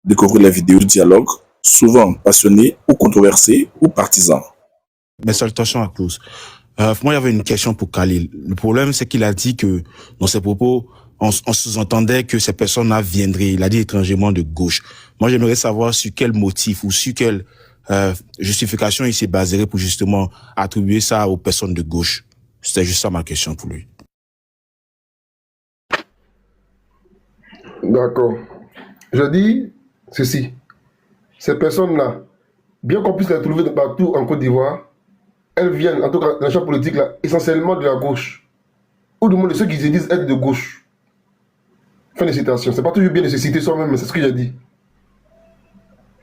Découvrez les vidéos de dialogue, souvent passionnés ou controversés ou partisans. Mes salutations à tous. Moi, il y avait une question pour Khalil. Le problème, c'est qu'il a dit que dans ses propos, on sous-entendait que ces personnes-là viendraient, il a dit étrangement de gauche. Moi, j'aimerais savoir sur quel motif ou sur quelle justification il s'est basé pour justement attribuer ça aux personnes de gauche. C'était juste ça ma question pour lui. D'accord. Je dis ceci. Ces personnes-là, bien qu'on puisse les trouver de partout en Côte d'Ivoire, elles viennent, en tout cas dans le champ politique, là, essentiellement de la gauche. Ou du moins de ceux qui se disent être de gauche. Fin de citation. C'est pas toujours bien de se citer soi-même, mais c'est ce que j'ai dit.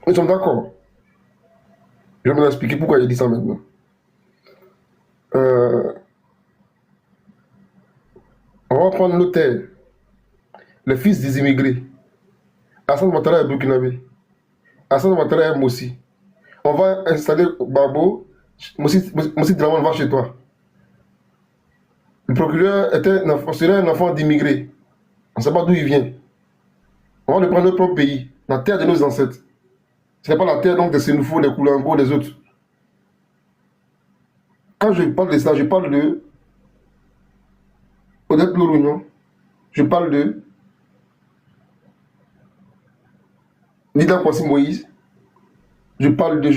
Ils sont d'accord. Je vais vous expliquer pourquoi j'ai dit ça maintenant. On va prendre l'hôtel. Le fils des immigrés. Hassan Ouattara est burkinabé. Hassan Ouattara est Mossi. On va installer Babo. Mossi Dramane va chez toi. Le procureur serait un enfant d'immigré. On ne sait pas d'où il vient. On va le prendre notre propre pays, la terre de nos ancêtres. Ce n'est pas la terre donc des Sénoufos, des Koulango, des autres. Quand je parle de ça, je parle de Odette Lourougnon. Je parle de Nida Kwasi Moïse. Je parle de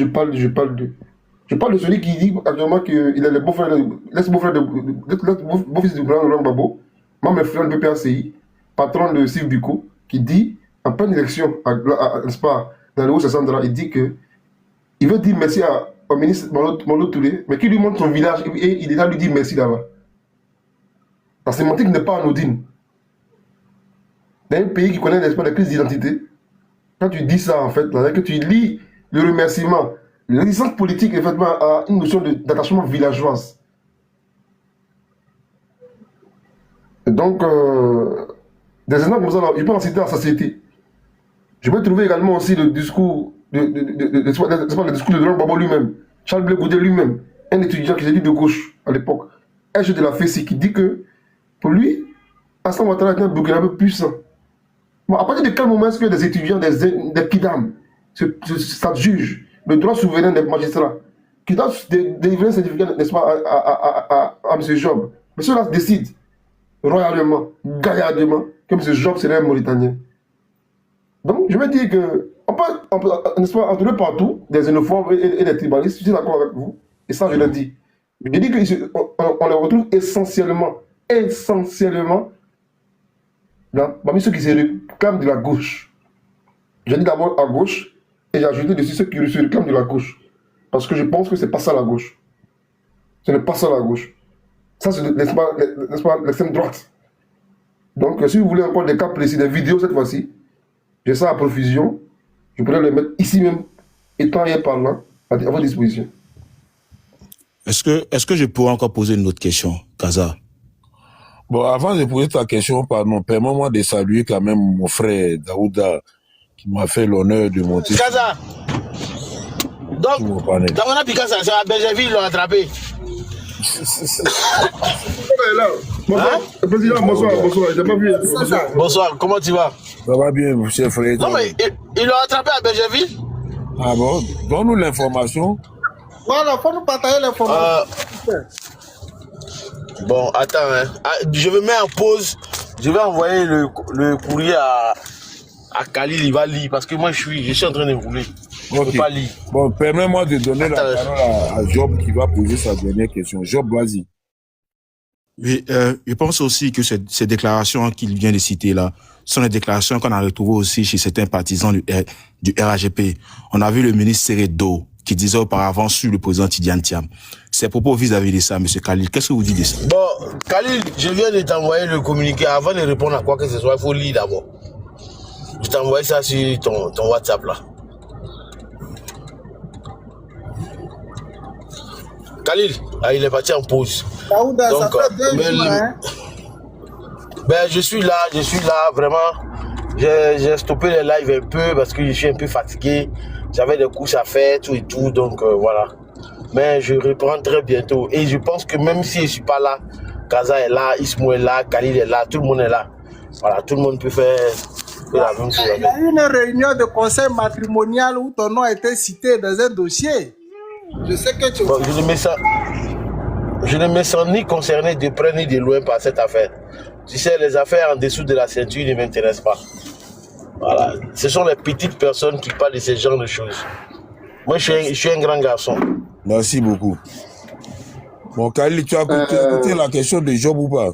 celui qui dit actuellement qu'il est le beau-frère, l'ex-beau-frère beau-fils de Laurent Gbagbo, membre influent de PPACI, patron de Steve Biko, qui dit, en pleine élection, n'est-ce pas, dans le Haut-Sassandra, il dit que il veut dire merci au ministre Molo Touré, mais qui lui montre son village et il est là lui dire merci là-bas. La sémantique n'est pas anodine. Dans un pays qui connaît, n'est-ce pas, la crise d'identité, quand tu dis ça, en fait, là, que tu lis le remerciement, la licence politique, effectivement, a une notion d'attachement villageoise. Et donc, des exemples comme ça, je peux en citer en société. Je peux trouver également aussi le discours le discours de Laurent Gbagbo lui-même, Charles Blé Goudé lui-même, un étudiant qui s'est dit de gauche à l'époque, un jeu de la FESI qui dit que, pour lui, Hassan Ouattara est un burkinabé puissant. Bon, à partir de quel moment est-ce que des étudiants, des kidam, s'adjugent le droit souverain des magistrats, qui doivent délivrer un certificat, n'est-ce pas, à M. Job. M. Job décide royalement, gaillardement, que M. Job serait un Mauritanien. Donc, je veux dire que on peut n'est-ce pas, entourer partout des xénophobes et des tribalistes, je suis d'accord avec vous, et ça je le dis. Je dis qu'on les retrouve essentiellement, parmi ceux qui se réclament de la gauche. Je dis d'abord à gauche, et j'ai ajouté dessus ceux qui se réclament de la gauche. Parce que je pense que ce n'est pas ça la gauche. Ce n'est pas ça la gauche. Ça, c'est, n'est-ce pas, l'extrême droite. Donc, si vous voulez encore des cas précis, des vidéos cette fois-ci, j'ai ça à profusion. Je pourrais les mettre ici même, étant et parlant, à votre disposition. Est-ce que je pourrais encore poser une autre question, Kaza? Bon, avant de poser ta question, pardon, permets-moi de saluer quand même mon frère Daouda, qui m'a fait l'honneur de monter. Kaza! Donc, dans mon Picasso, c'est à Bergerville, ils l'ont attrapé. Bonsoir, président, bonsoir, j'ai pas vu. Bonsoir, comment tu vas? Ça va bien, mon cher frère. Non, mais ils l'ont attrapé à Bergerville? Ah bon? Donne-nous l'information. Voilà, faut nous partager l'information. Bon, attends, hein. Je vais mettre en pause. Je vais envoyer le courrier à Khalil, il va lire, parce que moi je suis en train de rouler. Je ne peux pas lire. Bon, permets-moi de donner la parole à Job qui va poser sa dernière question. Job, vas-y. Oui, je pense aussi que ces déclarations qu'il vient de citer là sont les déclarations qu'on a retrouvées aussi chez certains partisans du RAGP. On a vu le ministre Seredo qui disait auparavant sur le président Tidiane Thiam. Ces propos vis-à-vis de ça, M. Khalil, qu'est-ce que vous dites de ça? Bon, Khalil, je viens de t'envoyer le communiqué. Avant de répondre à quoi que ce soit, il faut lire d'abord. Je t'ai envoyé ça sur ton WhatsApp là. Khalil, il est parti en pause. Daouda, donc, ça fait 2 jours, hein? Ben, je suis là, vraiment. J'ai stoppé les lives un peu parce que je suis un peu fatigué. J'avais des courses à faire, tout et tout, donc voilà. Mais je reprends très bientôt. Et je pense que même si je ne suis pas là, Kaza est là, Ismo est là, Khalil est là, tout le monde est là. Voilà, tout le monde peut faire fait la même chose Il y avec. a eu une réunion de conseil matrimonial où ton nom a été cité dans un dossier. Je sais que tu... Bon, je ne me sens ni concerné de près ni de loin par cette affaire. Tu sais, les affaires en dessous de la ceinture ne m'intéressent pas. Voilà. Ce sont les petites personnes qui parlent de ce genre de choses. Moi, je suis un grand garçon. Merci beaucoup. Bon, Khalil, tu as écouté la question de Job ou pas?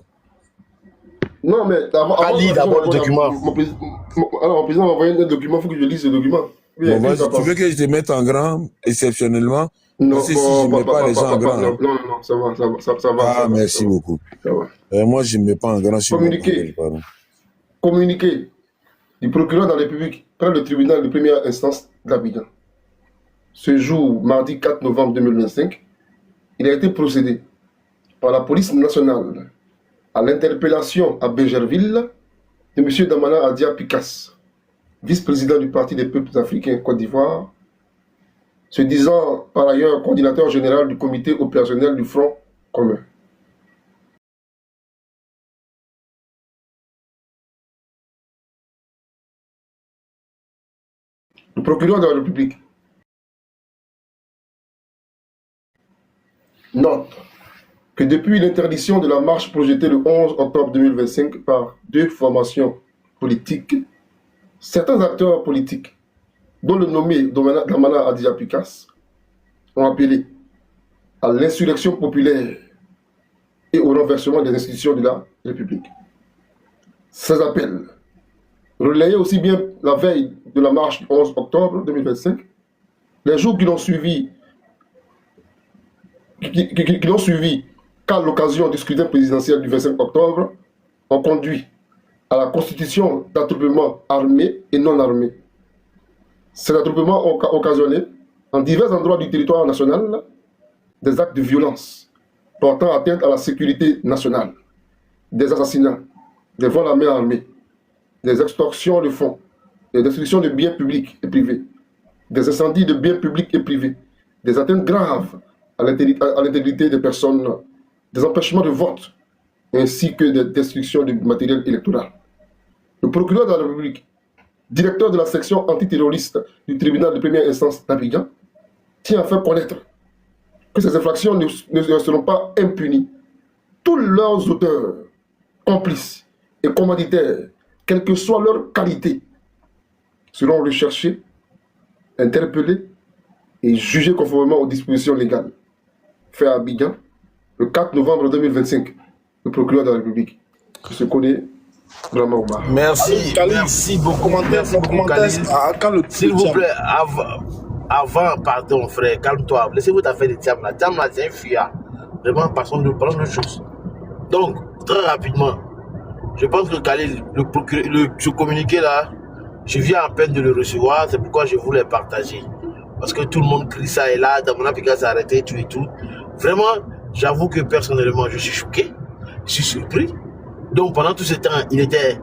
Non, mais Ali, d'abord le document. Alors, mon président m'a envoyé un document, il faut que je lise ce document. Bon, vas-y, tu veux que je te mette en grand, exceptionnellement? Non, Parce que si je ne mets pas les gens en grand. Non, ça va. Ah, merci beaucoup. Ça va. Moi, je ne mets pas en grand sur Communiqué du procureur de la République près le tribunal de première instance d'Abidjan. Ce jour, mardi 4 novembre 2025, il a été procédé par la police nationale à l'interpellation à Bégerville de M. Damana Adia Pikas, vice-président du Parti des peuples africains Côte d'Ivoire, se disant par ailleurs coordinateur général du comité opérationnel du Front commun. Le procureur de la République note que depuis l'interdiction de la marche projetée le 11 octobre 2025 par deux formations politiques, certains acteurs politiques, dont le nommé Damana Adia Pikas, ont appelé à l'insurrection populaire et au renversement des institutions de la République. Ces appels, relayés aussi bien la veille de la marche du 11 octobre 2025, les jours qui l'ont suivi, qu'à l'occasion du scrutin présidentiel du 25 octobre, ont conduit à la constitution d'attroupements armés et non armés. Ces attroupements ont occasionné, en divers endroits du territoire national, des actes de violence portant atteinte à la sécurité nationale, des assassinats, des vols à main armée, des extorsions de fonds, des destructions de biens publics et privés, des incendies de biens publics et privés, des atteintes graves à l'intégrité des personnes, des empêchements de vote, ainsi que des destructions du matériel électoral. Le procureur de la République, directeur de la section antiterroriste du tribunal de première instance d'Abidjan, tient à faire connaître que ces infractions ne seront pas impunies. Tous leurs auteurs, complices et commanditaires, quelle que soit leur qualité, seront recherchés, interpellés et jugés conformément aux dispositions légales. Fait à Abidjan, le 4 novembre 2025, le procureur de la République, qui se connaît vraiment au bar. Merci, merci beaucoup. Merci beaucoup, Khalil. S'il vous plaît, avant, pardon frère, calme-toi. Laissez-vous t'affaire de Tiam là. Tiam là, c'est un fuyard. Vraiment, passons de choses. Donc, très rapidement, je pense que Khalil, ce communiqué là, je viens à peine de le recevoir, c'est pourquoi je voulais partager. Parce que tout le monde crie ça et là, Damana Pikas s'est arrêté, tout et tout. Vraiment, j'avoue que personnellement, je suis choqué, je suis surpris. Donc pendant tout ce temps, il était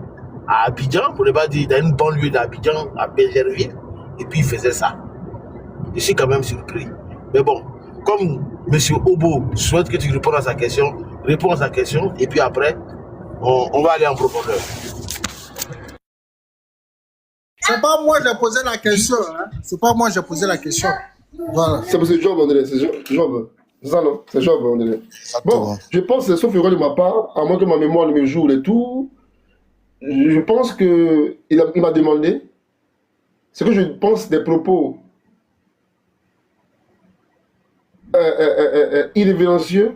à Abidjan, pour ne pas dire dans une banlieue d'Abidjan, à Bégerville, et puis il faisait ça. Je suis quand même surpris. Mais bon, comme M. Obo souhaite que tu répondes à sa question, réponds à sa question, et puis après, on va aller en profondeur. C'est pas moi qui ai posé la question. Hein? C'est pas moi qui ai posé la question. Voilà. C'est M. Job, André. C'est Job. C'est ça, non? C'est Job, André. Bon, je pense que sauf erreur de ma part, à moins que ma mémoire ne me joue et tout, je pense qu'il m'a demandé ce que je pense des propos irrévérencieux,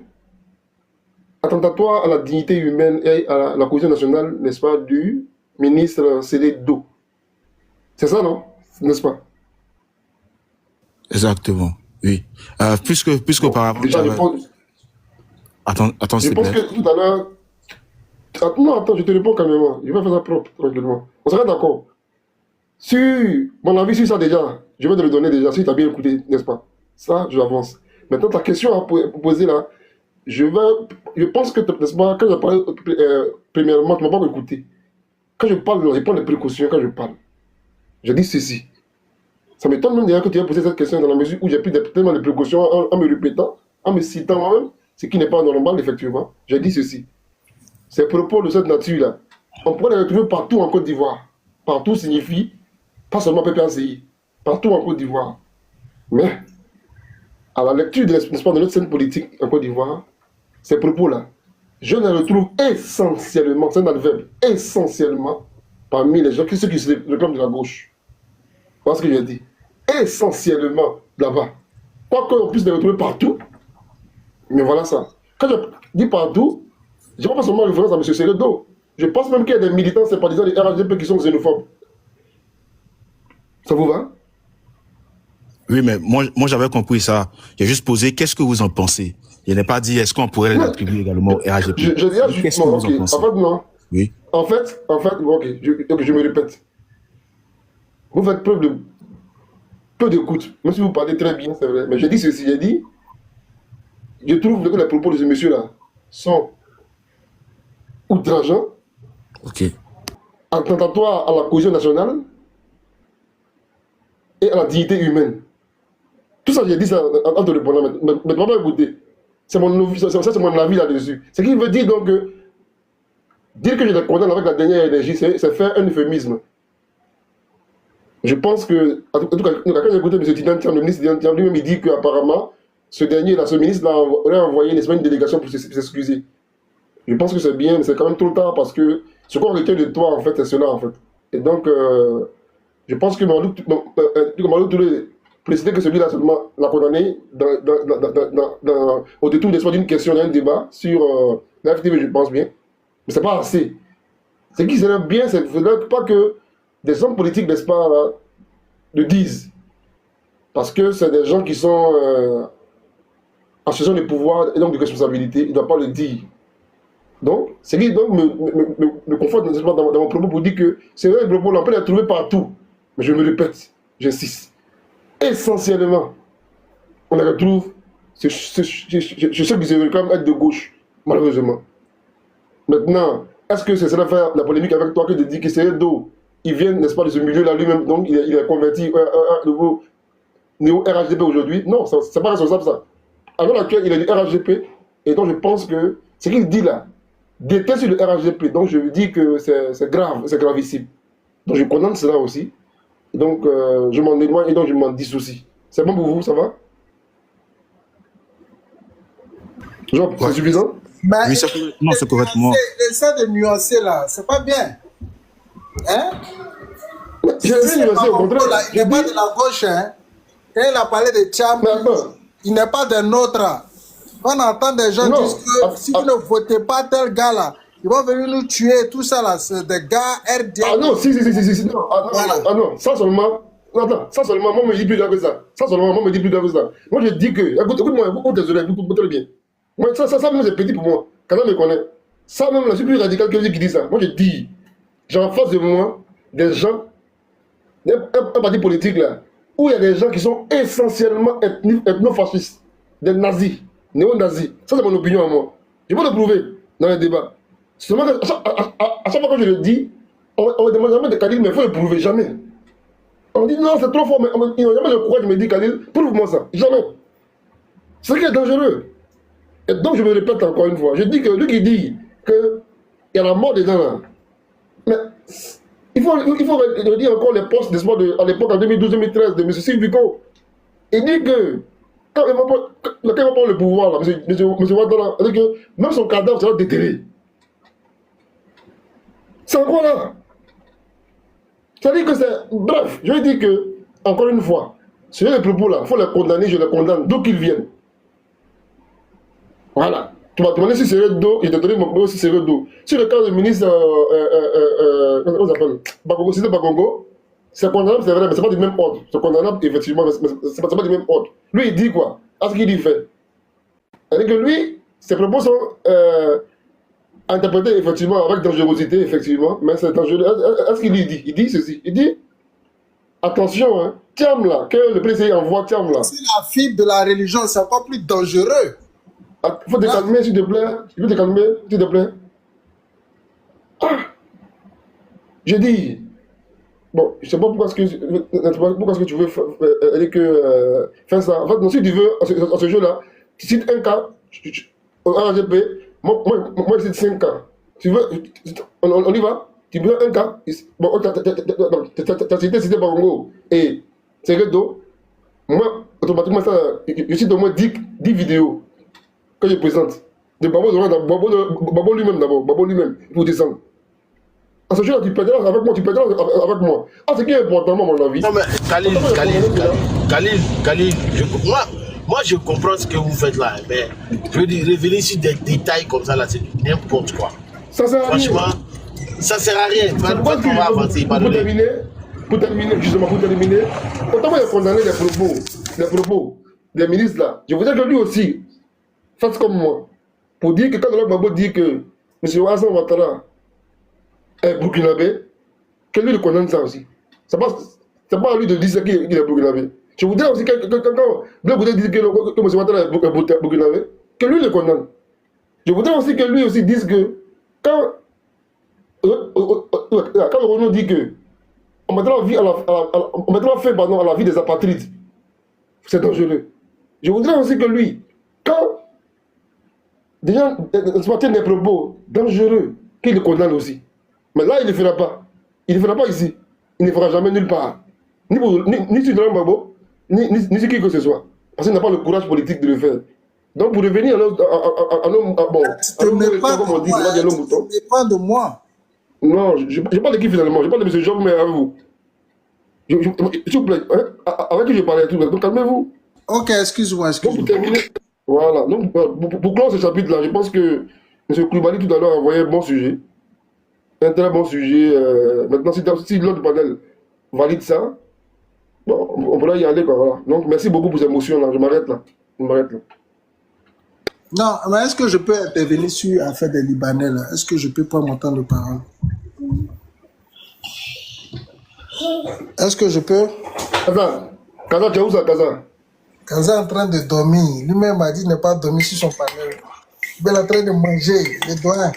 attentatoires à la dignité humaine et à la cohésion nationale, n'est-ce pas, du ministre Cédé-Do. C'est ça, non? N'est-ce pas? Exactement, oui. Puisque par rapport... Déjà, Attends, je pense que tout à l'heure... Non, attends, je te réponds calmement. Je vais faire ça propre, tranquillement. On serait d'accord. Sur mon avis sur ça déjà, je vais te le donner déjà, si tu as bien écouté, n'est-ce pas? Ça, j'avance. Maintenant, ta question à poser là, je pense que, n'est-ce pas, quand je parle, premièrement, tu ne m'as pas écouté. Quand je parle, je prends des précautions quand je parle. Je dis ceci. Ça m'étonne même d'ailleurs que tu aies posé cette question dans la mesure où j'ai pris tellement de précautions en me répétant, en me citant moi-même, ce qui n'est pas normal, effectivement. J'ai dit ceci. Ces propos de cette nature-là, on pourrait les retrouver partout en Côte d'Ivoire. partout signifie pas seulement PPACI, partout en Côte d'Ivoire. Mais à la lecture de notre scène politique en Côte d'Ivoire, ces propos-là, je les retrouve essentiellement, c'est un adverbe, essentiellement parmi les gens, ceux qui se réclament de la gauche. Voilà ce que j'ai dit. Essentiellement là-bas. Quoi qu'on puisse les retrouver partout, mais voilà ça. Quand je dis partout, je ne fais pas seulement référence à M. Seredo. Je pense même qu'il y a des militants sympathisants des RHDP qui sont xénophobes. Ça vous va? Oui, mais moi j'avais compris ça. J'ai juste posé, qu'est-ce que vous en pensez? Je n'ai pas dit, est-ce qu'on pourrait l'attribuer également au RHDP? Je dis, qu'est-ce que vous en pensez? En fait, non. Oui. En fait, bon, ok, je me répète. Vous faites preuve de peu d'écoute. Même si vous parlez très bien, c'est vrai. Mais j'ai dit ceci, j'ai dit, je trouve que les propos de ce monsieur-là sont outrageants, Ok. attentatoires à la cohésion nationale et à la dignité humaine. Tout ça, j'ai dit ça en te répondant, mais pas écouter. C'est mon avis là-dessus. Ce qui veut dire donc que dire que je les condamne avec la dernière énergie, c'est faire un euphémisme. Je pense que, en tout cas, quand j'ai écouté M. Tidan Thiam, le ministre Tidan Thiam, lui-même, il dit qu'apparemment, ce ministre-là aurait envoyé une délégation pour s'excuser. Je pense que c'est bien, mais c'est quand même trop tard parce que ce qu'on retient de toi, en fait, c'est cela, en fait. Et donc, je pense que Mamadou Touré précisait que celui-là seulement l'a condamné au détour d'une question, d'un débat sur la FTV, je pense bien. Mais c'est pas assez. Ce qui serait bien, c'est pas que des hommes politiques, n'est-ce pas, là, le disent. Parce que c'est des gens qui sont en situation de pouvoir et donc de responsabilité, ils ne doivent pas le dire. Donc, ce qui donc me conforte dans mon propos pour dire que c'est vrai, les propos, on peut les trouver partout. Mais je me répète, j'insiste. Essentiellement, on les retrouve chez ceux qui se réclament être de gauche, malheureusement. Maintenant, est-ce que c'est cela faire la polémique avec toi que de dire que c'est d'eau? Il vient, n'est-ce pas, de ce milieu-là lui-même, donc il est converti à nouveau néo-RHDP aujourd'hui. Non, c'est pas responsable ça. À l'heure actuelle, il est du RHDP, et donc je pense que ce qu'il dit là, déteste sur le RHDP, donc je lui dis que c'est grave, c'est gravissime. Donc je condamne cela aussi. Donc je m'en éloigne et donc je m'en dissocie. C'est bon pour vous, ça va? Jean, ouais. C'est suffisant? Mais oui, c'est correctement. Essaie de nuancer là, c'est pas bien. Hein? Je vais nuancer au contraire. Il n'est pas de la gauche, hein? Quand il a parlé de Tcham, il n'est pas d'un autre. On entend des gens dire que si vous ne votez pas tel gars là, ils vont venir nous tuer, tout ça là, c'est des gars RDP. Ah non, si, non. Ah non, ça seulement. Attends, ça seulement, moi, me dit plus que ça. Ça seulement, moi, me dit plus que ça. Moi, je dis que, écoute-moi, désolé, écoute bien. Moi, ça même, c'est petit pour moi. Quand on me connaît, ça même, là, je suis plus radical que lui qui dit ça. Moi, je dis, j'ai en face de moi des gens, un parti politique là, où il y a des gens qui sont essentiellement ethnofascistes, des nazis, néo-nazis. Ça, c'est mon opinion à moi. Je peux le prouver dans les débats. Seulement, à chaque fois que je le dis, on me demande jamais de Khalil, mais il faut le prouver, jamais. On dit non, c'est trop fort, mais il n'y a jamais le courage de me dire Khalil, prouve-moi ça. Jamais. C'est ce qui est dangereux. Et donc, je me répète encore une fois. Je dis que lui qui dit qu'il y a la mort des gens là, mais il faut redire encore les postes d'espoir à l'époque, en 2012-2013, de M. Sylvico. Il dit que quand il va prendre le pouvoir, là, M. Ouattara, il dit que même son cadavre sera déterré. C'est encore là. C'est-à-dire que c'est... Bref, je dis que, encore une fois, sur les propos là, il faut les condamner, je les condamne, d'où qu'ils viennent. Voilà. Tu m'as demandé si c'est d'eau, je t'ai donné mon propos si c'est d'eau. Sur le cas du ministre, comment ça s'appelle Bakongo, c'était Bakongo, c'est condamnable, c'est vrai, mais c'est pas du même ordre. C'est condamnable, effectivement, mais c'est pas du même ordre. Lui, il dit quoi? À ce qu'il dit fait. C'est-à-dire que lui, ses propos sont interprétés, effectivement, avec dangerosité, effectivement, mais c'est dangereux. Est-ce qu'il dit? Il dit ceci. Il dit, attention, hein, Thiam là, que le président envoie Thiam là. C'est la fibre de la religion, c'est encore plus dangereux. Il faut te calmer, s'il te plaît. Il faut te calmer, s'il te plaît. Ah! Je dis, bon, je ne sais pas pourquoi est-ce que tu veux faire ça. En fait, non, si tu veux, à ce jeu-là, tu cites un cas, au RGP, moi je cite 5 cas. Tu veux, on y va? tu prends un cas, bon, t'as cité Barongo et Seredo, moi, automatiquement, ça, je cite au moins 10 vidéos que je présente. De Babo lui-même d'abord, Babo lui-même, pour descendre. À ce jour-là, tu perdras avec moi, avec moi. Ah, ce qui est important, à mon avis. Non, mais Khalil, moi, je comprends ce que vous faites là, mais je veux dire, revenir sur des détails comme ça, là, c'est n'importe quoi. Ça sert à rien. Franchement, ça sert à rien. On va avancer. Pour terminer, autant moi, il a condamné les propos des ministres là. Je voudrais que lui aussi fasse comme moi. Pour dire que quand le Babo dit que M. Hassan Ouattara est burkinabé, que lui le condamne ça aussi. C'est pas à lui de dire qu'il est burkinabé. Je voudrais aussi que quand Blaise Boudet dit que M. Ouattara est burkinabé, que lui le condamne. Je voudrais aussi que lui aussi dise que quand Renaud dit que on mettra fin à la vie des apatrides, c'est dangereux. Je voudrais aussi que lui, quand des gens tiennent des propos dangereux, qu'il le condamne aussi. Mais là, il ne le fera pas. Il ne le fera pas ici. Il ne le fera jamais nulle part. Ni sur Laurent Gbagbo, ni sur qui que ce soit. Parce qu'il n'a pas le courage politique de le faire. Donc, pour revenir à ce n'est pas de moi. Non, je parle de qui finalement? Je parle de M. Job, mais avec vous. S'il vous plaît, avec qui je parlais tout. Donc, calmez-vous. Ok, excuse-moi. Donc, pour terminer, voilà. Donc, pour clore ce chapitre-là, je pense que M. Koulibaly tout à l'heure a envoyé un bon sujet. Un très bon sujet. Maintenant, si l'autre panel valide ça, bon, on pourra y aller, quoi. Voilà. Donc, merci beaucoup pour ces motions-là. Je m'arrête là. Non, mais est-ce que je peux intervenir sur l'affaire des Libanais là? Est-ce que je peux prendre mon temps de parole? Est-ce que je peux? Kaza, tu es où ça, Kaza? Kaza est en train de dormir. Lui-même a dit qu'il n'est pas dormi sur son panel. Il est en train de manger, les doigts.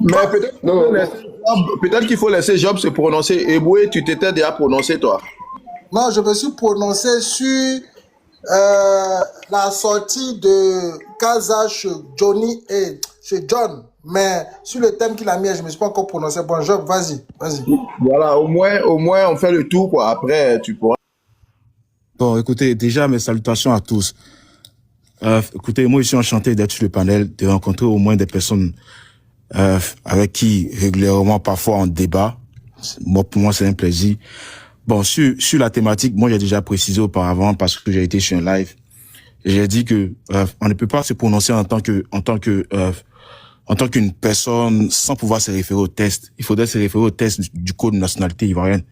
Mais peut-être qu'il faut laisser Job se prononcer. Eboué, tu t'étais déjà prononcé, toi? Non, je me suis prononcé sur la sortie de Kaza chez Johnny et chez John. Mais sur le thème qu'il a mis, je ne me suis pas encore prononcé. Bon, Job, vas-y. Voilà, au moins, on fait le tour, quoi. Après, tu pourras. Bon, écoutez, déjà, mes salutations à tous. Écoutez, moi, je suis enchanté d'être sur le panel, de rencontrer au moins des personnes avec qui régulièrement, parfois, on débat. Moi, pour moi, c'est un plaisir. Bon, sur la thématique, moi, j'ai déjà précisé auparavant parce que j'ai été sur un live. J'ai dit que on ne peut pas se prononcer en tant qu'une personne sans pouvoir se référer au test. Il faudrait se référer au test du code de nationalité ivoirienne.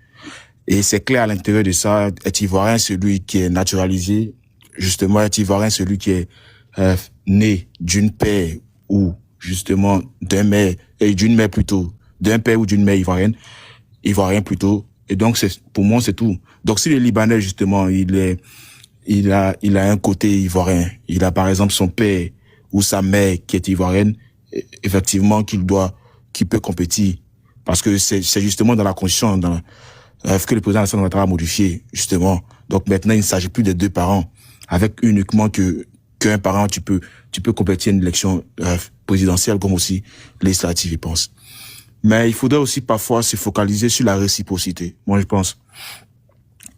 Et c'est clair à l'intérieur de ça, être ivoirien, celui qui est naturalisé, justement, être ivoirien, celui qui est né d'une père ou justement d'un père ou d'une mère ivoirien plutôt. Et donc, pour moi, c'est tout. Donc, si le Libanais, justement, il a un côté ivoirien, il a par exemple son père ou sa mère qui est ivoirienne, effectivement, qu'il peut compétir. Parce que c'est justement dans la constitution, que le président Alassane Ouattara a modifié, justement. Donc maintenant, il ne s'agit plus de deux parents. Avec uniquement qu'un parent, tu peux compléter une élection présidentielle comme aussi législative, je pense. Mais il faudrait aussi parfois se focaliser sur la réciprocité. Moi, je pense.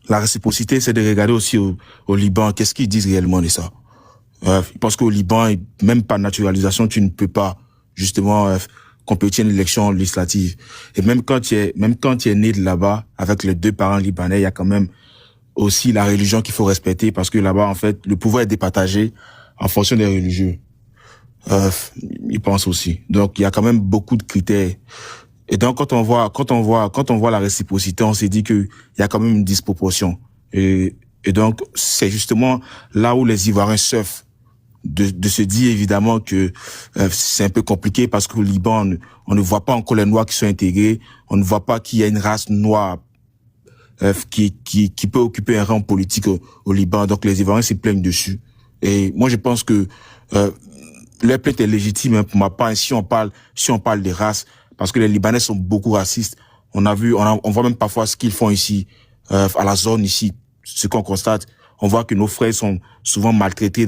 La réciprocité, c'est de regarder aussi au Liban, qu'est-ce qu'ils disent réellement de ça. Parce qu'au Liban, même par naturalisation, tu ne peux pas, justement, compétir une élection législative. Et même quand tu es né de là-bas, avec les deux parents libanais, il y a quand même aussi la religion qu'il faut respecter, parce que là-bas, en fait, le pouvoir est départagé en fonction des religieux. Ils pensent aussi. Donc, il y a quand même beaucoup de critères. Et donc, quand on voit la réciprocité, on s'est dit que il y a quand même une disproportion. Et donc, c'est justement là où les Ivoiriens surfent. De se dire évidemment que c'est un peu compliqué parce qu'au Liban, on ne voit pas encore les Noirs qui sont intégrés, on ne voit pas qu'il y a une race noire qui peut occuper un rang politique au Liban. Donc les Ivoiriens se plaignent dessus. Et moi je pense que leur plainte est légitime, hein, pour ma part, si on parle des races, parce que les Libanais sont beaucoup racistes. On voit même parfois ce qu'ils font ici, à la zone ici, ce qu'on constate. On voit que nos frères sont souvent maltraités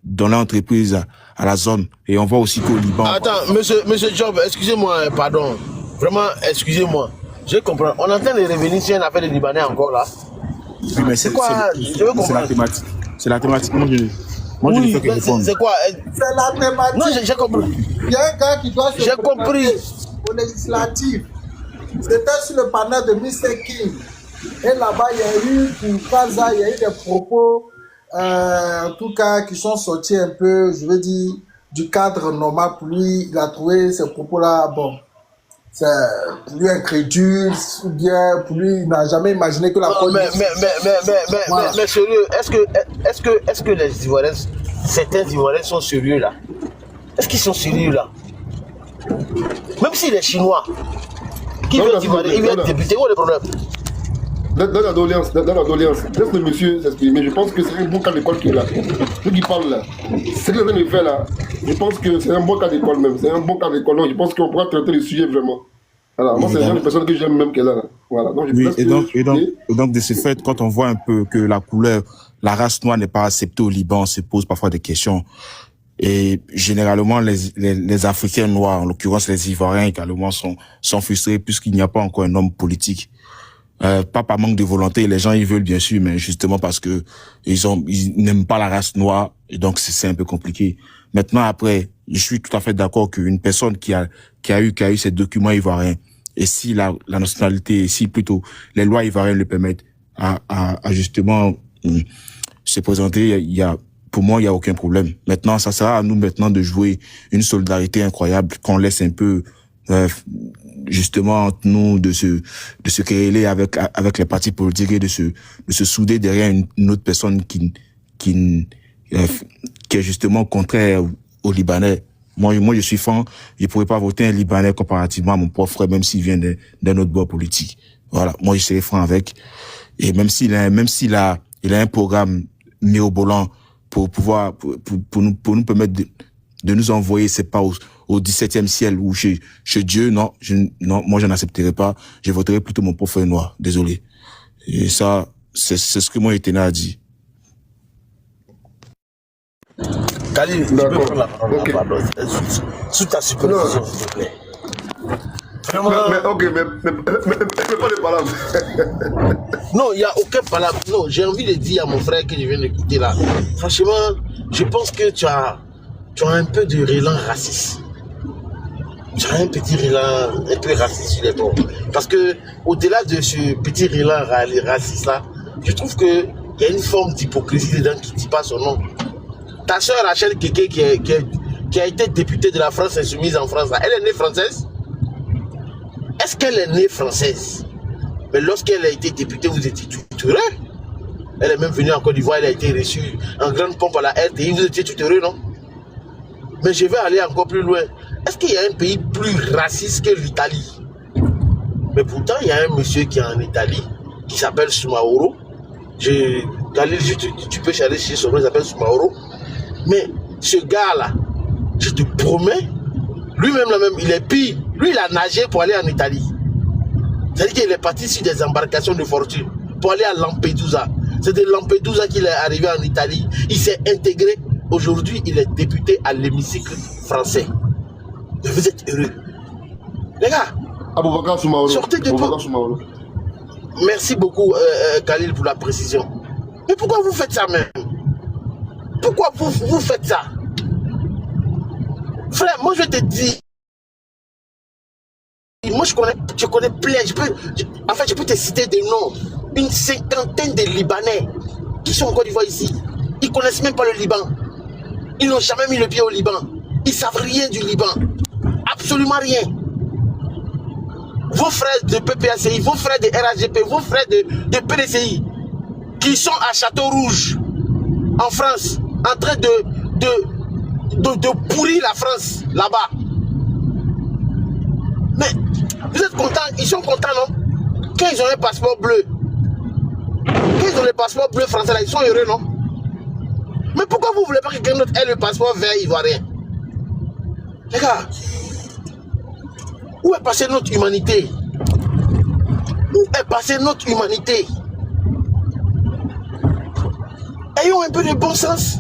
dans l'entreprise à la zone. Et on voit aussi qu'au Liban... Attends, monsieur Job, excusez-moi, pardon. Vraiment, excusez-moi. Je comprends. On est en train de revenir sur une affaire de Libanais encore là. Oui, mais c'est quoi? Je veux la comprendre. thématique. C'est la thématique. Moi, je ne Oui, fais que mais répondre. c'est quoi? C'est la thématique. Non, j'ai compris. Il y a un gars qui doit se J'ai présenter compris. aux législatives. C'était sur le panel de Mr. King. Et là-bas, il y a eu, pour Kaza, il y a eu des propos, en tout cas, qui sont sortis un peu, je veux dire, du cadre normal pour lui. Il a trouvé ces propos-là, bon, c'est pour lui incrédule, ou bien pour lui, il n'a jamais imaginé que la Non, mais sérieux, est-ce que les Ivoiriens, certains Ivoiriens sont sérieux là? Est-ce qu'ils sont sérieux là? Même s'il est chinois, qui veut être Ivoirien, il veut être député, où est le problème? Dans la doléance, laisse le monsieur s'exprimer. Je pense que c'est un bon cas d'école qui est là. Ceux qui parlent là, ce qu'il est en train de faire là, je pense que c'est un bon cas d'école même. C'est un bon cas d'école. Donc je pense qu'on pourra traiter le sujet vraiment. Voilà. Moi, c'est une personne que j'aime même qu'elle est là. Voilà. Donc, Oui, et donc, de ce fait, quand on voit un peu que la couleur, la race noire n'est pas acceptée au Liban, on se pose parfois des questions. Et généralement, les Africains noirs, en l'occurrence les Ivoiriens également, sont frustrés puisqu'il n'y a pas encore un homme politique. Pas par manque de volonté, les gens ils veulent bien sûr, mais justement parce que ils n'aiment pas la race noire, et donc c'est un peu compliqué. Maintenant après, je suis tout à fait d'accord qu'une personne qui a eu ces documents ivoiriens, et si la nationalité, et si plutôt les lois ivoiriennes le permettent à justement se présenter, pour moi il y a aucun problème. Maintenant, ça sera à nous maintenant de jouer une solidarité incroyable qu'on laisse un peu justement entre nous de se quereller avec les partis politiques et de se souder derrière une autre personne qui est justement contraire aux Libanais. Moi je suis fan, je pourrais pas voter un Libanais comparativement à mon propre frère, même s'il vient d'un autre bord politique. Voilà, moi je serais franc avec. Et même s'il a un programme mirobolant pour nous permettre de nous envoyer, c'est pas au 17e ciel ou chez Dieu, non, moi je n'accepterai pas. Je voterai plutôt mon propre frère noir. Désolé. Et ça, c'est ce que moi Etena a dit. Khalil, tu peux prendre la parole, pardon. Sous ta supervision, s'il te plaît. Vraiment... mais pas de palabres. Non, il n'y a aucun palabre. Non, j'ai envie de dire à mon frère que je viens d'écouter là. Franchement, je pense que tu as un peu de relan raciste. Tu as un petit relan un peu raciste sur les bords. Parce que au-delà de ce petit relan raciste là, je trouve qu'il y a une forme d'hypocrisie dedans qui ne dit pas son nom. Ta soeur Rachel Keke qui a été députée de la France insoumise en France, là, elle est née française? Est-ce qu'elle est née française? Mais lorsqu'elle a été députée, vous étiez tout heureux. Elle est même venue en Côte d'Ivoire, elle a été reçue en grande pompe à la RTI, vous étiez tout heureux, non? Mais je vais aller encore plus loin. Est-ce qu'il y a un pays plus raciste que l'Italie? Mais pourtant, il y a un monsieur qui est en Italie, qui s'appelle Soumaoro. Khalil, tu peux chercher son nom, il s'appelle Soumaoro. Mais ce gars-là, je te promets, lui-même, il est pire. Lui, il a nagé pour aller en Italie. C'est-à-dire qu'il est parti sur des embarcations de fortune pour aller à Lampedusa. C'est de Lampedusa qu'il est arrivé en Italie. Il s'est intégré. Aujourd'hui, il est député à l'hémicycle français. Mais vous êtes heureux. Les gars, sortez de tout. Merci beaucoup, Khalil, pour la précision. Mais pourquoi vous faites ça même? Pourquoi vous faites ça? Frère, moi je vais te dire. Moi je connais plein. Je peux te citer des noms. Une cinquantaine de Libanais qui sont en Côte d'Ivoire ici. Ils ne connaissent même pas le Liban. Ils n'ont jamais mis le pied au Liban. Ils ne savent rien du Liban. Absolument rien. Vos frères de PPACI, vos frères de RAGP, vos frères de PDCI qui sont à Château-Rouge, en France, en train de pourrir la France, là-bas. Mais vous êtes contents, ils sont contents, non? Quand ils ont un passeport bleu, quand ils ont le passeport bleu français, là, ils sont heureux, non? Mais pourquoi vous ne voulez pas que quelqu'un d'autre ait le passeport vert ivoirien? Les gars, où est passée notre humanité? Où est passée notre humanité? Ayons un peu de bon sens.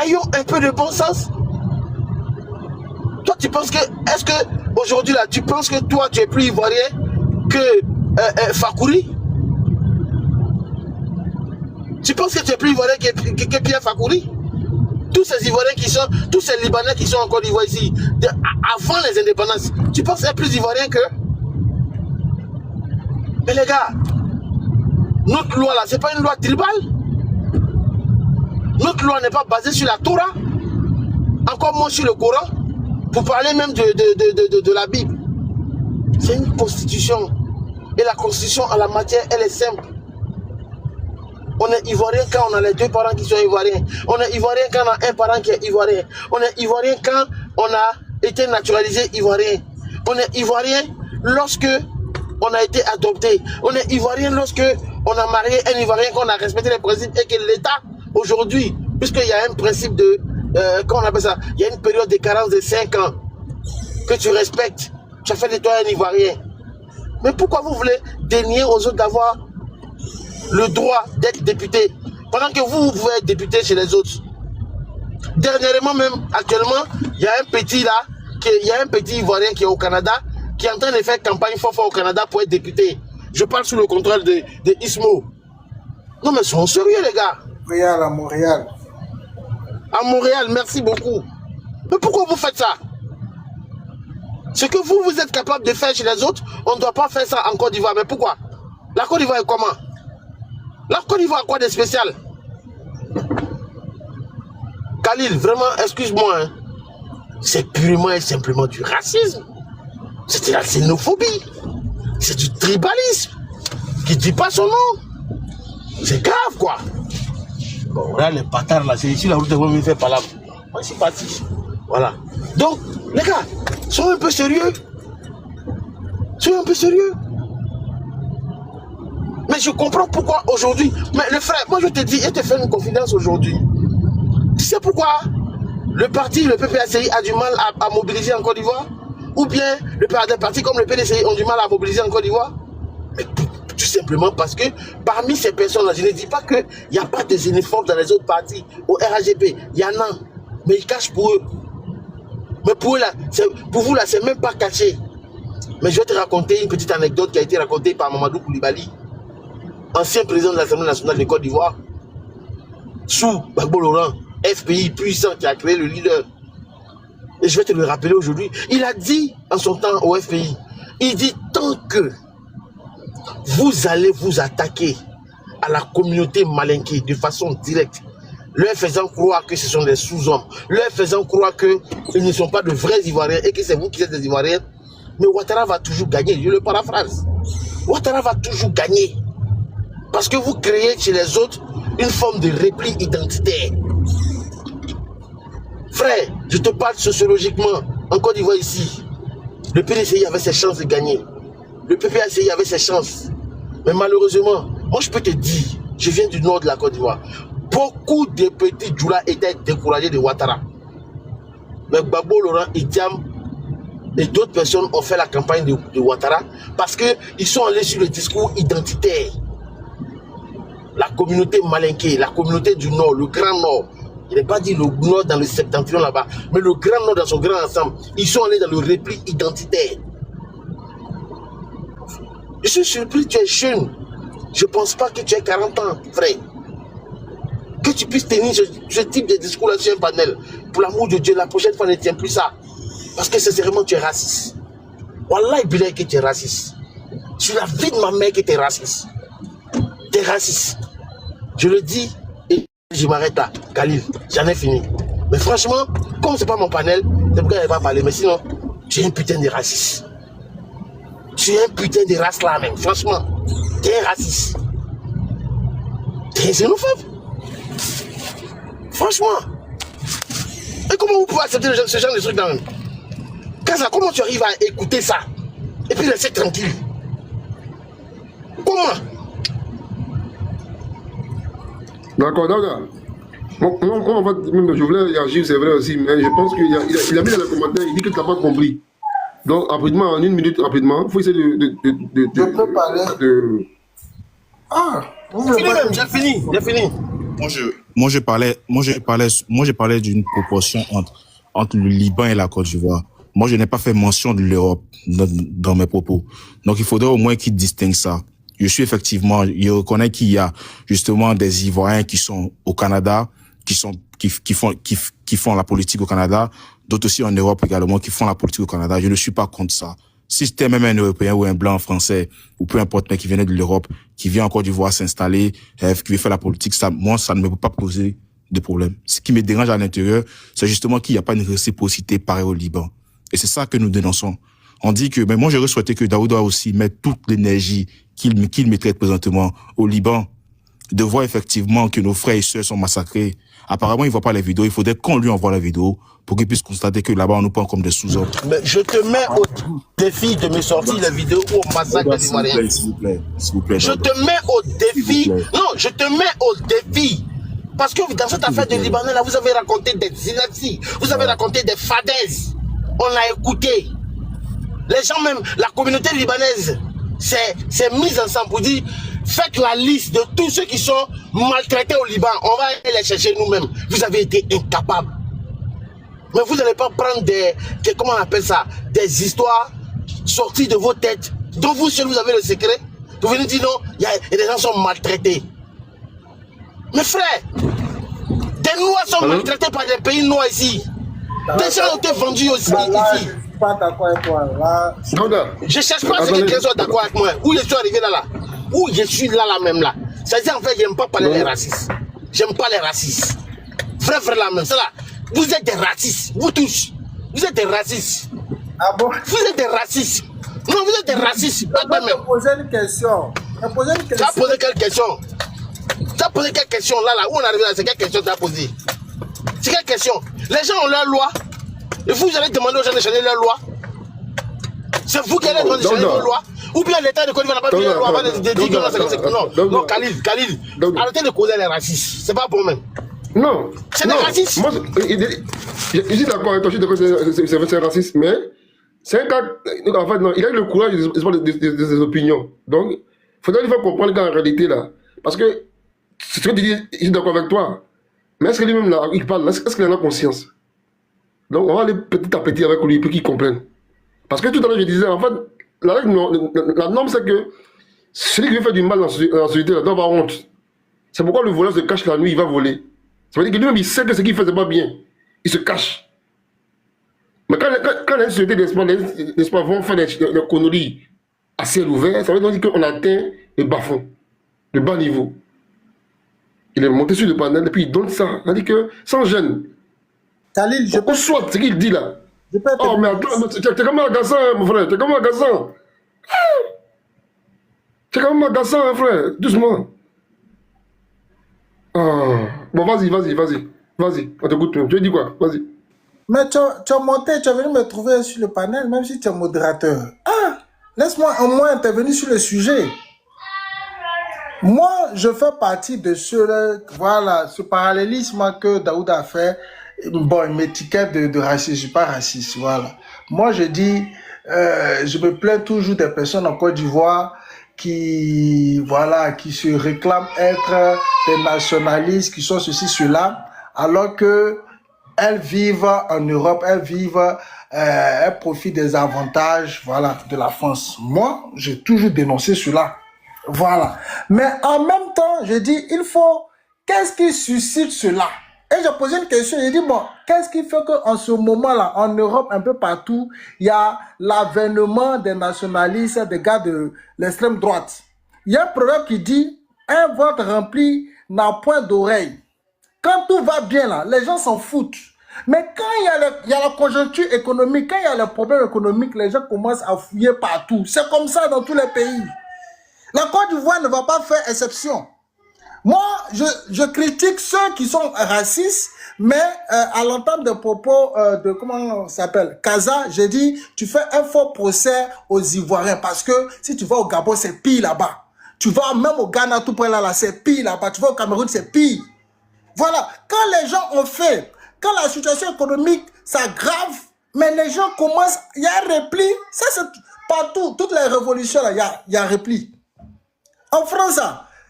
Ayons un peu de bon sens. Toi, tu penses que, est-ce que Aujourd'hui, là, tu penses que toi, tu es plus ivoirien que Fakouri? Tu penses que tu es plus ivoirien que Pierre Fakouri? Tous ces Ivoiriens qui sont, tous ces Libanais qui sont en Côte d'Ivoire ici, avant les indépendances, tu penses être plus ivoirien que... Mais les gars, notre loi là, c'est pas une loi tribale. Notre loi n'est pas basée sur la Torah, encore moins sur le Coran, pour parler même de la Bible. C'est une constitution. Et la constitution en la matière, elle est simple. On est ivoirien quand on a les deux parents qui sont ivoiriens. On est ivoirien quand on a un parent qui est ivoirien. On est ivoirien quand on a été naturalisé ivoirien. On est ivoirien lorsque on a été adopté. On est ivoirien lorsque on a marié un ivoirien, qu'on a respecté les principes et que l'État, aujourd'hui, puisqu'il y a un principe de... comment on appelle ça? Il y a une période de carence de 5 ans que tu respectes. Tu as fait de toi un ivoirien. Mais pourquoi vous voulez dénier aux autres d'avoir le droit d'être député, pendant que vous pouvez être député chez les autres? Dernièrement même, actuellement, il y a un petit là, il y a un petit Ivoirien qui est au Canada, qui est en train de faire campagne fort au Canada pour être député. Je parle sous le contrôle de Ismo. Non mais soyons sérieux les gars. Montréal, à Montréal. À Montréal, merci beaucoup. Mais pourquoi vous faites ça? Ce que vous êtes capable de faire chez les autres, on ne doit pas faire ça en Côte d'Ivoire. Mais pourquoi? La Côte d'Ivoire est comment? La Côte d'Ivoire a quoi de spécial? Khalil, vraiment, excuse-moi, hein. C'est purement et simplement du racisme. C'est de la xénophobie. C'est du tribalisme. Qui ne dit pas son nom. C'est grave, quoi. Bon, là, les bâtards, là, c'est ici la route de me faire par là. Moi, je suis parti. Voilà. Donc, les gars, soyez un peu sérieux. Soyez un peu sérieux. Mais je comprends pourquoi aujourd'hui. Mais le frère, moi je te dis, je te fais une confidence aujourd'hui. Tu sais pourquoi le PPACI a du mal à mobiliser en Côte d'Ivoire? Ou bien des partis comme le PDCI ont du mal à mobiliser en Côte d'Ivoire? Mais tout simplement parce que parmi ces personnes-là, je ne dis pas qu'il n'y a pas de xénophobes dans les autres partis. Au RAGP, il y en a. Mais ils cachent pour eux. Mais pour vous là, c'est même pas caché. Mais je vais te raconter une petite anecdote qui a été racontée par Mamadou Koulibaly, ancien président de l'Assemblée nationale de Côte d'Ivoire, sous Gbagbo Laurent, FPI puissant qui a créé le leader. Et je vais te le rappeler aujourd'hui. Il a dit en son temps au FPI, il dit tant que vous allez vous attaquer à la communauté malinquée de façon directe, leur faisant croire que ce sont des sous-hommes, leur faisant croire qu'ils ne sont pas de vrais Ivoiriens et que c'est vous qui êtes des Ivoiriens, mais Ouattara va toujours gagner. Je le paraphrase. Ouattara va toujours gagner. Parce que vous créez chez les autres une forme de repli identitaire. Frère, je te parle sociologiquement. En Côte d'Ivoire ici, le PDCI avait ses chances de gagner. Le PPACI avait ses chances. Mais malheureusement, moi je peux te dire, je viens du nord de la Côte d'Ivoire. Beaucoup de petits Djoula étaient découragés de Ouattara. Mais Gbagbo Laurent, Idiam et d'autres personnes ont fait la campagne de Ouattara parce qu'ils sont allés sur le discours identitaire. La communauté malinquée, la communauté du Nord, le Grand Nord. Il n'est pas dit le Nord dans le septentrion là-bas, mais le Grand Nord dans son grand ensemble. Ils sont allés dans le repli identitaire. Je suis surpris, tu es jeune. Je ne pense pas que tu aies 40 ans, frère. Que tu puisses tenir ce type de discours-là sur un panel. Pour l'amour de Dieu, la prochaine fois ne tiens plus ça. Parce que sincèrement, tu es raciste. Wallah, il que tu es raciste. Sur la vie de ma mère que tu es raciste. Tu es raciste. Je le dis et je m'arrête là. Khalil, j'en ai fini. Mais franchement, comme c'est pas mon panel, c'est pourquoi je n'ai pas parlé. Mais sinon, tu es un putain de raciste. Tu es un putain de race là même. Franchement, tu es un raciste. Tu es un xénophobe. Franchement. Et comment vous pouvez accepter ce genre de trucs là même? Kaza, comment tu arrives à écouter ça et puis laisser tranquille? Comment? D'accord, d'accord. Moi, en fait, même je voulais réagir, c'est vrai aussi, mais je pense qu'il a mis dans les commentaires, il dit que tu n'as pas compris. Donc, rapidement, en une minute, rapidement, il faut essayer Je peux parler. Ah, j'ai fini. Moi, je parlais d'une proportion entre le Liban et la Côte d'Ivoire. Moi, je n'ai pas fait mention de l'Europe dans mes propos. Donc, il faudrait au moins qu'ils distinguent ça. Je reconnais qu'il y a justement des Ivoiriens qui sont au Canada, qui font la politique au Canada, d'autres aussi en Europe également qui font la politique au Canada. Je ne suis pas contre ça. Si c'était même un Européen ou un Blanc français, ou peu importe, mais qui venait de l'Europe, qui vient en Côte d'Ivoire s'installer, qui veut faire la politique, ça ne me peut pas poser de problème. Ce qui me dérange à l'intérieur, c'est justement qu'il n'y a pas une réciprocité pareille au Liban. Et c'est ça que nous dénonçons. On dit que, mais moi j'aurais souhaité que Daouda aussi mette toute l'énergie qu'il mettrait présentement au Liban, de voir effectivement que nos frères et sœurs sont massacrés. Apparemment, il voit pas les vidéos. Il faudrait qu'on lui envoie la vidéo pour qu'il puisse constater que là-bas, on nous prend comme des sous-hommes. Mais je te mets au défi de me sortir les vidéos où on massacre les Ivoiriens. S'il vous plaît. Je te mets au défi. Non, je te mets au défi. Parce que dans cette affaire de Libanais, là, vous avez raconté des inepties. Vous avez raconté des fadaises. On a écouté. Les gens même, la communauté libanaise s'est mise ensemble pour dire faites la liste de tous ceux qui sont maltraités au Liban. On va aller les chercher nous-mêmes. Vous avez été incapables. Mais vous n'allez pas prendre comment on appelle ça, des histoires sorties de vos têtes, dont vous seuls vous avez le secret. Vous venez dire non, il y a des gens qui sont maltraités. Mes frères, des Noirs sont maltraités par des pays noirs ici. Des gens ont été vendus aussi ici. Pas d'accord avec toi. Là, je ne cherche pas à ce que quelqu'un soit d'accord avec moi. Où je suis arrivé là. Où je suis là même là. C'est-à-dire en fait, j'aime pas parler des racistes. J'aime pas les racistes. Frère là même, c'est là. Vous êtes des racistes. Vous tous. Vous êtes des racistes. Ah bon? Vous êtes des racistes. Non, vous êtes des racistes. Je vais te poser une question. Tu as posé quelle question? Tu as posé quelle question là où on est arrivé là? C'est quelle question tu as posé? C'est quelle question? Les gens ont leur loi. Et vous allez demander aux gens de changer leur loi. C'est vous qui allez demander de changer leur loi. Ou bien l'État de Côte d'Ivoire n'a pas pris leur loi avant de dire que non, Khalil, arrêtez de causer les racistes. C'est pas bon même. Non. C'est des racistes. Moi, je suis d'accord avec toi, je suis d'accord que c'est raciste, mais c'est un cas. En fait, non, il a eu le courage de ses opinions. Donc, il faudrait lui faire comprendre qu'en réalité, là, parce que c'est ce que tu dis, je suis d'accord avec toi. Mais est-ce que lui-même, là, il parle, est-ce qu'il en a conscience? Donc, on va aller petit à petit avec lui pour qu'il comprenne. Parce que tout à l'heure, je disais, en fait, la norme, c'est que celui qui veut faire du mal dans la société, là, doit avoir honte. C'est pourquoi le voleur se cache la nuit, il va voler. Ça veut dire que lui-même, il sait que ce qu'il fait, c'est pas bien. Il se cache. Mais quand les sociétés d'espoir vont faire des conneries à ciel ouvert, ça veut dire qu'on atteint le bas-fond, le bas niveau. Il est monté sur le panel et puis il donne ça. Ça veut dire que, sans gêne. Khalil, je peux... soit ce qu'il dit là. Oh, mais attends, t'es comme un agaçant, mon frère. T'es comme un agaçant. T'es comme un agaçant, hein, frère. Doucement. Oh. Bon, vas-y. On t'écoute. Tu veux dire quoi? Vas-y. Mais tu as monté, tu es venu me trouver sur le panel, même si tu es modérateur. Ah, laisse-moi au moins intervenir sur le sujet. Moi, je fais partie de ce parallélisme que Daouda a fait. Bon, il m'étiquette de raciste, je ne suis pas raciste, voilà. Moi, je dis, je me plains toujours des personnes en Côte d'Ivoire qui se réclament être des nationalistes, qui sont ceci, cela, alors que elles vivent en Europe, elles profitent des avantages, voilà, de la France. Moi, j'ai toujours dénoncé cela, voilà. Mais en même temps, je dis, qu'est-ce qui suscite cela? Et j'ai posé une question, j'ai dit, bon, qu'est-ce qui fait qu'en ce moment-là, en Europe, un peu partout, il y a l'avènement des nationalistes, des gars de l'extrême droite. Il y a un proverbe qui dit, un ventre rempli n'a point d'oreille. Quand tout va bien là, les gens s'en foutent. Mais quand il y a la conjoncture économique, quand il y a les problèmes économiques, les gens commencent à fouiller partout. C'est comme ça dans tous les pays. La Côte d'Ivoire ne va pas faire exception. Moi, je critique ceux qui sont racistes, mais à l'entente des propos de, comment on s'appelle, Kaza, j'ai dit, tu fais un faux procès aux Ivoiriens, parce que si tu vas au Gabon, c'est pire là-bas. Tu vas même au Ghana, tout près là, c'est pire là-bas. Tu vas au Cameroun, c'est pire. Voilà, quand les gens ont fait, quand la situation économique s'aggrave, mais les gens commencent, il y a un repli, ça c'est partout, toutes les révolutions là, il y a un repli. En France,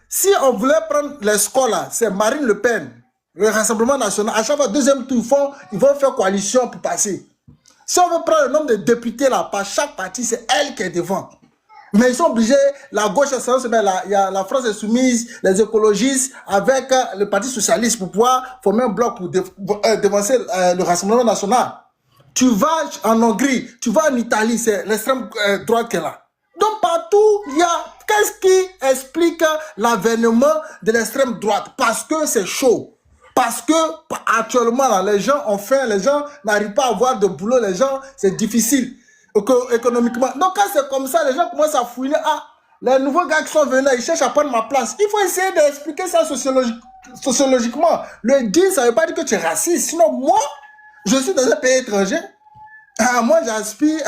si on voulait prendre les scores là, c'est Marine Le Pen, le Rassemblement National, à chaque fois, deuxième tour, ils vont faire coalition pour passer. Si on veut prendre le nombre de députés là, par chaque parti, c'est elle qui est devant. Mais ils sont obligés, la gauche, il y a la France insoumise, les écologistes, avec le Parti socialiste pour pouvoir former un bloc pour devancer le Rassemblement national. Tu vas en Hongrie, tu vas en Italie, c'est l'extrême droite qui est là. Donc partout, il y a... Qu'est-ce qui explique l'avènement de l'extrême droite? Parce que c'est chaud. Parce que actuellement, là, les gens ont faim, les gens n'arrivent pas à avoir de boulot, les gens, c'est difficile économiquement. Donc quand c'est comme ça, les gens commencent à fouiner. Ah, les nouveaux gars qui sont venus, ils cherchent à prendre ma place. Il faut essayer d'expliquer ça sociologiquement. Le deal, ça ne veut pas dire que tu es raciste. Sinon, moi, je suis dans un pays étranger. Moi, j'aspire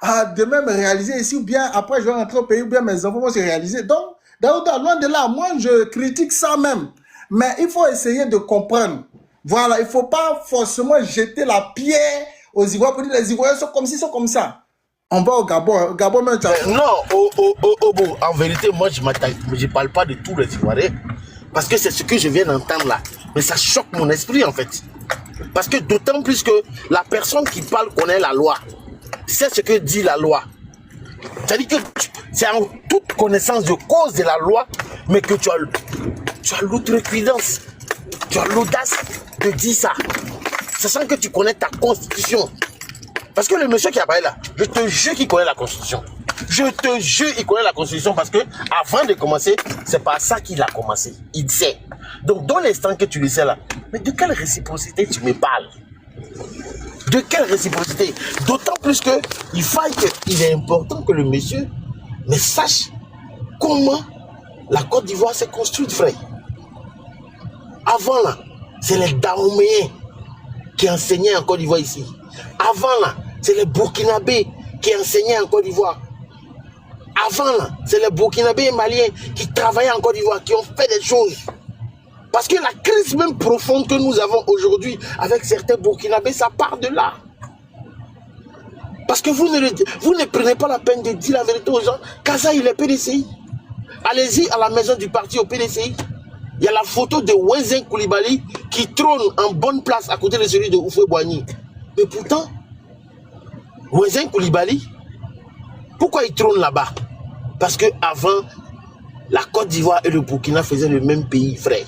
à demain me réaliser ici, ou bien après, je vais rentrer au pays, ou bien mes enfants vont se réaliser. Donc, loin de là, moi, je critique ça même. Mais il faut essayer de comprendre. Voilà, il ne faut pas forcément jeter la pierre aux Ivoiriens pour dire les Ivoiriens sont comme ci, sont comme ça. On va au Gabon. Gabon même. Non, en vérité, moi, je ne parle pas de tous les Ivoiriens. Parce que c'est ce que je viens d'entendre là. Mais ça choque mon esprit, en fait. Parce que d'autant plus que la personne qui parle connaît la loi. C'est ce que dit la loi. C'est-à-dire que c'est en toute connaissance de cause de la loi, mais que tu as l'outrecuidance, tu as l'audace de dire ça. Sachant que tu connais ta constitution. Parce que le monsieur qui a parlé là, je te jure qu'il connaît la constitution. Je te jure qu'il connaît la constitution parce que avant de commencer, c'est pas ça qu'il a commencé. Il sait. Donc dans l'instant que tu le sais là, mais de quelle réciprocité tu me parles? De quelle réciprocité? D'autant plus que il est important que le monsieur mais sache comment la Côte d'Ivoire s'est construite, frère. Avant là, c'est les Dahoméens qui enseignaient en Côte d'Ivoire ici. Avant là, c'est les Burkinabés qui enseignaient en Côte d'Ivoire. Avant là, c'est les Burkinabés et Maliens qui travaillaient en Côte d'Ivoire, qui ont fait des choses. Parce que la crise même profonde que nous avons aujourd'hui avec certains Burkinabés, ça part de là. Parce que vous ne prenez pas la peine de dire la vérité aux gens. Kaza, il est PDCI. Allez-y à la maison du parti au PDCI. Il y a la photo de Wenzen Koulibaly qui trône en bonne place à côté de celui de Houphouët-Boigny. Mais pourtant, Wenzen Koulibaly, pourquoi il trône là-bas? Parce qu'avant, la Côte d'Ivoire et le Burkina faisaient le même pays, frère.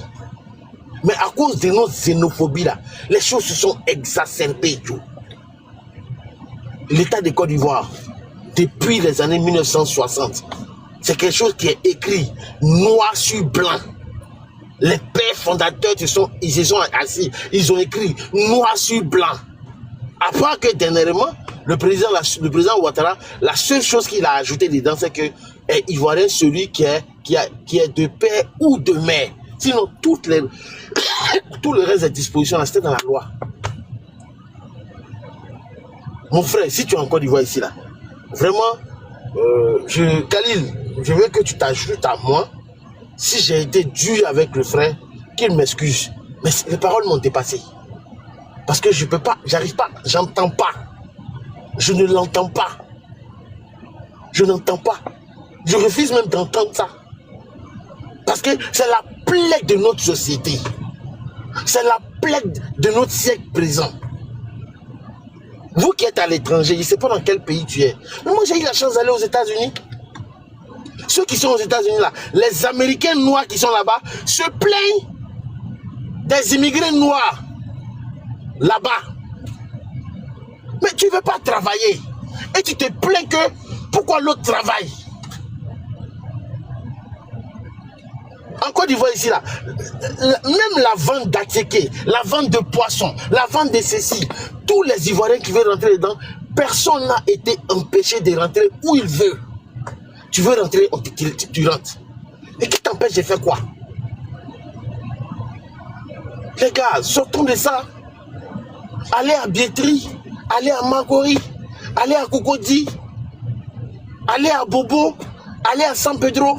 Mais à cause de notre xénophobie là, les choses se sont exacerbées. L'État de Côte d'Ivoire, depuis les années 1960, c'est quelque chose qui est écrit noir sur blanc. Les pères fondateurs ils se sont assis, ils ont écrit noir sur blanc. À part que dernièrement, le président Ouattara, la seule chose qu'il a ajouté dedans, c'est que Ivoirien celui qui est de père ou de mère. Sinon, tout le reste des dispositions, c'était dans la loi. Mon frère, si tu es en Côte d'Ivoire ici, là, vraiment, Khalil, je veux que tu t'ajoutes à moi. Si j'ai été dur avec le frère, qu'il m'excuse. Mais les paroles m'ont dépassé. Parce que je peux pas, j'arrive pas, j'entends pas. Je ne l'entends pas. Je n'entends pas. Je refuse même d'entendre ça. Parce que c'est la plaie de notre société. C'est la plaie de notre siècle présent. Vous qui êtes à l'étranger, je ne sais pas dans quel pays tu es. Mais moi, j'ai eu la chance d'aller aux États-Unis. Ceux qui sont aux États-Unis là, les Américains noirs qui sont là-bas, se plaignent des immigrés noirs là-bas. Mais tu ne veux pas travailler. Et tu te plains que pourquoi l'autre travaille. En Côte d'Ivoire ici là, même la vente d'attiqués, la vente de poissons, la vente de ceci, tous les Ivoiriens qui veulent rentrer dedans, personne n'a été empêché de rentrer où il veut. Tu veux rentrer, tu rentres. Et qui t'empêche de faire quoi? Les gars, sortons de ça. Allez à Biétri, allez à Magori, allez à Cocody, allez à Bobo, allez à San Pedro.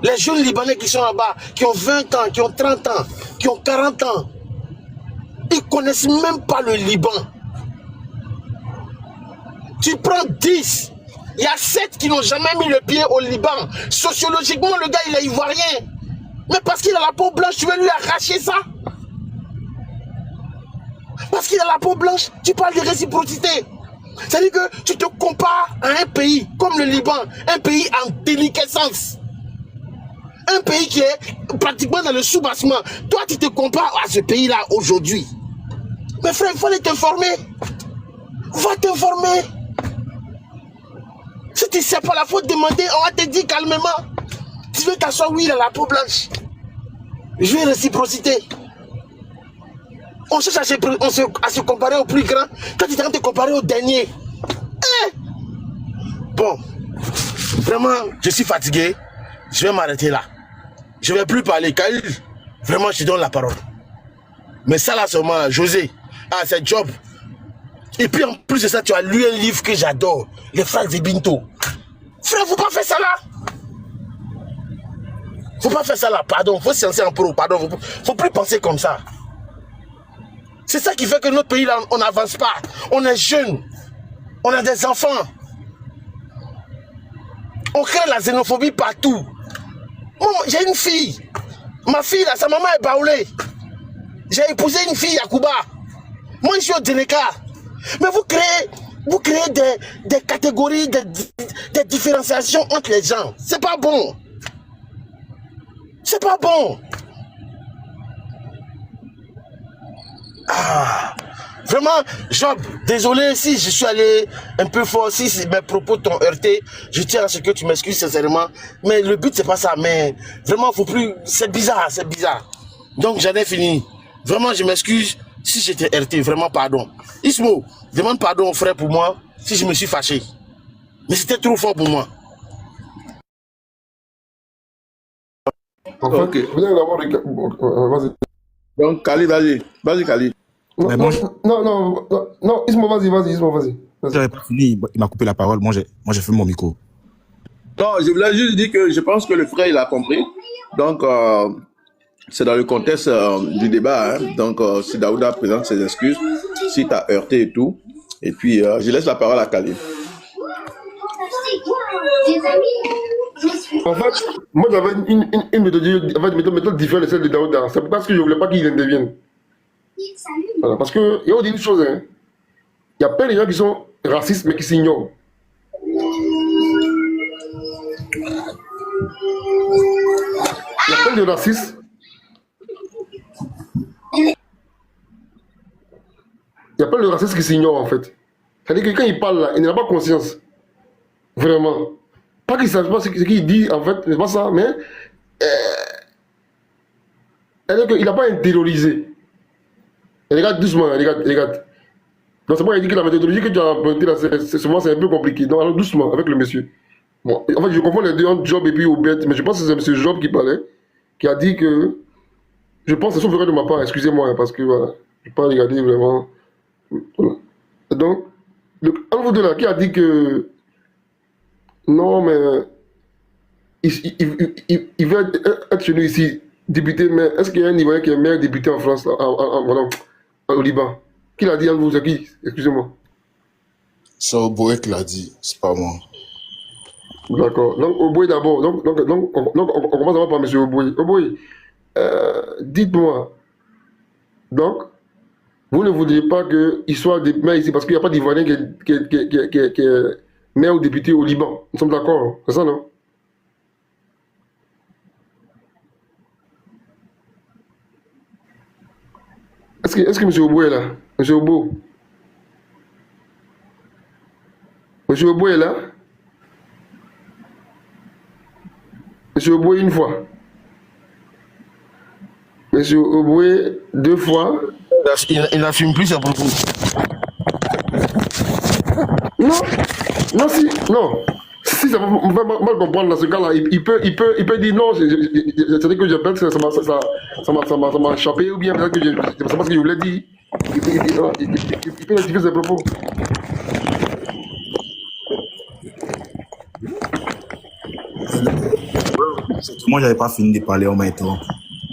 Les jeunes Libanais qui sont là-bas, qui ont 20 ans, qui ont 30 ans, qui ont 40 ans, ils ne connaissent même pas le Liban. Tu prends 10, il y a 7 qui n'ont jamais mis le pied au Liban. Sociologiquement, le gars, il est ivoirien. Mais parce qu'il a la peau blanche, tu veux lui arracher ça? Parce qu'il a la peau blanche, tu parles de réciprocité. C'est-à-dire que tu te compares à un pays comme le Liban, un pays en déliquescence. Un pays qui est pratiquement dans le sous-bassement. Toi, tu te compares à ce pays-là aujourd'hui. Mais frère, il faut aller t'informer. Va t'informer. Si tu ne sais pas, la faut te demander, on va te dire calmement. Tu veux t'asseoir, oui, il a la peau blanche. Je veux réciprocité. On cherche à se comparer au plus grand. Toi, tu es en train de te comparer au dernier. Hein? Bon, vraiment, je suis fatigué. Je vais m'arrêter là. Je ne vais plus parler. Khalil, vraiment, je te donne la parole. Mais ça, là, seulement, José, c'est Job. Et puis, en plus de ça, tu as lu un livre que j'adore, Les Frères de Binto. Frère, faut pas faire ça là. Faut pas faire ça là, pardon. Faut se lancer en pro, pardon. Faut plus penser comme ça. C'est ça qui fait que notre pays, là, on n'avance pas. On est jeunes. On a des enfants. On crée la xénophobie partout. Moi, j'ai une fille. Ma fille, là, sa maman est baoulée. J'ai épousé une fille, Yakuba. Moi, je suis au Dénéka. Mais vous créez des catégories, des différenciations entre les gens. C'est pas bon. C'est pas bon. Ah, vraiment, Job, désolé si je suis allé un peu fort, si mes propos t'ont heurté, je tiens à ce que tu m'excuses sincèrement, mais le but c'est pas ça, mais vraiment faut plus, c'est bizarre. Donc j'en ai fini. Vraiment je m'excuse si j'étais heurté, vraiment pardon. Ismo, demande pardon au frère pour moi si je me suis fâché. Mais c'était trop fort pour moi. En fait, Ok. vous allez l'avoir. Vas-y. Donc, Khalid, vas-y, Khalid. Mais moi, Non, Ismo, vas-y. j'avais pas fini. Il m'a coupé la parole. Moi, j'ai fait mon micro. Non, je voulais juste dire que je pense que le frère, il a compris. Donc, c'est dans le contexte du débat. Hein. Donc, si Daouda présente ses excuses, si tu as heurté et tout. Et puis, je laisse la parole à Khalid. En fait, moi j'avais une méthode différente de celle de Daouda. C'est parce que je ne voulais pas qu'il intervienne. Voilà, parce que, il y a dit une chose, hein. Il y a plein de gens qui sont racistes mais qui s'ignorent. Il y a plein de racistes. Il y a plein de racistes qui s'ignorent en fait. C'est-à-dire que quand il parle là, il n'a pas conscience. Vraiment. Pas qu'il ne sache pas ce qu'il dit en fait, c'est pas ça, mais c'est-à-dire qu'il n'a pas intériorisé. Regarde doucement, regarde. Donc c'est moi qui dit que la méthodologie que tu as empruntée là, c'est un peu compliqué. Donc allons doucement avec le monsieur. Bon, en fait, je confonds les deux entre Job et puis Obed, mais je pense que c'est M. Job qui parlait, qui a dit que, je pense que c'est sauf erreur de ma part, excusez-moi, parce que voilà, je ne vais pas regarder vraiment. Voilà. Donc, un vous deux là, qui a dit que, non, mais, il veut être chez nous ici, député, mais est-ce qu'il y a un Ivoirien qui est meilleur député en France, là, au Liban? Qui l'a dit à vous, c'est qui? Excusez-moi. C'est Oboé qui l'a dit, c'est pas moi. D'accord. Donc, Oboé d'abord. Donc, on commence d'abord par M. Oboé. Oboé, dites-moi. Donc, vous ne voudriez pas qu'il soit maire ici parce qu'il n'y a pas d'Ivoirien qui est maire ou député au Liban. Nous sommes d'accord, hein? C'est ça, non? Est-ce que M. Oboé est là? M. Obo? M. Oboé est là? M. Oboé une fois. M. Oboé deux fois. Il n'assume plus ses propos. Non. Si ça va mal comprendre dans ce cas-là, il peut dire non, c'est-à-dire que j'appelle que ça m'a échappé ou bien peut-être que c'est pas ce que je voulais dire. Il peut rectifier ses propos. Moi, j'avais pas fini de parler en même temps.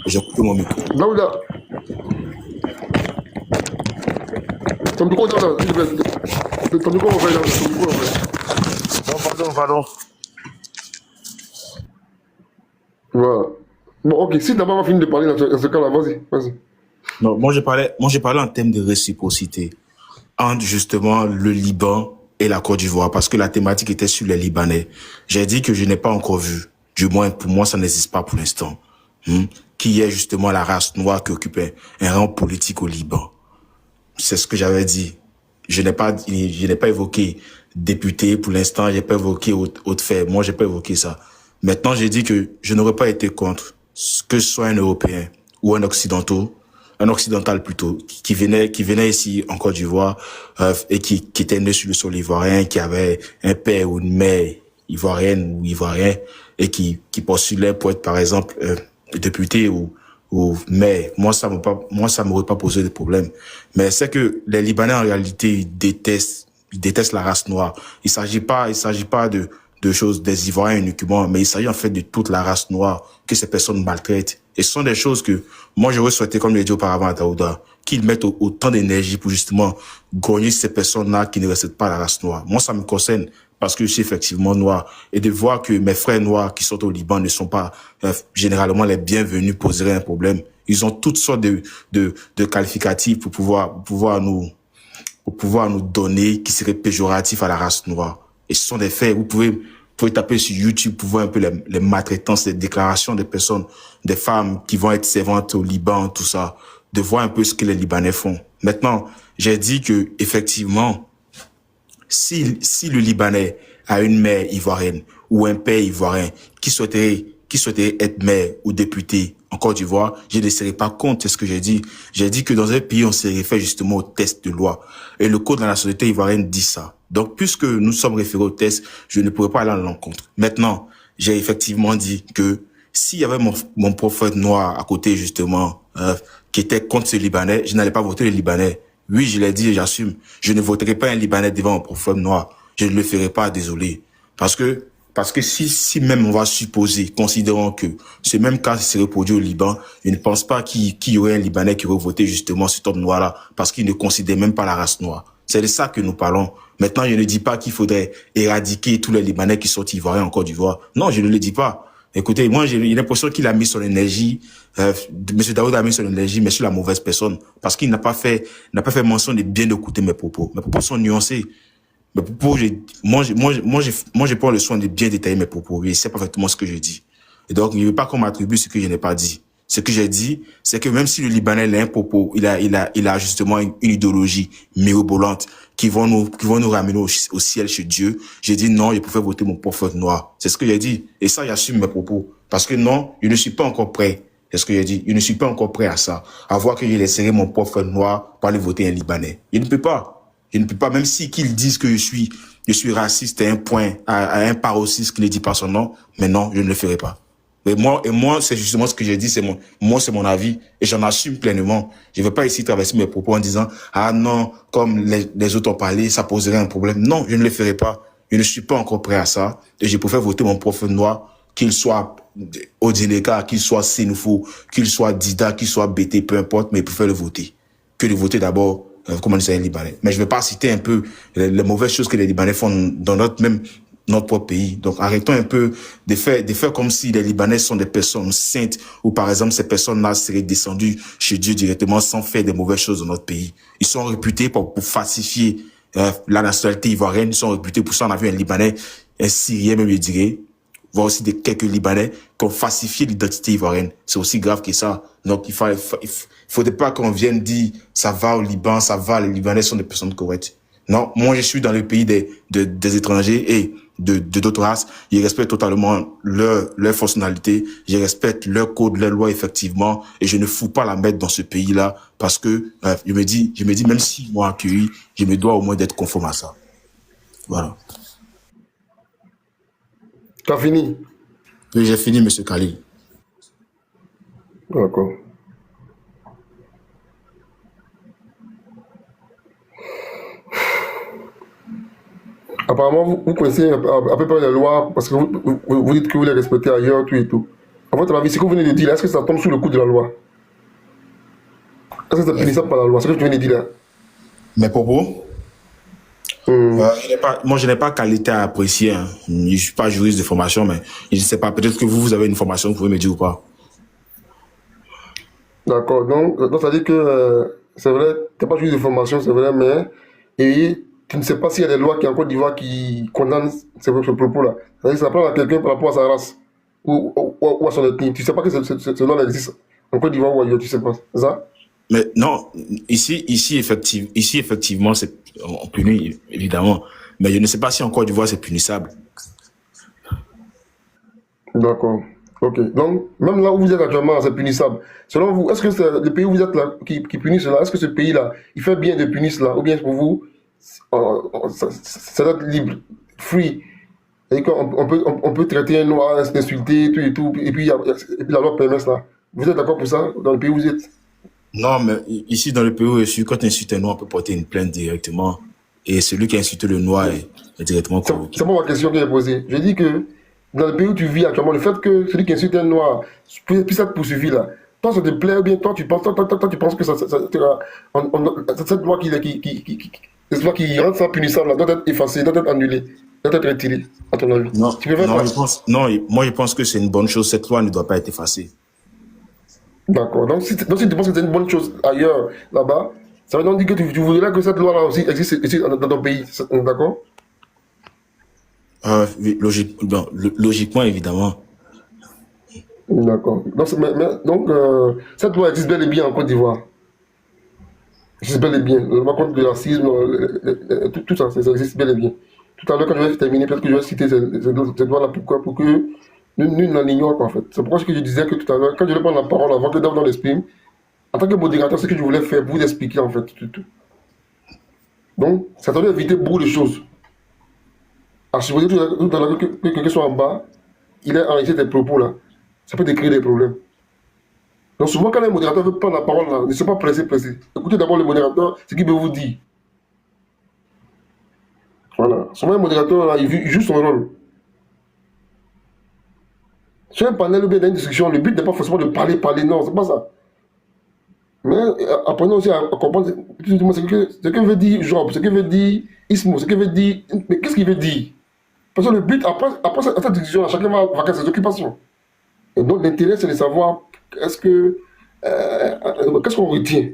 J'ai coupé mon micro. Daouda. Ton micro, Daouda, s'il te plaît. Ton micro, on va Pardon. Voilà. Bon, ok, si d'abord on va finir de parler dans ce cas-là, vas-y. Non, moi, j'ai parlé en termes de réciprocité entre justement le Liban et la Côte d'Ivoire parce que la thématique était sur les Libanais. J'ai dit que je n'ai pas encore vu, du moins pour moi, ça n'existe pas pour l'instant, qui est justement la race noire qui occupe un rang politique au Liban. C'est ce que j'avais dit. Je n'ai pas évoqué député pour l'instant, j'ai pas évoqué autre fait. Moi, j'ai pas évoqué ça. Maintenant, j'ai dit que je n'aurais pas été contre que ce soit un Européen ou un occidental plutôt, qui venait ici en Côte d'Ivoire et qui était né sur le sol ivoirien, qui avait un père ou une mère ivoirienne ou ivoirien et qui postulait pour être par exemple député ou maire. Moi ça m'aurait pas posé de problème. Mais c'est que les Libanais en réalité ils détestent la race noire. Il s'agit pas de choses des Ivoiriens uniquement, mais il s'agit en fait de toute la race noire que ces personnes maltraitent. Et ce sont des choses que moi j'aurais souhaité, comme je l'ai dit auparavant à Daouda, qu'ils mettent autant d'énergie pour justement gagner ces personnes-là qui ne respectent pas la race noire. Moi ça me concerne parce que je suis effectivement noir. Et de voir que mes frères noirs qui sont au Liban ne sont pas généralement les bienvenus poserait un problème. Ils ont toutes sortes de qualificatifs pour pouvoir nous donner qui seraient péjoratifs à la race noire. Et ce sont des faits. Vous pouvez taper sur YouTube pour voir un peu les maltraitances, les déclarations des personnes, des femmes qui vont être servantes au Liban, tout ça, de voir un peu ce que les Libanais font. Maintenant, j'ai dit que effectivement, si le Libanais a une mère ivoirienne ou un père ivoirien qui souhaiterait être maire ou député en Côte d'Ivoire, je ne serai pas contre, c'est ce que j'ai dit. J'ai dit que dans un pays, on se réfère justement au test de loi. Et le code de la nationalité ivoirienne dit ça. Donc, puisque nous sommes référés au test, je ne pourrais pas aller à l'encontre. Maintenant, j'ai effectivement dit que s'il y avait mon prophète noir à côté, justement, qui était contre ce Libanais, je n'allais pas voter le Libanais. Oui, je l'ai dit et j'assume. Je ne voterai pas un Libanais devant mon prophète noir. Je ne le ferai pas, désolé. Parce que si même on va supposer, considérant que ce même cas se reproduit au Liban, je ne pense pas qu'il y aurait un Libanais qui aurait voté justement cet homme noir-là, parce qu'il ne considère même pas la race noire. C'est de ça que nous parlons. Maintenant, je ne dis pas qu'il faudrait éradiquer tous les Libanais qui sont ivoiriens en Côte d'Ivoire. Non, je ne le dis pas. Écoutez, moi, j'ai l'impression qu'il a mis son énergie, Monsieur Daoud a mis son énergie, mais sur la mauvaise personne. Parce qu'il n'a pas fait mention de bien écouter mes propos. Mes propos sont nuancés. Mes propos, moi, je prends le soin de bien détailler mes propos. Et c'est parfaitement ce que je dis. Et donc, il ne veut pas qu'on m'attribue ce que je n'ai pas dit. Ce que j'ai dit, c'est que même si le Libanais a un propos, il a justement une idéologie mirobolante qui vont nous ramener au ciel chez Dieu. J'ai dit non, je préfère voter mon prophète noir. C'est ce que j'ai dit. Et ça, j'assume mes propos. Parce que non, je ne suis pas encore prêt. C'est ce que j'ai dit. Je ne suis pas encore prêt à ça. À voir que je laisserai mon prophète noir pour aller voter un Libanais. Je ne peux pas. Je ne peux pas, même si qu'ils disent que je suis raciste à un point, à un paroxysme qui ne dit pas son nom. Mais non, je ne le ferai pas. Et moi, c'est justement ce que j'ai dit, c'est mon avis, et j'en assume pleinement. Je ne vais pas ici traverser mes propos en disant, ah non, comme les autres ont parlé, ça poserait un problème. Non, je ne le ferai pas. Je ne suis pas encore prêt à ça, et je préfère voter mon prophète noir, qu'il soit Odineka, qu'il soit Sénoufou, qu'il soit Dida, qu'il soit BT, peu importe, mais je préfère le voter. Que de voter d'abord, comme on dit, un Libanais. Mais je ne vais pas citer un peu les mauvaises choses que les Libanais font dans notre propre pays. Donc, arrêtons un peu de faire comme si les Libanais sont des personnes saintes ou, par exemple, ces personnes-là seraient descendues chez Dieu directement sans faire des mauvaises choses dans notre pays. Ils sont réputés pour falsifier la nationalité ivoirienne. Ils sont réputés pour ça. On a vu un Libanais, un Syrien même, je dirais, voire aussi quelques Libanais qui ont falsifié l'identité ivoirienne. C'est aussi grave que ça. Donc, il faudrait pas qu'on vienne dire ça va au Liban, ça va, les Libanais sont des personnes correctes. Non, moi, je suis dans le pays des étrangers et d'autres races. Je respecte totalement leur fonctionnalité. Je respecte leur code, leur loi, effectivement. Et je ne fous pas la mettre dans ce pays-là parce que, je me dis, même si moi accueilli, je me dois au moins d'être conforme à ça. Voilà. T'as fini? Oui, j'ai fini, monsieur Khalil. D'accord. Apparemment, vous connaissez à peu près les lois, parce que vous dites que vous les respectez ailleurs, tout et tout. À votre avis, ce que vous venez de dire, est-ce que ça tombe sous le coup de la loi? Est-ce que c'est punissable par la loi? Ce que tu viens de dire là? Mes propos? Moi, je n'ai pas qualité à apprécier. Hein. Je ne suis pas juriste de formation, mais je ne sais pas. Peut-être que vous avez une formation, vous pouvez me dire ou pas. D'accord. Donc ça veut dire que c'est vrai, tu n'as pas juste de formation, c'est vrai, mais et tu ne sais pas s'il y a des lois qui en Côte d'Ivoire qui condamnent ce propos-là. C'est-à-dire que ça prend à quelqu'un par rapport à sa race ou à son ethnie. Tu ne sais pas que ce loi existe en Côte d'Ivoire ou ailleurs, tu ne sais pas. C'est ça? Mais non, ici effectivement, on punit, évidemment. Mais je ne sais pas si en Côte d'Ivoire c'est punissable. D'accord. Ok. Donc, même là où vous êtes actuellement, c'est punissable. Selon vous, est-ce que c'est le pays où vous êtes là, qui punit cela, est-ce que ce pays-là, il fait bien de punir cela, ou bien pour vous, ça doit être libre, free. C'est-à-dire qu'on peut traiter un noir, insulter, tout et tout, et puis la loi permet cela. Vous êtes d'accord pour ça, dans le pays où vous êtes? Non, mais ici, dans le pays où je suis, quand tu insultes un noir, on peut porter une plainte directement. Et celui qui a insulté le noir est directement convoqué. C'est pas ma question que j'ai posée. Je dis que dans le pays où tu vis actuellement, le fait que celui qui insulte un noir puisse être poursuivi là, toi ça te plaît ou bien toi tu penses que cette loi qui rend ça punissable là, doit être effacée, doit être annulée, doit être retirée, à ton avis? Non, Tu peux faire moi je pense que c'est une bonne chose. Cette loi ne doit pas être effacée. D'accord. Donc si tu penses que c'est une bonne chose ailleurs, là-bas, ça veut donc dire que tu voudrais que cette loi-là aussi existe ici dans ton pays. D'accord? Oui, logiquement, évidemment. D'accord. Donc, cette loi existe bel et bien en Côte d'Ivoire. Existe bel et bien. Le loi contre le racisme, tout ça, ça existe bel et bien. Tout à l'heure, quand je vais terminer, peut-être que je vais citer cette loi-là. Pourquoi? Pour que nul n'en ignore, en fait. C'est pourquoi je disais que tout à l'heure, quand je vais prendre la parole avant que Dave l'exprime, en tant que modérateur, ce que je voulais faire, vous expliquer, en fait, tout. Donc, ça doit éviter beaucoup de choses. À supposer tout à l'heure que quelqu'un soit en bas, il a enregistré des propos là. Ça peut décrire des problèmes. Donc souvent quand un modérateur veut prendre la parole là, ne soyez pas pressé. Écoutez d'abord le modérateur, ce qu'il veut vous dire. Voilà. Souvent un modérateur là, il joue son rôle. Sur un panel ou bien dans une discussion, le but n'est pas forcément de parler, non, c'est pas ça. Mais apprenez aussi à comprendre ce que veut dire Job, ce que veut dire Ismo, ce que veut dire. Mais qu'est-ce qu'il veut dire? Parce que le but, après cette discussion, chacun va vaquer ses occupations. Et donc l'intérêt, c'est de savoir qu'est-ce qu'on retient.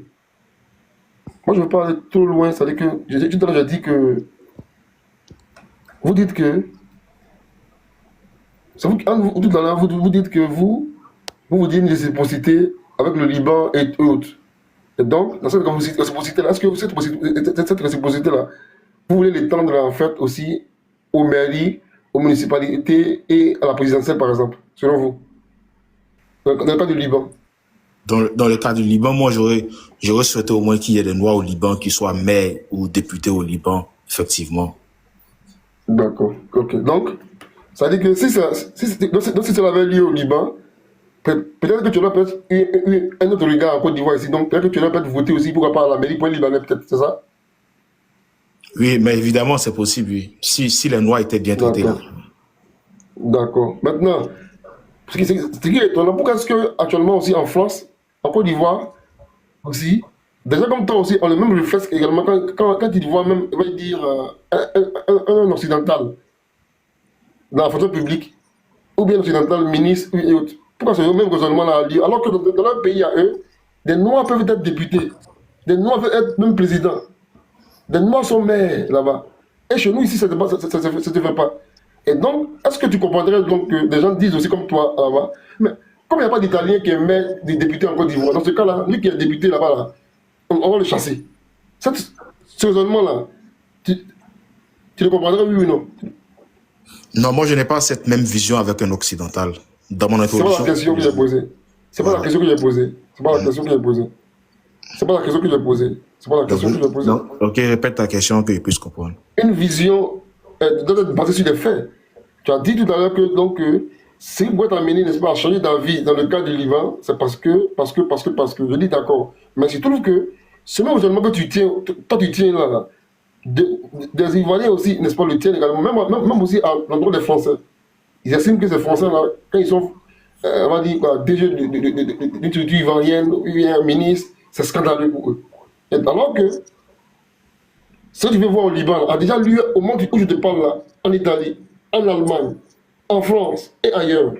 Moi, je ne veux pas aller trop loin, c'est-à-dire que tout à l'heure, j'ai dit que vous dites que tout à l'heure, vous dites que vous dites une réciprocité avec le Liban et autres. Et donc, dans cette réciprocité-là, est-ce que cette réciprocité-là, vous voulez l'étendre en fait aussi aux mairies, aux municipalités et à la présidentielle, par exemple, selon vous? Dans le cas du Liban. Dans le cas du Liban, moi, j'aurais souhaité au moins qu'il y ait des Noirs au Liban qui soient maires ou députés au Liban, effectivement. D'accord. Ok. Donc, ça veut dire que si cela avait lieu au Liban, peut-être que tu aurais peut-être eu un autre regard en Côte d'Ivoire ici. Donc, peut-être que tu aurais peut-être voté aussi, pourquoi pas à la mairie pour un Libanais, peut-être, c'est ça? Oui, mais évidemment, c'est possible, oui. Si les Noirs étaient bien traités là. D'accord. Maintenant, ce qui est étonnant, pourquoi est-ce qu'actuellement aussi en France, en Côte d'Ivoire, aussi, déjà comme toi aussi, on a le même réflexe également quand il voit même, on va dire, un occidental dans la fonction publique, ou bien occidental, ministre et autres. Pourquoi c'est le même raisonnement-là à dire? Alors que dans leur pays à eux, des Noirs peuvent être députés, des Noirs peuvent être même présidents, des Noirs sont maires là-bas. Et chez nous ici, ça ne se fait pas. Et donc, est-ce que tu comprendrais donc que des gens disent aussi comme toi là-bas, mais comme il n'y a pas d'Italien qui est maire des députés en Côte d'Ivoire, dans ce cas-là, lui qui est député là-bas, là, on va le chasser. Ce raisonnement-là, tu le comprendrais, oui ou non? Non, moi, je n'ai pas cette même vision avec un occidental. Dans mon introduction. C'est pas la question que j'ai posée. C'est pas la question que j'ai posée. C'est pas la question que j'ai posée. C'est pas la question que j'ai posée. C'est pas la question que j'ai posée. Ok, répète ta question que je puisse comprendre. Une vision doit être basée sur des faits. Tu as dit tout à l'heure que donc si vous êtes amené, n'est-ce pas, à changer d'avis dans le cas du Liban, c'est parce que je dis d'accord. Mais je trouve que ce même raisonnement que tu tiens, toi tu tiens là, des Ivoiriens aussi, n'est-ce pas, le tiennent également, même aussi à l'endroit des Français. Ils estiment que ces Français-là, quand ils sont, on va dire, DG d'une structure ivoirienne, ou un ministre, c'est scandaleux pour eux. Et alors que ce que tu veux voir au Liban a déjà lieu au moment où je te parle là, en Italie, en Allemagne, en France et ailleurs.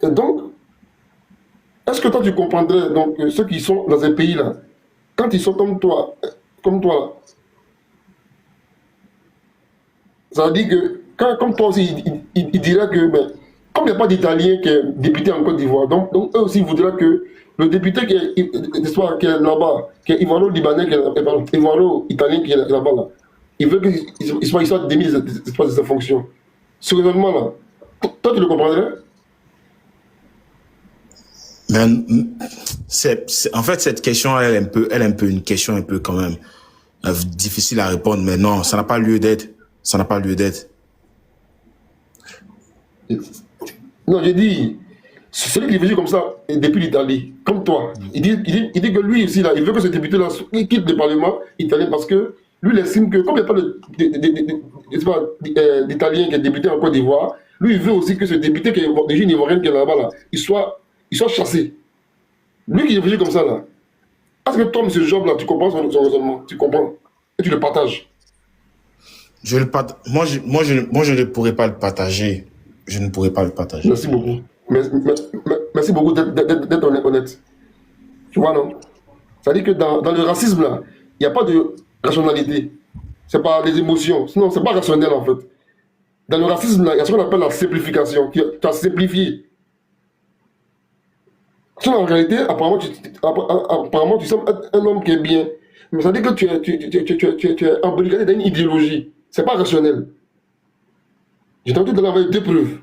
Et donc, est-ce que toi tu comprendrais donc ceux qui sont dans un pays là, quand ils sont comme toi là, ça veut dire que comme toi aussi, il dirait que comme il n'y a pas d'Italien qui est député en Côte d'Ivoire, donc eux aussi ils voudraient que le député qui est là-bas, qui est Ivoiro-Libanais, qui est Ivoiro-Italien qui est là-bas, là, il veut qu'il soit démis de ses fonctions. Ce raisonnement là, toi tu le comprendrais? Mais en fait, cette question, elle est un peu une question un peu quand même difficile à répondre, mais non, ça n'a pas lieu d'être. Ça n'a pas lieu d'être. Non, j'ai dit, celui qui réfléchit comme ça depuis l'Italie, comme toi, il dit que lui aussi, là, il veut que ce député-là quitte le Parlement italien parce que lui, il estime que, comme il n'y a pas d'Italien qui est député en Côte d'Ivoire, lui, il veut aussi que ce député qui est d'origine ivoirienne qui est là-bas, là, il soit chassé. Lui qui réfléchit comme ça, là. Est-ce que toi, M. Job, là, tu comprends son raisonnement? Tu comprends? Et tu le partages? Moi, je ne pourrais pas le partager. Je ne pourrais pas le partager. Merci beaucoup. Merci beaucoup d'être honnête. Tu vois, non? C'est-à-dire que dans le racisme, là, il n'y a pas de rationalité. C'est pas des émotions. Sinon, c'est pas rationnel, en fait. Dans le racisme, là, il y a ce qu'on appelle la simplification. Tu as simplifié. En réalité, apparemment, tu sembles être un homme qui est bien. Mais ça veut dire que tu es embrigadé dans une idéologie. C'est pas rationnel. J'ai tenté de l'envoyer 2 preuves.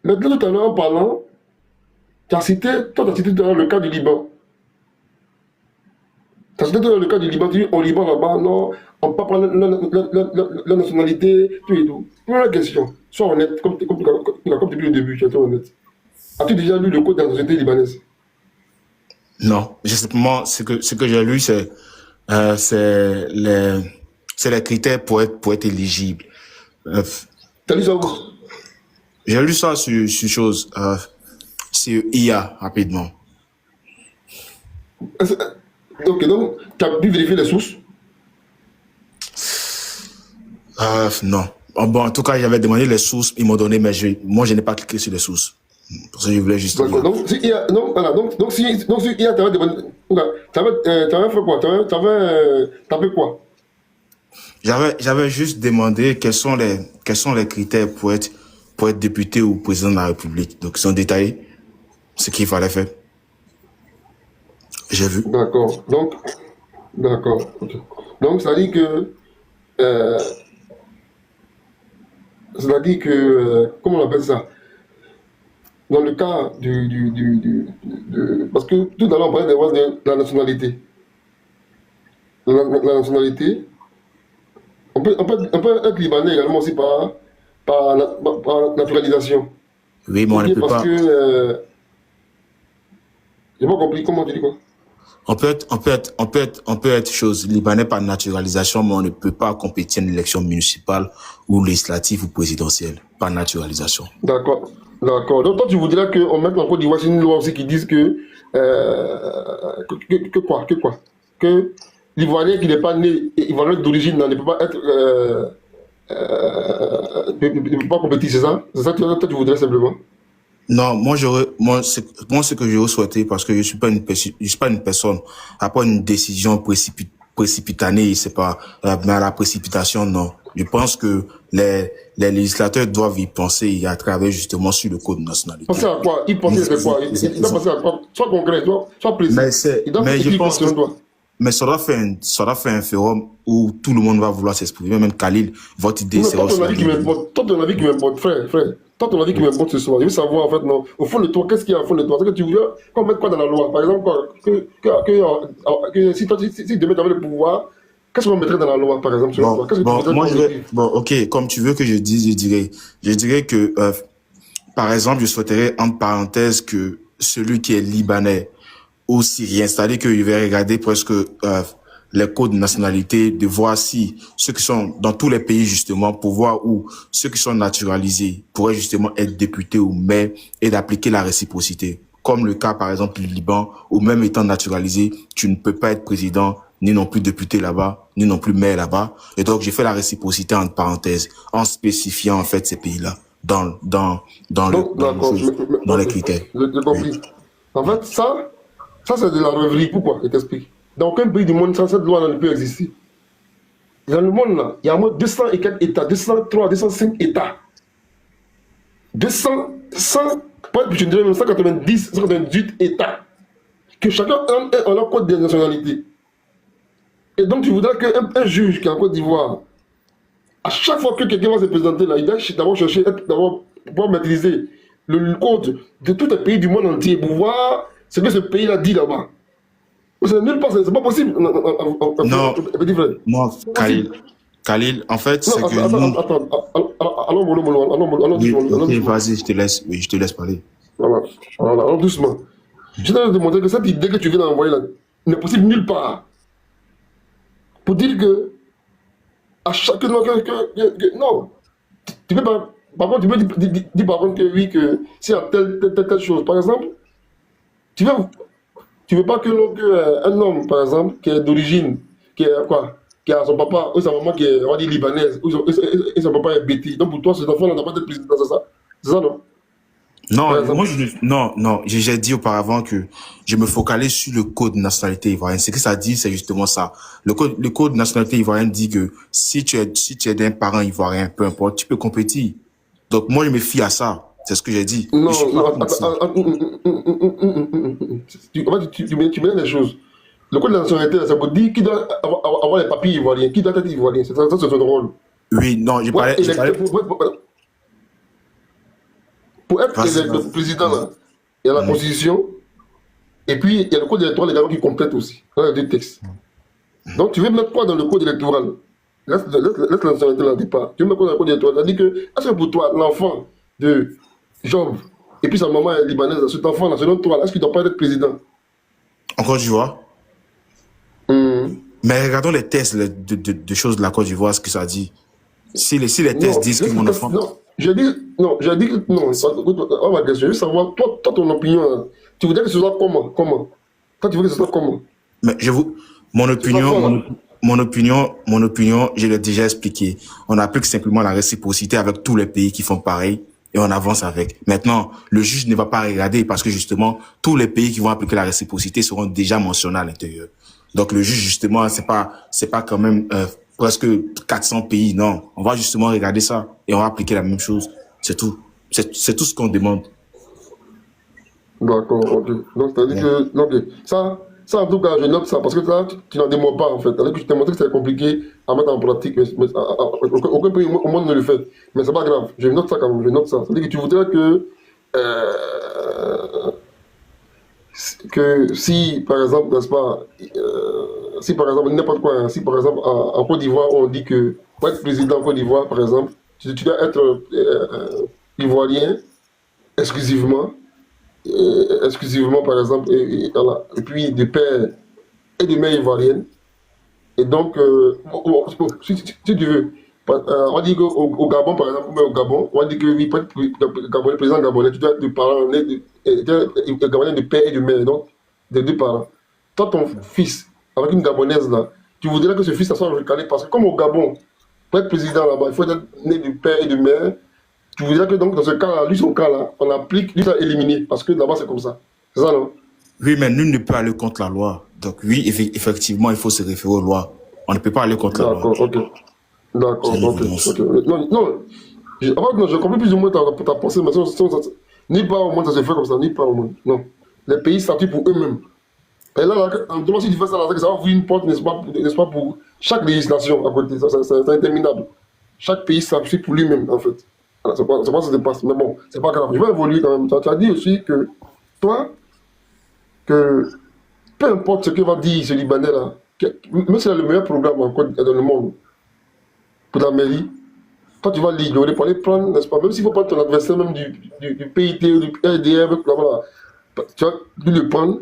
Maintenant, tout à l'heure, en parlant, tu as cité tout à l'heure le cas du Liban. Tu as cité tout à l'heure le cas du Liban. Tu dis, au Liban, là-bas, non, on ne peut pas prendre la nationalité, tout et tout. Pour la question, sois honnête, comme depuis le début, tu es honnête. As-tu déjà lu le code de la société libanaise? Non, justement, ce que j'ai lu, c'est les critères pour être éligible. T'as lu ça où? J'ai lu ça sur chose, sur IA, rapidement. Donc, tu as pu vérifier les sources? Non. Bon, en tout cas, j'avais demandé les sources, ils m'ont donné, mais moi, je n'ai pas cliqué sur les sources. Parce que je voulais juste. Donc, si IA, si IA t'avait demandé, t'avais fait quoi? T'avais tapé quoi? J'avais juste demandé quels sont les critères pour être député ou président de la République. Donc, ils sont détaillés ce qu'il fallait faire. J'ai vu. D'accord. Okay. Donc, ça dit que, comment on appelle ça? Dans le cas parce que tout à l'heure on parlait de la nationalité. La nationalité, on peut être libanais également aussi par naturalisation. Oui, mais on ne peut parce pas. Que j'ai pas compris comment tu dis quoi. On peut être chose libanais par naturalisation, mais on ne peut pas compétir en élection municipale ou législative ou présidentielle par naturalisation. D'accord. Donc toi tu voudrais qu'on mette en Côte d'Ivoire une loi aussi qui dise que l'Ivoirien qui n'est pas né Ivoirien d'origine ne peut pas être ne peut pas compétir, c'est ça? C'est ça que toi tu voudrais simplement? Non, moi ce que j'aurais souhaité, parce que je suis pas une personne à prendre une décision précipitanée, c'est pas, mais à la précipitation, non. Je pense que les législateurs doivent y penser à travers justement sur le code de nationalité. Penser à quoi? Il pense à quoi? Il doit penser à quoi? Soit concret, soit précis. Mais je pense que mais ça doit faire un forum où tout le monde va vouloir s'exprimer, même Khalil, votre idée c'est aussi. Toi, ton avis qui m'importe, frère. Toi, ton avis qui m'importe ce soir. Je veux savoir, en fait, non, au fond de toi, qu'est-ce qu'il y a au fond de toi? C'est que tu voulais qu'on mette quoi dans la loi? Par exemple, quoi, que si demain tu avais le pouvoir, qu'est-ce qu'on mettrait dans la loi, par exemple, selon toi? Ok, comme tu veux que je dise, je dirais que, par exemple, je souhaiterais, entre parenthèses, que celui qui est libanais ou syrien, c'est-à-dire que je vais regarder presque, les codes de nationalité, de voir si ceux qui sont dans tous les pays, justement, pour voir où ceux qui sont naturalisés pourraient justement être députés ou maires et d'appliquer la réciprocité. Comme le cas, par exemple, du Liban, où même étant naturalisé, tu ne peux pas être président, ni non plus député là-bas, ni non plus maire là-bas. Et donc, j'ai fait la réciprocité entre parenthèses, en spécifiant, en fait, ces pays-là, dans les critères. J'ai compris. En fait, ça c'est de la rêverie. Pourquoi? Je t'explique. Dans aucun pays du monde, cette loi ne peut exister. Dans le monde, là, il y a au moins 204 États, 203, 205 États. 200, 100, je dirais même 190, 198 États. Que chacun a leur code de nationalité. Et donc, tu voudrais qu'un juge qui est en Côte d'Ivoire, à chaque fois que quelqu'un va se présenter là, il doit d'abord chercher, d'abord pouvoir maîtriser le code de tous les pays du monde entier pour voir ce que ce pays-là dit là-bas. C'est nulle part, c'est pas possible. Non, Khalil, en fait, c'est que nous... Attends, allons, Oui, vas-y, je te laisse parler. Voilà, allons doucement. Je dois te montrer que cette idée que tu viens d'envoyer là n'est possible nulle part. Pour dire que à chaque non, tu peux pas. Par contre, tu peux dire par contre que oui, que s'il y a telle chose, par exemple, tu veux pas que un homme, par exemple, qui est d'origine, qui a son papa ou sa maman qui est, on va dire, libanaise, et son papa est béti. Donc pour toi, cet enfant n'a pas d'être président, c'est ça? C'est ça, non? Non, j'ai dit auparavant que je me focalise sur le code de nationalité ivoirienne. Ce que ça dit, c'est justement ça. Le code de nationalité ivoirienne dit que si tu es d'un parent ivoirien, peu importe, tu peux compétir. Donc moi, je me fie à ça. C'est ce que j'ai dit. Non, tu mélanges les choses. Le code de la nationalité, ça veut dire qui doit avoir les papiers ivoiriens, qui doit être ivoirien. Ça, c'est son rôle. Oui, non, je parlais... Pour être le président, là, il y a la constitution, et puis il y a le code électoral également qui complète aussi, dans les deux textes. Donc tu veux mettre quoi dans le code électoral? Laisse la nationalité là, départ. Tu veux mettre quoi dans le code électoral? Ça dit que, est-ce que pour toi, l'enfant de Job, et puis sa maman est libanaise, cet enfant-là, selon toi, est-ce qu'il ne doit pas être président? En Côte d'Ivoire? Mais regardons les tests de choses de la Côte d'Ivoire, ce que ça dit. Si les tests disent que mon enfant... Non, j'ai dit que non. On va je veux savoir, toi, ton opinion, tu voudrais que ce soit comment? Toi, tu veux que ce soit comment? Mais mon opinion, je l'ai déjà expliqué. On applique simplement la réciprocité avec tous les pays qui font pareil et on avance avec. Maintenant, le juge ne va pas regarder parce que justement, tous les pays qui vont appliquer la réciprocité seront déjà mentionnés à l'intérieur. Donc le juge, justement, c'est pas quand même presque 400 pays, non. On va justement regarder ça et on va appliquer la même chose. C'est tout. C'est tout ce qu'on demande. D'accord, ok. Donc, c'est-à-dire que, ok. Ça, en tout cas, je note ça, parce que ça, tu n'en démords pas, en fait. C'est-à-dire que je t'ai montré que c'est compliqué à mettre en pratique, mais aucun pays au monde ne le fait. Mais c'est pas grave, je note ça quand même, je note ça. C'est-à-dire que tu voudrais que si, par exemple, n'est-ce pas, si par exemple, n'importe quoi, si par exemple, en Côte d'Ivoire, on dit que pour être président en Côte d'Ivoire, par exemple, tu dois être ivoirien exclusivement, par exemple, voilà. Et puis de père et de mère ivoirienne. Et donc, si tu veux, on dit qu'au Gabon, par exemple, au Gabon, on dit que oui, pour être le président gabonais, tu dois être de parents gabonais de père et de mère, donc des deux parents. Toi, ton fils, avec une gabonaise là, tu voudrais que ce fils soit recalé parce que comme au Gabon, pour être président là-bas, il faut être né de père et de mère. Tu voudrais que donc dans ce cas-là, lui son cas-là, on applique, lui ça éliminé parce que là-bas c'est comme ça. C'est ça, non? Oui, mais nul ne peut aller contre la loi. Donc oui, effectivement, il faut se référer aux lois. On ne peut pas aller contre la loi. D'accord, ok. Non, j'ai compris plus ou moins ta pensée, mais ni pas au monde ça se fait comme ça, ni pas au monde. Non. Les pays statuent pour eux-mêmes. Et là, si tu fais ça, ça va ouvrir une porte, n'est-ce pas, pour chaque législation à côté. C'est interminable. Chaque pays statue pour lui-même, en fait. Voilà, c'est pas ça se passe, mais bon, c'est pas grave. Je vais évoluer quand même. Tu as dit aussi que toi, que peu importe ce que va dire ce Libanais là, même si c'est le meilleur programme encore dans le monde pour la mairie, toi tu vas l'ignorer pour aller prendre, n'est-ce pas, même s'il faut prendre ton adversaire même du PIT ou du RDR, voilà, tu vas le prendre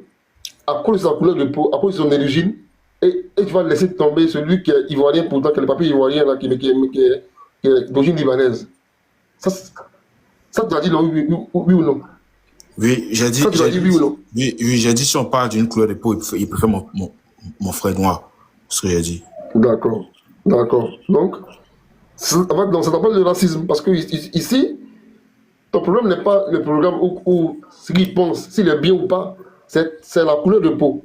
à cause de sa couleur de peau, à cause de son origine, et tu vas laisser tomber celui qui est ivoirien, pourtant qui a le papier ivoirien là, qui est d'origine libanaise. Ça tu as dit non, oui ou non? Oui, j'ai dit. Oui ou non? Oui, j'ai dit si on parle d'une couleur de peau, il préfère mon frère noir. C'est ce que j'ai dit. D'accord. Donc, ça s'appelle le racisme. Parce que ici, Ton problème n'est pas le programme ou ce qu'il pense, s'il est bien ou pas, c'est la couleur de peau.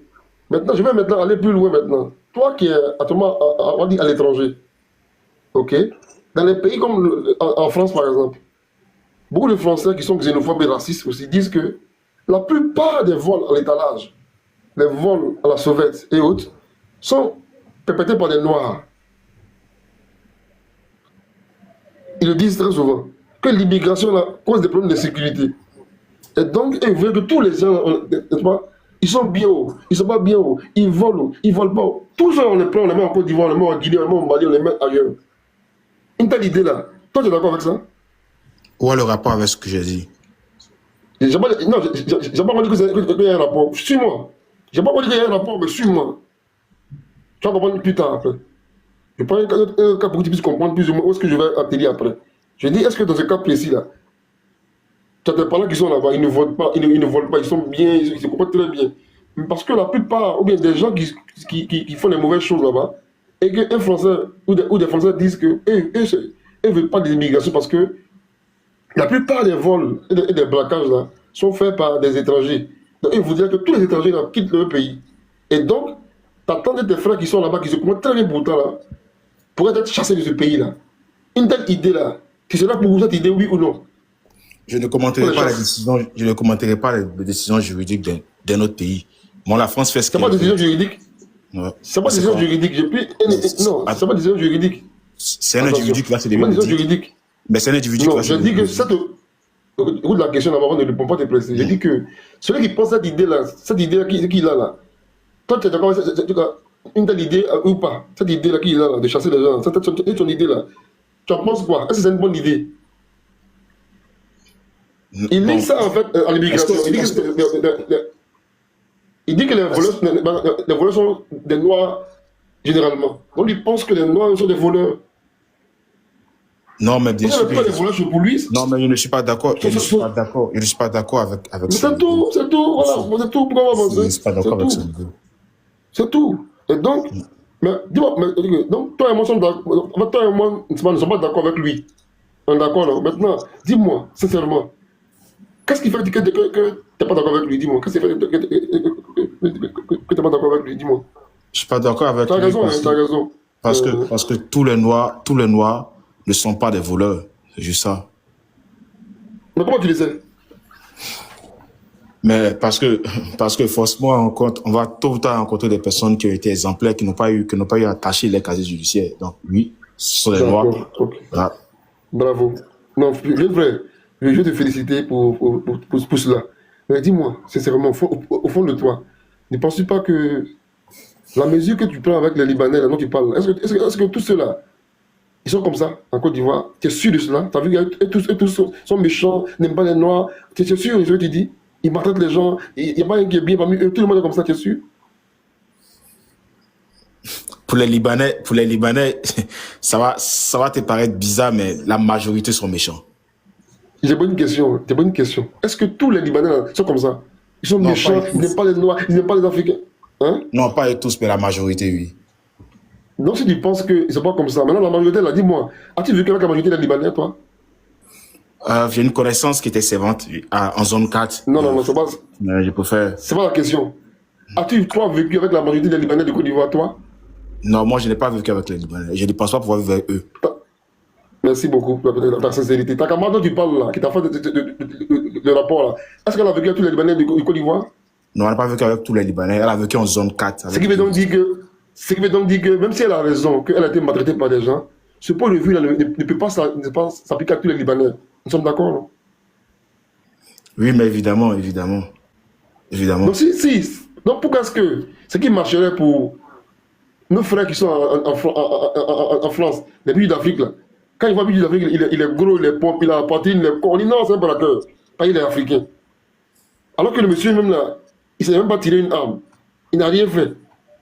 Maintenant, je vais maintenant aller plus loin maintenant. Toi qui es actuellement on dit à l'étranger, ok? Dans les pays comme en France par exemple, beaucoup de Français qui sont xénophobes et racistes aussi disent que la plupart des vols à l'étalage, les vols à la sauvette et autres, sont perpétrés par des Noirs. Ils le disent très souvent, que l'immigration cause des problèmes de sécurité. Et donc, ils veulent que tous les gens, ils sont bien hauts, ils ne sont pas bien hauts, ils volent pas haut. Tous ceux on les prend, on les met en Côte d'Ivoire, on les met en Guinée, on les met en Mali, on les met ailleurs. Une telle idée-là, toi tu es d'accord avec ça? Où est le rapport avec ce que j'ai dit? J'ai pas dit qu'il y a un rapport. Suis-moi. J'ai pas dit qu'il y a un rapport, mais suis-moi. Tu vas comprendre plus tard après. Je prends un cas pour que tu puisses comprendre plus ou moins où est-ce que je vais atterrir après. Je dis, est-ce que dans ce cas précis-là, tu as des parents qui sont là-bas, ils ne volent pas, ils ne volent pas, ils sont bien, ils se comportent très bien. Mais parce que la plupart, ou bien des gens qui font les mauvaises choses là-bas, et qu'un Français ou des Français disent que eux ne veulent pas d'immigration parce que la plupart des vols et des braquages là sont faits par des étrangers. Donc ils voudraient que tous les étrangers là quittent leur pays. Et donc, t'attends tes frères qui sont là-bas, qui se comportent très bien pour toi là, pourraient être chassés de ce pays-là. Une telle idée-là, tu seras pour vous cette idée, oui ou non? Je ne commenterai pas les décisions juridiques d'un autre pays. Moi, la France fait ce qu'elle veut. C'est pas des décisions juridiques. Ouais. C'est pas des décisions juridiques. Non, c'est pas des décisions juridiques. C'est un individu qui va se décisions juridiques. Mais c'est un individu qui va se je dis que cette... Écoute la question d'abord, ne répond pas te presser. Je dis que celui qui pense cette idée-là qu'il a là, toi tu es d'accord avec une telle idée ou pas? Cette idée-là qu'il a là, de chasser les gens, c'est ton idée-là. Tu en penses quoi? Est-ce que c'est une bonne idée? Il lit ça en fait à l'immigration. Il dit que les voleurs sont des Noirs généralement. Donc il pense que les Noirs sont des voleurs. Non, mais bien sûr. Pour lui. Non, mais je ne suis pas d'accord. Je ne suis pas d'accord avec ça. C'est tout. Voilà, c'est tout. Pourquoi avancer? Je ne suis pas d'accord avec ça. C'est tout. Et donc, mais dis-moi, donc toi et moi, ne sommes pas d'accord avec lui. On est d'accord là. Maintenant, dis-moi, sincèrement, qu'est-ce qui fait que tu n'es pas d'accord avec lui? Dis-moi. Qu'est-ce qui fait que tu n'es pas d'accord avec lui? Dis-moi. Je ne suis pas d'accord avec lui. Tu as raison. Parce que tous les Noirs ne sont pas des voleurs. C'est juste ça. Mais comment tu le sais? Mais parce que forcément, on va tôt ou tard rencontrer des personnes qui ont été exemplaires, qui n'ont pas eu à tâcher les casiers judiciaires. Donc, oui, ce sont des Noirs. Okay. Ah. Bravo. Non, vrai. Je veux te féliciter pour cela. Mais dis-moi, sincèrement, au fond de toi, ne penses-tu pas que la mesure que tu prends avec les Libanais, là dont tu parles, est-ce que tous ceux-là, ils sont comme ça, en Côte d'Ivoire? Tu es sûr de cela? Tu as vu tous sont méchants, n'aiment pas les Noirs? Tu es sûr de ce que tu dis? Ils maltraitent les gens, il n'y a pas un qui est bien parmi eux, tout le monde est comme ça, tu es sûr? Pour les Libanais, ça va te paraître bizarre, mais la majorité sont méchants. J'ai bonne question. Est-ce que tous les Libanais là, sont comme ça? Ils sont méchants, ils n'aiment pas les Noirs, ils n'aiment pas les Africains? Hein? Non, pas tous, mais la majorité, oui. Donc si tu penses qu'ils ne sont pas comme ça, maintenant la majorité là, dis-moi, as-tu vécu avec la majorité des Libanais, toi? J'ai une connaissance qui était servante en zone 4. Non, c'est pas... Je préfère... C'est pas la question. As-tu, toi, vécu avec la majorité des Libanais de Côte d'Ivoire, toi? Non, moi, je n'ai pas vécu avec les Libanais. Je ne pense pas pouvoir vivre avec eux. Merci beaucoup pour ta sincérité. Ta camarade dont tu parles là, qui t'a fait le rapport là, est-ce qu'elle a vécu avec tous les Libanais de Côte d'Ivoire? Non, elle n'a pas vécu avec tous les Libanais. Elle a vécu en zone 4. Ce qui veut donc dire que même si elle a raison, qu'elle a été maltraitée par des gens, ce point de vue là ne peut pas s'appliquer à tous les Libanais. Nous sommes d'accord, non? Oui, mais évidemment. Donc donc pourquoi est-ce que ce qui marcherait pour nos frères qui sont en France, les pays d'Afrique là, quand ils voient les pays d'Afrique, il est gros, il est pompe, il a la poitrine, il est con, on dit non, c'est un braqueur, pas il est africain. Alors que le monsieur même là, il ne s'est même pas tiré une arme, il n'a rien fait.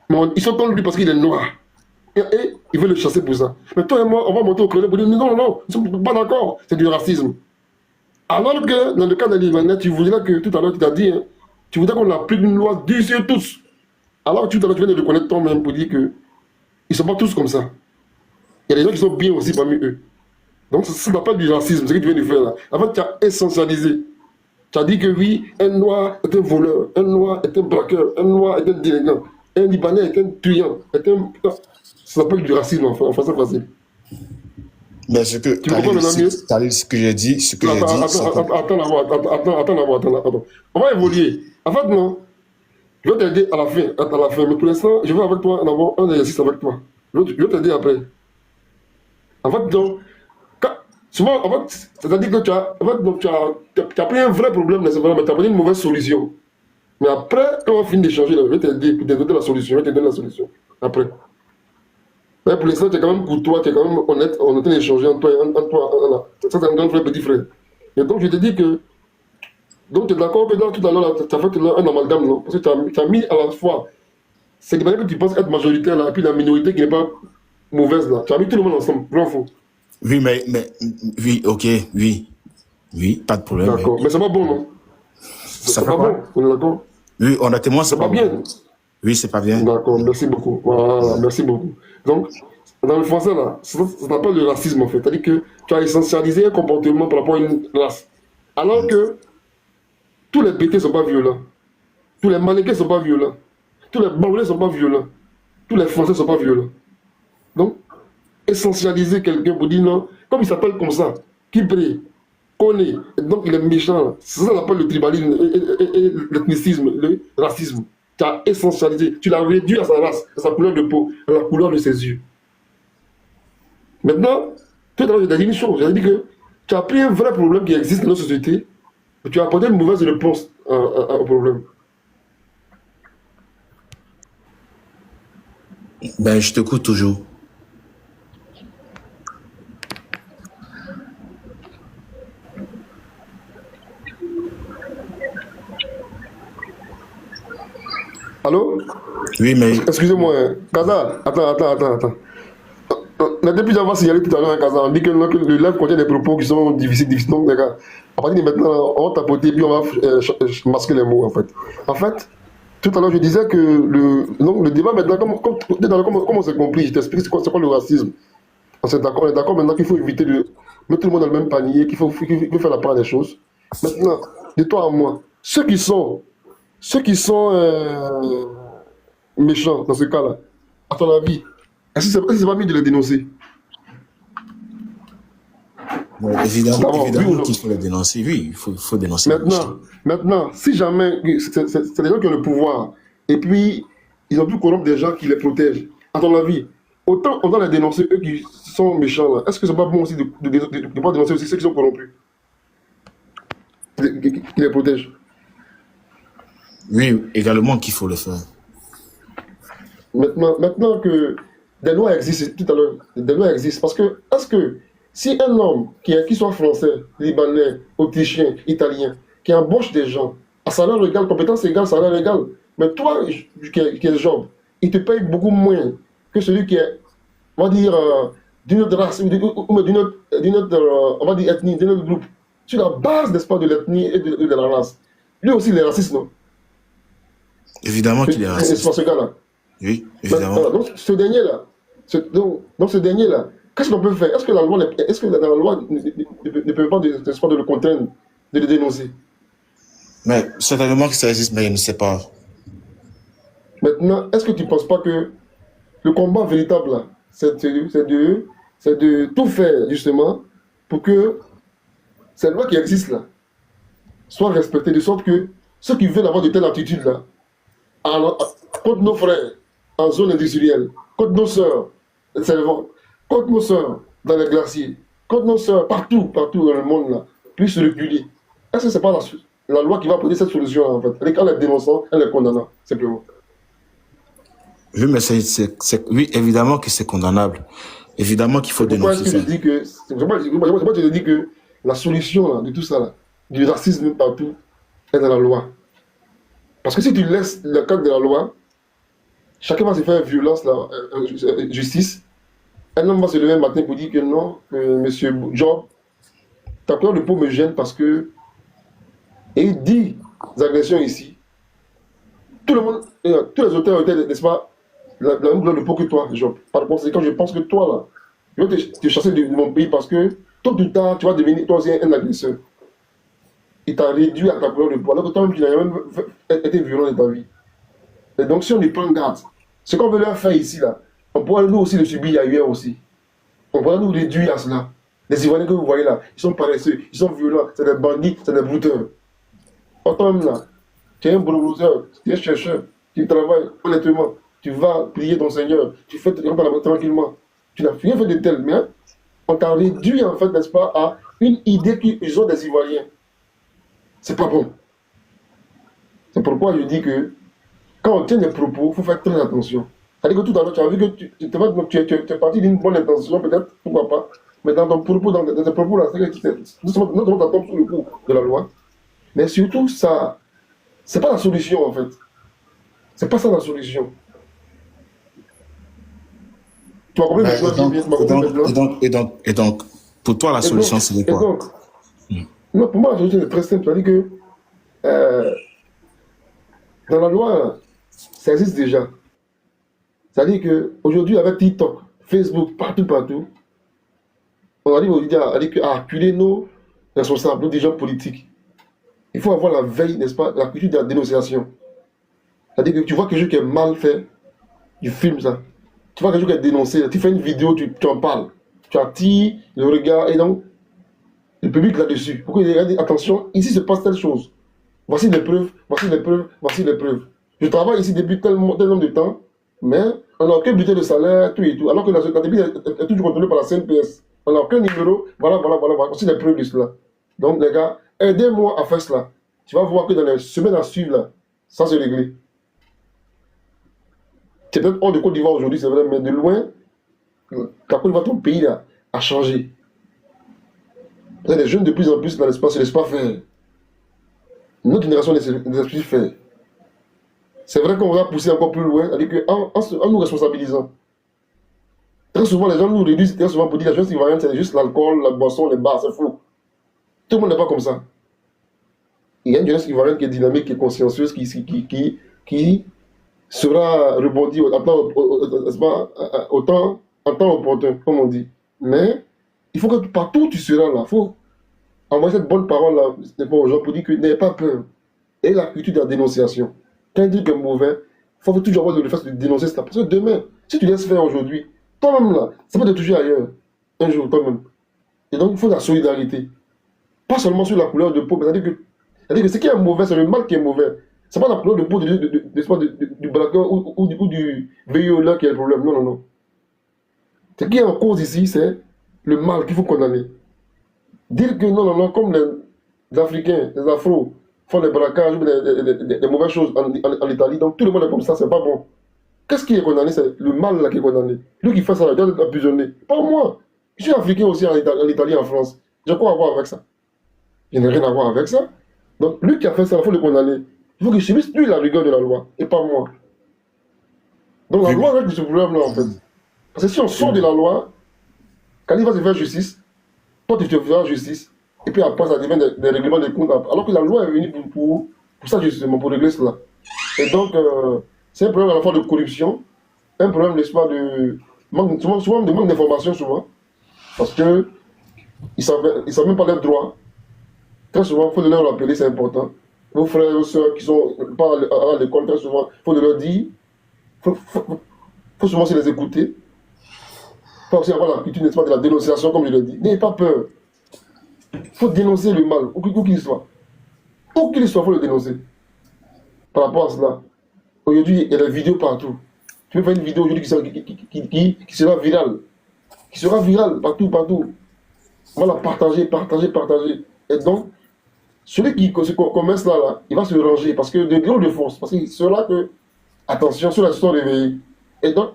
Mais ils sont contre lui parce qu'il est noir. Et ils veulent le chasser pour ça. Mais toi et moi, on va monter au créneau pour dire non, nous ne sommes pas d'accord, c'est du racisme. Alors que dans le cas des Libanais, tu voudrais que tout à l'heure tu t'as dit, hein, tu voudrais qu'on applique une loi dure sur tous. Alors que tout à l'heure tu viens de reconnaître toi-même pour dire qu'ils ne sont pas tous comme ça. Il y a des gens qui sont bien aussi parmi eux. Donc, ça s'appelle du racisme, ce que tu viens de faire là. En fait, tu as essentialisé. Tu as dit que oui, un noir est un voleur, un noir est un braqueur, un noir est un délinquant, un Libanais est un tueur, est un... Ça s'appelle du racisme en français facile. Mais ce que ce que j'ai dit, Attends. On va évoluer. En fait, non. Je vais t'aider à la fin. Mais pour l'instant, je vais avec toi en avoir un exercice avec toi. Je vais t'aider après. En fait, donc, souvent, en fait, c'est-à-dire que tu as pris un vrai problème, mais tu as pris une mauvaise solution. Mais après, quand on finit d'échanger, je vais t'aider pour te donner la solution. Je vais te donner la solution. Après. Mais pour l'instant, tu es quand même courtois, tu es quand même honnête, on est en train d'échanger entre toi. Ça, c'est un grand frère, petit frère. Et donc, je te dis que. Donc, tu es d'accord que là, tout à l'heure, tu as fait un amalgame, non? Parce que tu as mis à la fois. C'est des manières que tu penses être majoritaire, là, et puis la minorité qui n'est pas mauvaise, là. Tu as mis tout le monde ensemble, vrai ou faux? Oui, oui, ok, oui, pas de problème. D'accord, mais c'est pas bon, non? C'est pas bon, on est d'accord? Oui, honnêtement, c'est pas bien. Bon. Oui, c'est pas bien. D'accord, merci beaucoup. Voilà, merci beaucoup. Donc, dans le français, là, ça s'appelle le racisme, en fait. C'est-à-dire que tu as essentialisé un comportement par rapport à une race. Alors que tous les BT ne sont pas violents. Tous les Malais ne sont pas violents. Tous les Baoulés ne sont pas violents. Tous les Français ne sont pas violents. Donc, essentialiser quelqu'un pour dire non, comme il s'appelle comme ça, qui prie, connaît, donc il est méchant. C'est ça qu'on appelle le tribalisme et l'ethnicisme, le racisme. Tu as essentialisé, tu l'as réduit à sa race, à sa couleur de peau, à la couleur de ses yeux. Maintenant, tout à l'heure, j'ai dit une chose, j'ai dit que tu as pris un vrai problème qui existe dans notre société, et tu as apporté une mauvaise réponse au problème. Ben, je t'écoute toujours. Allô? Oui, mais... Excusez-moi, Kaza, attends. On a depuis avoir signalé tout à l'heure, Kaza, on dit que le live contient des propos qui sont difficiles. Donc, les gars, à partir de maintenant, on va tapoter puis on va masquer les mots, en fait. En fait, tout à l'heure, je disais que le débat maintenant, comme on s'est compris, je t'explique c'est quoi le racisme. On est d'accord maintenant qu'il faut éviter de mettre tout le monde dans le même panier, qu'il faut faire la part des choses. Maintenant, de toi à moi, ceux qui sont méchants dans ce cas-là, à ton avis, est-ce que c'est pas mieux de les dénoncer? Ouais, évidemment qu'il faut les dénoncer, oui, il faut dénoncer. Maintenant, si jamais, c'est des gens qui ont le pouvoir, et puis ils ont pu corrompre des gens qui les protègent, à ton avis, autant on doit les dénoncer, eux qui sont méchants là, est-ce que c'est pas bon aussi de pas dénoncer aussi ceux qui sont corrompus, qui les protègent? Oui, également qu'il faut le faire. Maintenant que des lois existent, tout à l'heure, des lois existent, parce que, est-ce que si un homme qui soit français, libanais, autrichien, italien, qui embauche des gens, à salaire égal, compétence égale, salaire égal, mais toi qui es job, il te paye beaucoup moins que celui qui est, on va dire, d'une autre race, ou d'une autre, on va dire, ethnie, d'un autre groupe, sur la base, n'est-ce pas, de l'ethnie et de la race. Lui aussi, il est raciste, non? Évidemment qu'il est raciste. C'est ce gars-là. Oui, évidemment. Donc, ce dernier-là, qu'est-ce qu'on peut faire? Est-ce que la loi ne peut pas de le contraindre, de le dénoncer? Mais certainement que ça existe, mais il ne sait pas. Maintenant, est-ce que tu ne penses pas que le combat véritable, là, c'est de tout faire, justement, pour que cette loi qui existe, là, soit respectée, de sorte que ceux qui veulent avoir de telles attitudes, là, contre nos frères en zone industrielle, contre nos sœurs, contre nos sœurs dans les glaciers, contre nos sœurs partout dans le monde, là, puissent reculer. Est-ce que ce n'est pas la loi qui va apporter cette solution, en fait? Elle est en les dénonçant, elle les condamnant, simplement. Oui, mais oui, évidemment que c'est condamnable. Évidemment qu'il faut dénoncer ça. C'est pourquoi je te dis que la solution là, de tout ça, là, du racisme partout, est dans la loi. Parce que si tu laisses le cadre de la loi, chacun va se faire violence, justice. Un homme va se lever un matin pour dire que non, que monsieur Job, ta couleur de peau me gêne parce que. Et il dit des agressions ici. Tout le monde, tous les auteurs étaient, n'est-ce pas, la même couleur de peau que toi, Job. Par contre, c'est quand je pense que toi, là, je vais te chasser de mon pays parce que tôt ou tard, tu vas devenir toi aussi un agresseur. Il t'a réduit à ta couleur de peau, alors que toi-même, tu n'as jamais été violent de ta vie. Et donc, si on y prend garde, ce qu'on veut leur faire ici, là, on pourra nous aussi le subir ailleurs aussi. On pourra nous réduire à cela. Les Ivoiriens que vous voyez là, ils sont paresseux, ils sont violents, c'est des bandits, c'est des brouteurs. Toi-même là, tu es un brouteur, tu es un chercheur, tu travailles honnêtement, tu vas prier ton Seigneur, tu fais tranquillement. Tu n'as rien fait de tel, mais on t'a réduit en fait, n'est-ce pas, à une idée qu'ils ont des Ivoiriens. C'est pas bon. C'est pourquoi je dis que quand on tient des propos, il faut faire très attention. C'est-à-dire que tout à l'heure, tu as vu que tu es parti d'une bonne intention, peut-être, pourquoi pas. Mais dans ton propos, dans tes propos, là, c'est que non seulement tu tombes sous le coup de la loi, mais surtout, ça, c'est pas la solution, en fait. C'est pas ça la solution. Tu m'as compris maintenant? Et donc, pour toi, la solution, c'est quoi? Non, pour moi, la solution est très simple. C'est-à-dire que dans la loi, ça existe déjà. C'est-à-dire qu'aujourd'hui, avec TikTok, Facebook, partout, on arrive aujourd'hui à appuyer nos responsables, nos dirigeants politiques. Il faut avoir la veille, n'est-ce pas, la culture de la dénonciation. C'est-à-dire que tu vois quelque chose qui est mal fait, tu filmes ça. Tu vois quelque chose qui est dénoncé, tu fais une vidéo, tu en parles. Tu attires le regard et donc le public là-dessus. Pourquoi il dit attention, ici se passe telle chose. Voici les preuves, voici les preuves, voici les preuves. Je travaille ici depuis tel nombre de temps, mais on n'a aucun budget de salaire, tout et tout. Alors que la débit est toujours contrôlée par la CNPS. On n'a aucun numéro, voilà. Voici les preuves de cela. Donc les gars, aidez-moi à faire cela. Tu vas voir que dans les semaines à suivre, là, ça se régler. C'est peut-être hors de Côte d'Ivoire aujourd'hui, c'est vrai, mais de loin, la Côte d'Ivoire, ton pays là, a changé. Les jeunes de plus en plus dans l'espace, ne laissent pas faire. Notre génération ne laisse plus faire. C'est vrai qu'on va pousser encore plus loin, en nous responsabilisant. Très souvent, les gens nous réduisent, très souvent pour dire que la chose ivoirienne, c'est juste l'alcool, la boisson, les bars, c'est faux. Tout le monde n'est pas comme ça. Il y a une jeunesse ivoirienne qui est dynamique, qui est consciencieuse, qui sera rebondie en temps opportun, comme on dit. Mais il faut que partout où tu seras là, il faut envoyer cette bonne parole là aux gens pour dire que n'ayez pas peur. Et la culture de la dénonciation. Quand il dit que c'est mauvais, il faut toujours avoir le fait de dénoncer ça. Parce que demain, si tu laisses faire aujourd'hui, toi-même là, ça peut te toucher ailleurs. Un jour, toi-même. Et donc, il faut la solidarité. Pas seulement sur la couleur de peau, mais c'est-à-dire que ce qui est mauvais, c'est le mal qui est mauvais. C'est pas la couleur de peau du braqueur ou du VIO qui est le problème. Non. Ce qui est en cause ici, c'est le mal qu'il faut condamner. Dire que non, comme les Africains, les Afros font des braquages ou des mauvaises choses en Italie, donc tout le monde est comme ça, c'est pas bon. Qu'est-ce qui est condamné? C'est le mal là qui est condamné. Lui qui fait ça, il doit être emprisonné. Pas moi. Je suis africain aussi en Italie, en France. J'ai quoi à voir avec ça? Je n'ai rien à voir avec ça. Donc lui qui a fait ça, il faut le condamner. Il faut qu'il subisse lui la rigueur de la loi, et pas moi. Donc la loi règle ce problème-là, en fait. Parce que si on sort de la loi, quand il va se faire justice, toi tu te feras justice, et puis après ça devient des règlements de comptes. Alors que la loi est venue pour ça justement, pour régler cela. Et donc, c'est un problème à la fois de corruption, un problème, n'est-ce pas, de manque, souvent de manque d'information, souvent, parce qu'ils ne savent même pas leurs droits. Très souvent, il faut leur rappeler, c'est important. Vos frères et vos soeurs qui sont pas à l'école, très souvent, il faut leur dire, il faut souvent aussi les écouter. Il faut aussi avoir la culture, n'est-ce pas, de la dénonciation, comme je l'ai dit. N'ayez pas peur. Il faut dénoncer le mal, où qu'il soit. Où qu'il soit, il faut le dénoncer. Par rapport à cela, aujourd'hui, il y a des vidéos partout. Tu peux faire une vidéo aujourd'hui qui sera virale. Qui sera virale partout. On va la partager. Et donc, celui qui commence là, il va se ranger parce que de grande force, parce qu'il sera que, attention, ceux-là se sont réveillés. Et donc,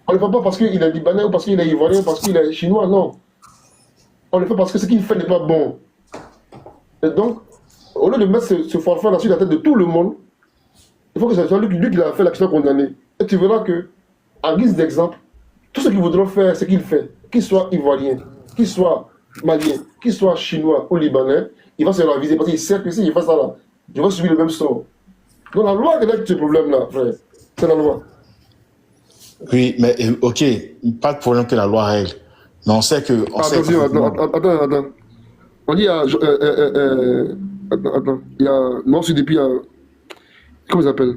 on ne le fait pas parce qu'il est libanais ou parce qu'il est ivoirien ou parce qu'il est chinois, non. On le fait parce que ce qu'il fait n'est pas bon. Et donc, au lieu de mettre ce forfait là sur la tête de tout le monde, il faut que ce soit lui qui l'a fait, là, qui soit condamné. Et tu verras que, en guise d'exemple, tous ceux qui voudront faire ce qu'il fait, qu'ils soient ivoiriens, qu'ils soient maliens, qu'ils soient chinois ou libanais, il va se raviser parce qu'il sait que si il fait ça là, je vais subir le même sort. Donc la loi règle ce problème-là, frère. C'est la loi. Oui, mais ok, pas de problème que la loi règle. Mais on sait que... Attention, attends. On dit, attends, il y a... Non, c'est depuis... Comment ça s'appelle?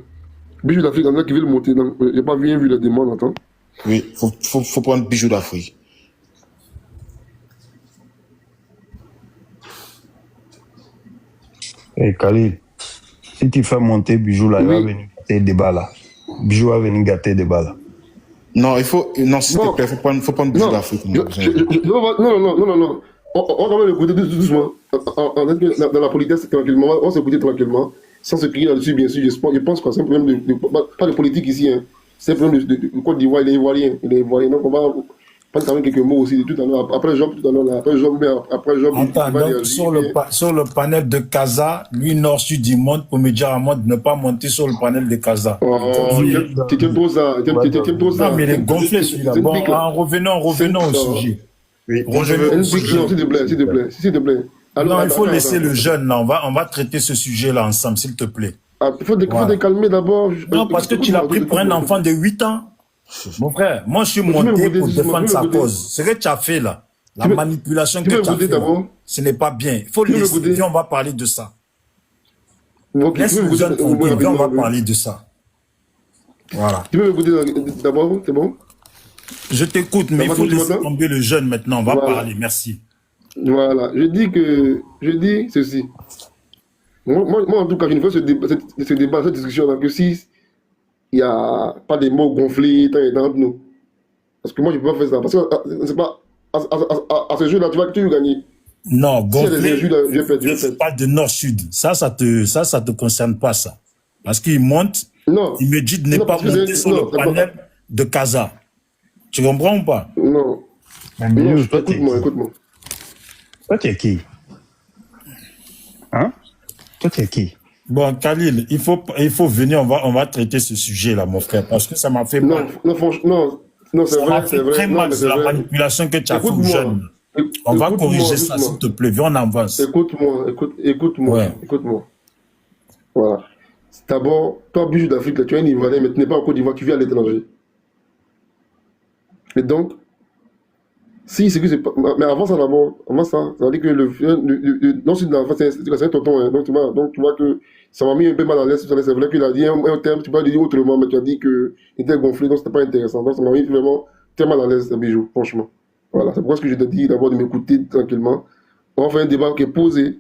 Bijou d'Afrique, il y en a qui veulent monter. Je n'ai pas bien vu la demande, attends. Oui, faut prendre Bijou d'Afrique. Hey, Khalil, si tu fais monter Bijou là, il va venir gâter des balles là. Bijou va venir gâter des balles là. Non, il faut... Non, s'il te plaît, faut prendre Bijou d'Afrique. Non. On va l'écouter doucement. Dans la politesse, tranquillement. On va s'écouter tranquillement. Sans se crier là-dessus, bien sûr. Je pense que c'est un problème pas de politique ici. Hein. C'est un problème de Côte d'Ivoire. Il est ivoirien. Donc on va prendre quand même quelques mots aussi de tout à l'heure. Après Job, tout à l'heure. Après Job. Attends, donc sur le panel de Casa, lui, nord-sud du monde, pour me dire à moi de ne pas monter sur le panel de Casa. Tu aimes trop ça. Non, mais il est gonflé celui-là. Bon, revenons au sujet. Oui, s'il te plaît. Alors, non, il faut laisser le jeune là. On va traiter ce sujet-là ensemble, s'il te plaît. Il faut te calmer d'abord. Non, parce que tu l'as pris pour un enfant de 8 ans. Mon frère, moi je suis monté pour défendre sa cause. Ce que tu as fait là, la manipulation que tu as fait, ce n'est pas bien. Il faut laisser. Viens, on va parler de ça. Laisse le jeune tranquille, viens, on va parler de ça. Voilà. Tu veux m'écouter d'abord, c'est bon? Je t'écoute, mais il faut laisser tomber le jeune maintenant. On va parler, merci. Voilà, je dis ceci. Moi, en tout cas, je ne fais ce débat, cette discussion-là, que si il n'y a pas des mots gonflés entre nous. Parce que moi, je ne peux pas faire ça. Parce que c'est pas à ce jeu-là, tu vas gagner. Non, gonflé, je parle de nord-sud. Ça te concerne pas, ça. Parce qu'il monte, il me dit de ne pas monter sur le panel de Casa. Tu comprends ou pas? Non. Écoute-moi. Toi, tu es qui? Hein? Toi, tu es qui? Bon, Khalil, il faut venir, on va traiter ce sujet-là, mon frère, parce que ça m'a fait mal. Non, franchement, non, c'est vrai. Ça m'a fait très mal, c'est la manipulation que tu as fait aux jeunes. On va corriger ça, s'il te plaît. Viens, on avance. Écoute-moi. Voilà. D'abord, toi, Bijou d'Afrique, tu es un Ivoirien, mais tu n'es pas en Côte d'Ivoire, tu vis à l'étranger. Et donc, si c'est que c'est pas. Mais avant ça, ça veut dire que le non, c'est un tonton. Hein, donc, tu vois que ça m'a mis un peu mal à l'aise. C'est vrai qu'il a dit un terme, tu peux le dire autrement, mais tu as dit qu'il était gonflé, donc c'était pas intéressant. Donc, ça m'a mis vraiment très mal à l'aise, Bijou, franchement. Voilà, c'est pourquoi je te dis d'abord de m'écouter tranquillement. On va faire un débat qui est posé.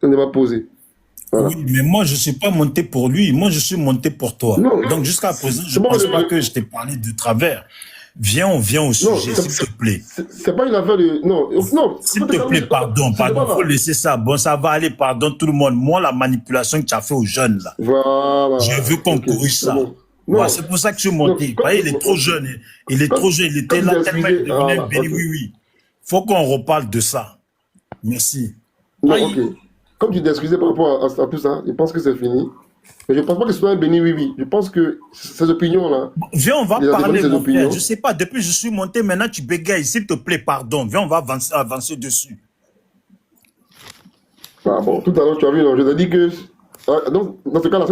Un débat posé. Voilà. Oui, mais moi, je ne suis pas monté pour lui. Moi, je suis monté pour toi. Non, donc, jusqu'à présent, je ne pense pas que je t'ai parlé de travers. Viens, on vient au sujet, s'il te plaît. C'est pas une affaire de... Non. S'il te plaît, pardon. Il faut laisser ça. Bon, ça va aller, pardon, tout le monde. Moi, la manipulation que tu as fait aux jeunes, là. Voilà. Je veux qu'on corrige ça. Bon. Ouais, c'est pour ça que je suis monté. Il est trop jeune. Il est trop jeune. Il était là tellement il devenait béni. Oui. Faut qu'on reparle de ça. Merci. Non, ok. Comme tu t'es excusé par rapport à tout ça, je pense que c'est fini. Mais je ne pense pas que ce soit un béni, oui. Je pense que ces opinions-là... Viens, on va parler, mon frère. Je ne sais pas, depuis que je suis monté, maintenant tu bégayes. S'il te plaît, pardon. Viens, on va avancer dessus. Ah bon, tout à l'heure, tu as vu, non, je t'ai dit que... donc, dans ce cas-là,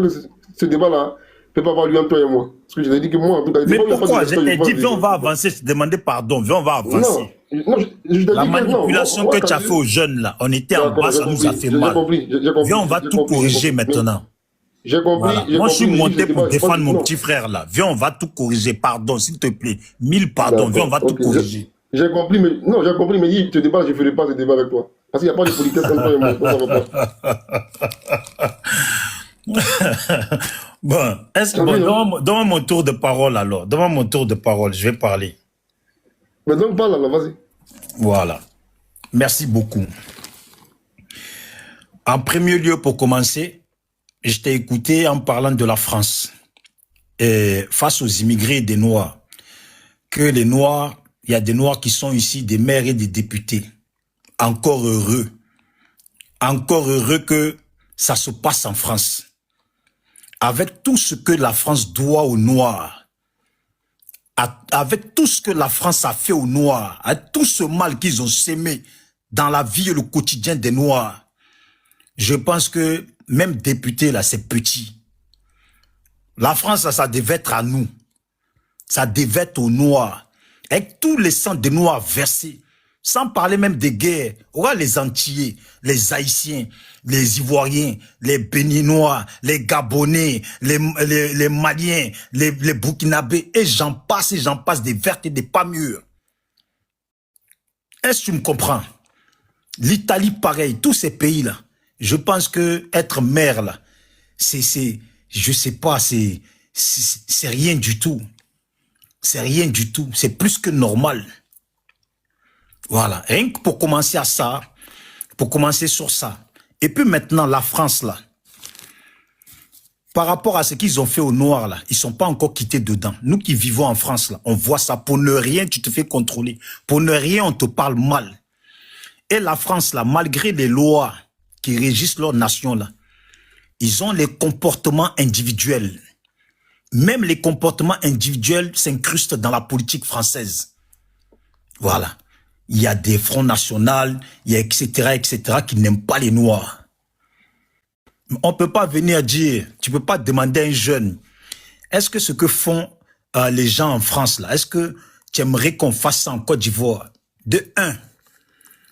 ce débat-là ne peut pas avoir lieu entre toi et moi. Parce que je t'ai dit que moi, en tout cas... Mais pourquoi? Je t'ai dit, viens, on va avancer, je demander pardon. Viens, on va avancer. Non, la manipulation que tu as fait aux jeunes, là, on était en bas, ça nous a fait mal. Viens, on va tout corriger maintenant. J'ai compris. Voilà. Moi, je suis monté pour défendre mon petit frère, là. Viens, on va tout corriger. Pardon, s'il te plaît. 1000 pardons. Viens, on va tout corriger. J'ai compris, mais... Non, j'ai compris, mais dis, ce débat, je ne ferai pas ce débat avec toi. Parce qu'il n'y a pas de politesse entre toi et moi. Bon, donne-moi mon tour de parole, alors. Donne-moi mon tour de parole, je vais parler. Mais donc, parle, alors, vas-y. Voilà. Merci beaucoup. En premier lieu, pour commencer, je t'ai écouté en parlant de la France et face aux immigrés des Noirs, que les Noirs, il y a des Noirs qui sont ici, des maires et des députés. Encore heureux que ça se passe en France. Avec tout ce que la France doit aux Noirs, avec tout ce que la France a fait aux Noirs, avec tout ce mal qu'ils ont sémé dans la vie et le quotidien des Noirs, je pense que même député, là, c'est petit. La France, ça devait être à nous. Ça devait être aux Noirs. avec tous les sangs des Noirs versés, sans parler même des guerres, aura les Antillais, les Haïtiens, les Ivoiriens, les Béninois, les Gabonais, les Maliens, les Burkinabés, et j'en passe, des vertes et des pas mûres. Est-ce que tu me comprends? L'Italie, pareil, tous ces pays-là, je pense que être maire, là, je sais pas, c'est rien du tout. C'est rien du tout, c'est plus que normal. Voilà, rien que pour commencer à ça, pour commencer sur ça. Et puis maintenant, la France, là, par rapport à ce qu'ils ont fait aux Noirs, là, ils sont pas encore quittés dedans. Nous qui vivons en France, là, on voit ça. Pour ne rien, tu te fais contrôler. Pour ne rien, on te parle mal. Et la France, là, malgré les lois qui régissent leur nation, là, ils ont les comportements individuels. Même les comportements individuels s'incrustent dans la politique française. Voilà. Il y a des fronts nationaux, il y a etc. qui n'aiment pas les Noirs. On peut pas venir dire, tu peux pas demander à un jeune, est-ce que ce que font les gens en France, là, est-ce que tu aimerais qu'on fasse ça en Côte d'Ivoire? De un,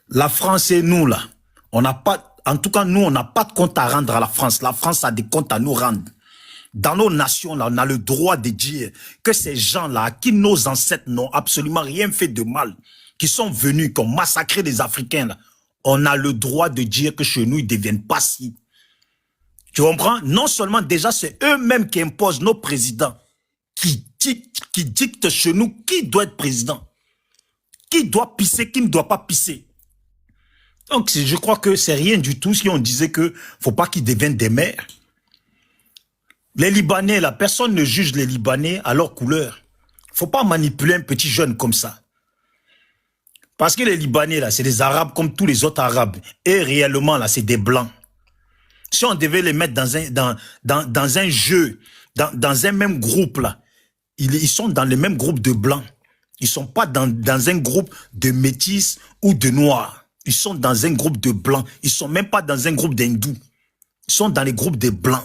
la France et nous, là, on n'a pas, en tout cas, nous, on n'a pas de compte à rendre à la France. La France a des comptes à nous rendre. Dans nos nations, là, on a le droit de dire que ces gens-là, à qui nos ancêtres n'ont absolument rien fait de mal, qui sont venus, qui ont massacré les Africains, là, on a le droit de dire que chez nous, ils ne deviennent pas si. Tu comprends? Non seulement déjà, c'est eux-mêmes qui imposent nos présidents, qui dictent chez nous qui doit être président, qui doit pisser, qui ne doit pas pisser. Donc, je crois que c'est rien du tout si on disait que faut pas qu'ils deviennent des maires. Les Libanais, là, personne ne juge les Libanais à leur couleur. Faut pas manipuler un petit jeune comme ça. Parce que les Libanais, là, c'est des Arabes comme tous les autres Arabes. Et réellement, là, c'est des Blancs. Si on devait les mettre dans un jeu, dans un même groupe, là, ils sont dans le même groupe de Blancs. Ils sont pas dans un groupe de Métis ou de Noirs. Ils sont dans un groupe de Blancs. Ils sont même pas dans un groupe d'Hindous. Ils sont dans les groupes de Blancs.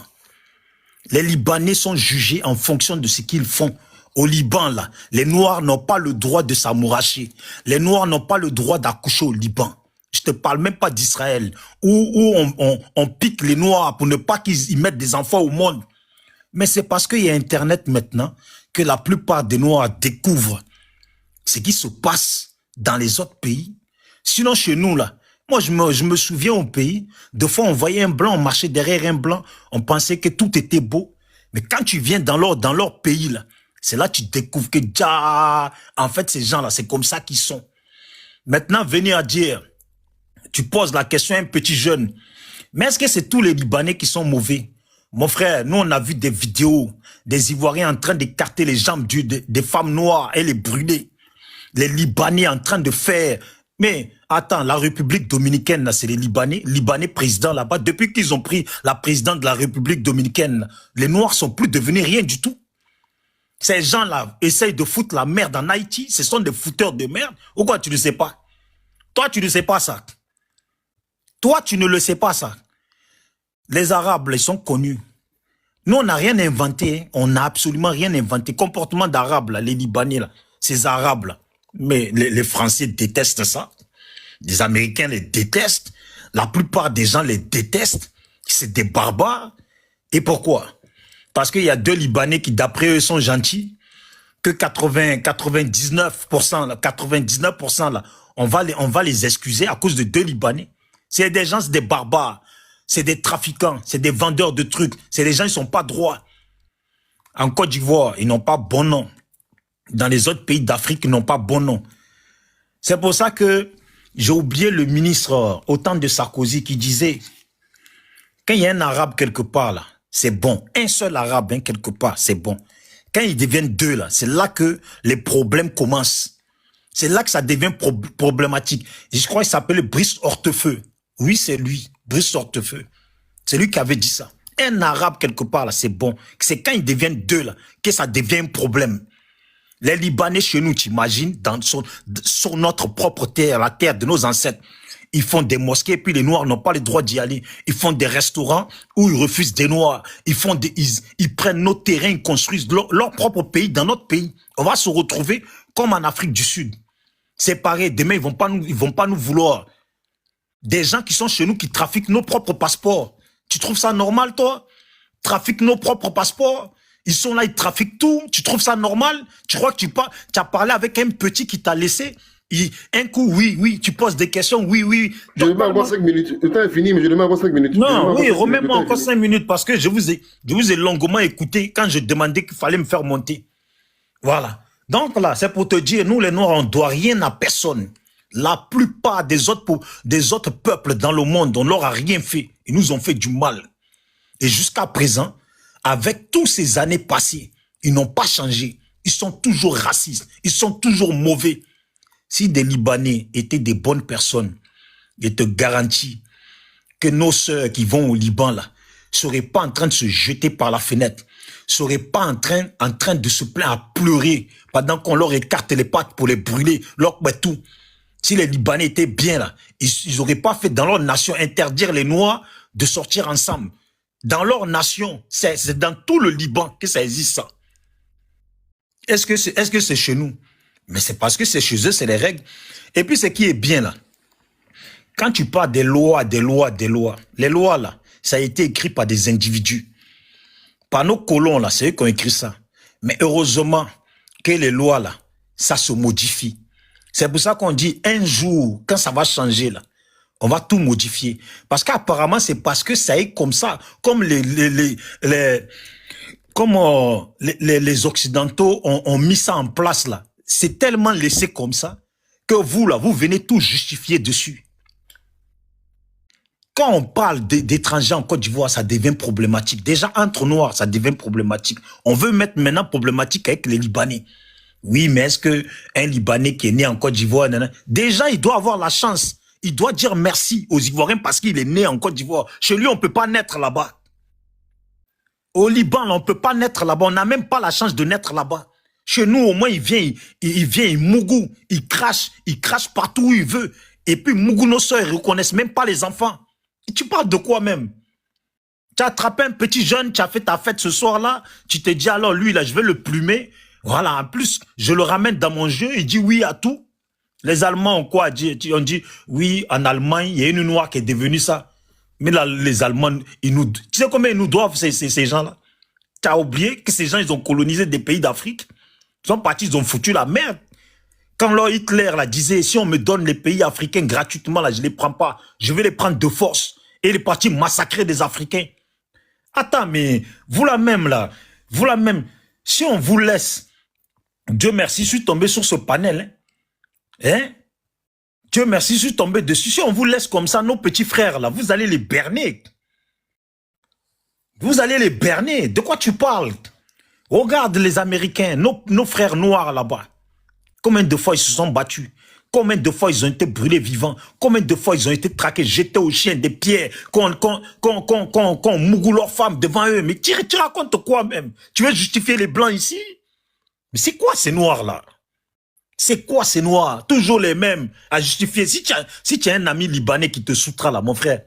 Les Libanais sont jugés en fonction de ce qu'ils font. Au Liban, là, les Noirs n'ont pas le droit de s'amouracher. Les Noirs n'ont pas le droit d'accoucher au Liban. Je te parle même pas d'Israël, où on pique les Noirs pour ne pas qu'ils mettent des enfants au monde. Mais c'est parce qu'il y a Internet maintenant que la plupart des Noirs découvrent ce qui se passe dans les autres pays. Sinon, chez nous, là, moi, je me souviens au pays, de fois, on voyait un blanc, on marchait derrière un blanc, on pensait que tout était beau. Mais quand tu viens dans leur pays, là, c'est là que tu découvres que, en fait, ces gens-là, c'est comme ça qu'ils sont. Maintenant, venir à dire, tu poses la question à un petit jeune, mais est-ce que c'est tous les Libanais qui sont mauvais? Mon frère, nous, on a vu des vidéos des Ivoiriens en train d'écarter les jambes des femmes noires et les brûler. Les Libanais en train de faire... Mais attends, la République dominicaine, c'est les Libanais présidents là-bas. Depuis qu'ils ont pris la présidente de la République dominicaine, les Noirs sont plus devenus rien du tout. Ces gens-là essayent de foutre la merde en Haïti. Ce sont des fouteurs de merde. Ou quoi, tu ne sais pas? Toi, tu ne sais pas ça. Toi, tu ne le sais pas ça. Les Arabes, ils sont connus. Nous, on n'a rien inventé. Hein. On n'a absolument rien inventé. Comportement d'Arabes, là, les Libanais, là, ces Arabes, là. Mais les Français détestent ça. Les Américains les détestent. La plupart des gens les détestent. C'est des barbares. Et pourquoi? Parce qu'il y a deux Libanais qui, d'après eux, sont gentils. Que 99%, là, 99%, là, on va les excuser à cause de deux Libanais. C'est des gens, c'est des barbares. C'est des trafiquants. C'est des vendeurs de trucs. C'est des gens, ils sont pas droits. En Côte d'Ivoire, ils n'ont pas bon nom. Dans les autres pays d'Afrique, ils n'ont pas bon nom. C'est pour ça que j'ai oublié le ministre au temps de Sarkozy qui disait, quand il y a un arabe quelque part, là, c'est bon. Un seul arabe, hein, quelque part, c'est bon. Quand ils deviennent deux, là, c'est là que les problèmes commencent. C'est là que ça devient problématique. Et je crois qu'il s'appelle Brice Hortefeux. Oui, c'est lui, Brice Hortefeux. C'est lui qui avait dit ça. Un arabe quelque part, là, c'est bon. C'est quand ils deviennent deux, là, que ça devient un problème. Les Libanais chez nous, t'imagines, sur notre propre terre, la terre de nos ancêtres, ils font des mosquées, puis les Noirs n'ont pas le droit d'y aller. Ils font des restaurants où ils refusent des Noirs. Ils prennent nos terrains, ils construisent leur propre pays dans notre pays. On va se retrouver comme en Afrique du Sud. C'est pareil, demain, ils vont pas nous vouloir. Des gens qui sont chez nous, qui trafiquent nos propres passeports. Tu trouves ça normal, toi? Trafiquent nos propres passeports. Ils sont là, ils trafiquent tout. Tu trouves ça normal? Tu crois que tu as parlé avec un petit qui t'a laissé? Un coup, oui, tu poses des questions, oui. Je vais avoir 5 minutes. Le temps est fini, mais je demande encore 5 minutes. Non, oui, remets-moi encore 5 minutes parce que je vous ai longuement écouté quand je demandais qu'il fallait me faire monter. Voilà. Donc là, c'est pour te dire, nous les Noirs, on ne doit rien à personne. La plupart des autres peuples dans le monde, on leur a rien fait. Ils nous ont fait du mal. Et jusqu'à présent, avec toutes ces années passées, ils n'ont pas changé. Ils sont toujours racistes. Ils sont toujours mauvais. Si des Libanais étaient des bonnes personnes, je te garantis que nos sœurs qui vont au Liban, là, seraient pas en train de se jeter par la fenêtre, seraient pas en train de se plaindre à pleurer pendant qu'on leur écarte les pattes pour les brûler, leur tout. Si les Libanais étaient bien là, ils n'auraient pas fait dans leur nation interdire les Noirs de sortir ensemble. Dans leur nation, c'est dans tout le Liban que ça existe ça. Est-ce que c'est chez nous? Mais c'est parce que c'est chez eux, c'est les règles. Et puis ce qui est bien là, quand tu parles des lois, les lois là, ça a été écrit par des individus. Par nos colons là, c'est eux qui ont écrit ça. Mais heureusement que les lois là, ça se modifie. C'est pour ça qu'on dit un jour, quand ça va changer là, on va tout modifier. Parce qu'apparemment, c'est parce que ça est comme ça. Comme les Occidentaux ont mis ça en place là. C'est tellement laissé comme ça que vous là, vous venez tout justifier dessus. Quand on parle d'étrangers en Côte d'Ivoire, ça devient problématique. Déjà, entre Noirs, ça devient problématique. On veut mettre maintenant problématique avec les Libanais. Oui, mais est-ce que un Libanais qui est né en Côte d'Ivoire, déjà, il doit avoir la chance. Il doit dire merci aux Ivoiriens parce qu'il est né en Côte d'Ivoire. Chez lui, on peut pas naître là-bas. Au Liban, là, on peut pas naître là-bas. On n'a même pas la chance de naître là-bas. Chez nous, au moins, il vient, il mougou, il crache partout où il veut. Et puis, mougou, nos soeurs, ils reconnaissent même pas les enfants. Et tu parles de quoi même? Tu as attrapé un petit jeune, tu as fait ta fête ce soir-là, tu te dis alors, lui, là, je vais le plumer. Voilà, en plus, je le ramène dans mon jeu, il dit oui à tout. Les Allemands ont quoi dire? On dit, oui, en Allemagne, il y a une noire qui est devenue ça. Mais là, les Allemands, tu sais combien ils nous doivent, ces gens-là? Tu as oublié que ces gens, ils ont colonisé des pays d'Afrique. Ils sont partis, ils ont foutu la merde. Quand leur Hitler là, disait, si on me donne les pays africains gratuitement, là, je ne les prends pas. Je vais les prendre de force. Et il est parti massacrer des Africains. Attends, mais vous là même, si on vous laisse, Dieu merci, je suis tombé sur ce panel. Hein? Dieu merci, je suis tombé dessus. Si on vous laisse comme ça, nos petits frères, là, vous allez les berner. Vous allez les berner. De quoi tu parles? Regarde les Américains, nos frères noirs là-bas. Combien de fois ils se sont battus? Combien de fois ils ont été brûlés vivants? Combien de fois ils ont été traqués, jetés aux chiens des pierres, qu'on mougou leurs femmes devant eux? Mais tu racontes quoi même? Tu veux justifier les blancs ici? Mais c'est quoi ces noirs là? C'est quoi ces noirs? Toujours les mêmes à justifier. Si tu as un ami libanais qui te soutra là, mon frère,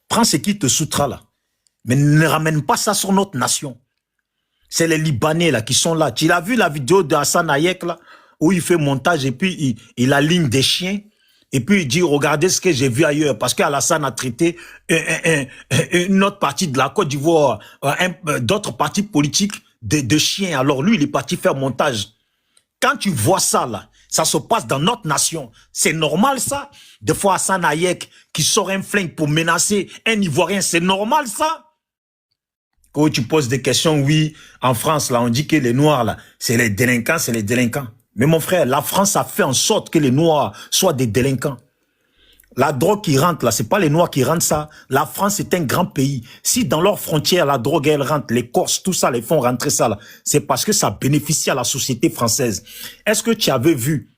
prends ce qui te soutra là. Mais ne ramène pas ça sur notre nation. C'est les Libanais là qui sont là. Tu l'as vu la vidéo de Hassan Hayek là, où il fait montage et puis il aligne des chiens et puis il dit regardez ce que j'ai vu ailleurs parce qu'Alassane a traité une autre partie de la Côte d'Ivoire, d'autres partis politiques de chiens. Alors lui il est parti faire montage. Quand tu vois ça là, ça se passe dans notre nation. C'est normal ça? Des fois Hassan Hayek qui sort un flingue pour menacer un Ivoirien, c'est normal ça? Quand tu poses des questions, oui, en France là on dit que les Noirs là, c'est les délinquants. Mais mon frère, la France a fait en sorte que les Noirs soient des délinquants. La drogue qui rentre là, c'est pas les Noirs qui rentrent ça. La France est un grand pays. Si dans leurs frontières, la drogue, elle rentre, les Corses, tout ça, les font rentrer ça là, c'est parce que ça bénéficie à la société française. Est-ce que tu avais vu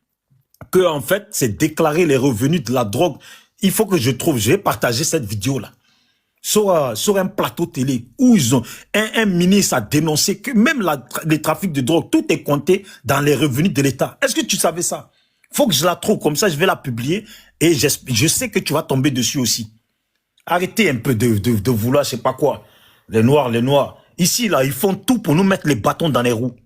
que, en fait, c'est déclarer les revenus de la drogue? Il faut que je vais partager cette vidéo là. Sur un plateau télé où ils ont un ministre a dénoncé que même les trafics de drogue, tout est compté dans les revenus de l'État. Est-ce que tu savais ça? Faut que je la trouve comme ça, je vais la publier et je sais que tu vas tomber dessus aussi. Arrêtez un peu de vouloir, je sais pas quoi. Les noirs. Ici, là, ils font tout pour nous mettre les bâtons dans les roues.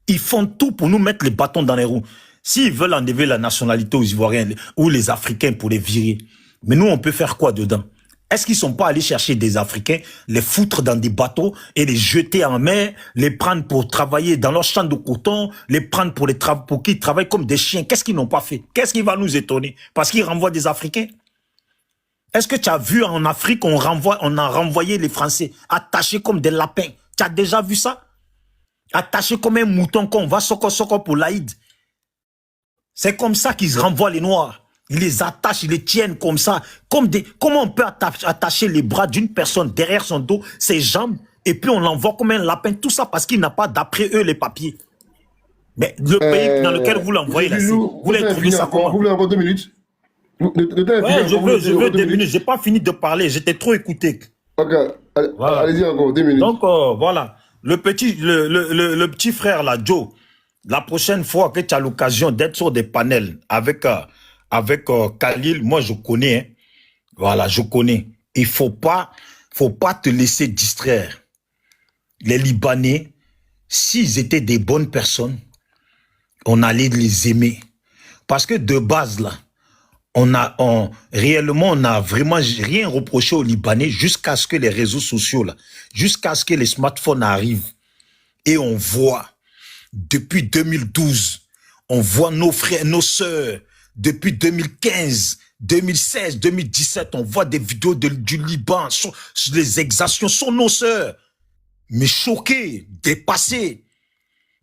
Ils font tout pour nous mettre les bâtons dans les roues. S'ils veulent enlever la nationalité aux Ivoiriens ou les Africains pour les virer, mais nous, on peut faire quoi dedans? Est-ce qu'ils sont pas allés chercher des Africains, les foutre dans des bateaux et les jeter en mer, les prendre pour travailler dans leurs champs de coton, les prendre pour qu'ils travaillent comme des chiens? Qu'est-ce qu'ils n'ont pas fait? Qu'est-ce qui va nous étonner? Parce qu'ils renvoient des Africains? Est-ce que tu as vu en Afrique, on a renvoyé les Français attachés comme des lapins? Tu as déjà vu ça? Attachés comme un mouton qu'on va soko pour l'Aïd. C'est comme ça qu'ils renvoient les Noirs. Ils les attachent, ils les tiennent comme ça. Comment on peut attacher les bras d'une personne derrière son dos, ses jambes, et puis on l'envoie comme un lapin, tout ça parce qu'il n'a pas, d'après eux, les papiers. Mais le pays dans lequel vous l'envoyez, là, vous voulez trouver ça comment? Vous voulez avoir 2 minutes? Ouais, je veux 2 minutes. J'ai pas fini de parler, j'étais trop écouté. Ok, Voilà. allez-y encore, 2 minutes. Donc, voilà. Le petit frère, là, Joe, la prochaine fois que tu as l'occasion d'être sur des panels avec Khalil, moi, je connais. Hein. Voilà, je connais. Il faut pas te laisser distraire. Les Libanais, s'ils étaient des bonnes personnes, on allait les aimer. Parce que de base, là, réellement, on n'a vraiment rien reproché aux Libanais jusqu'à ce que les réseaux sociaux, là, jusqu'à ce que les smartphones arrivent. Et on voit, depuis 2012, on voit nos frères, nos sœurs, depuis 2015, 2016, 2017, on voit des vidéos du Liban sur les exactions sur nos sœurs. Mais choqués, dépassés.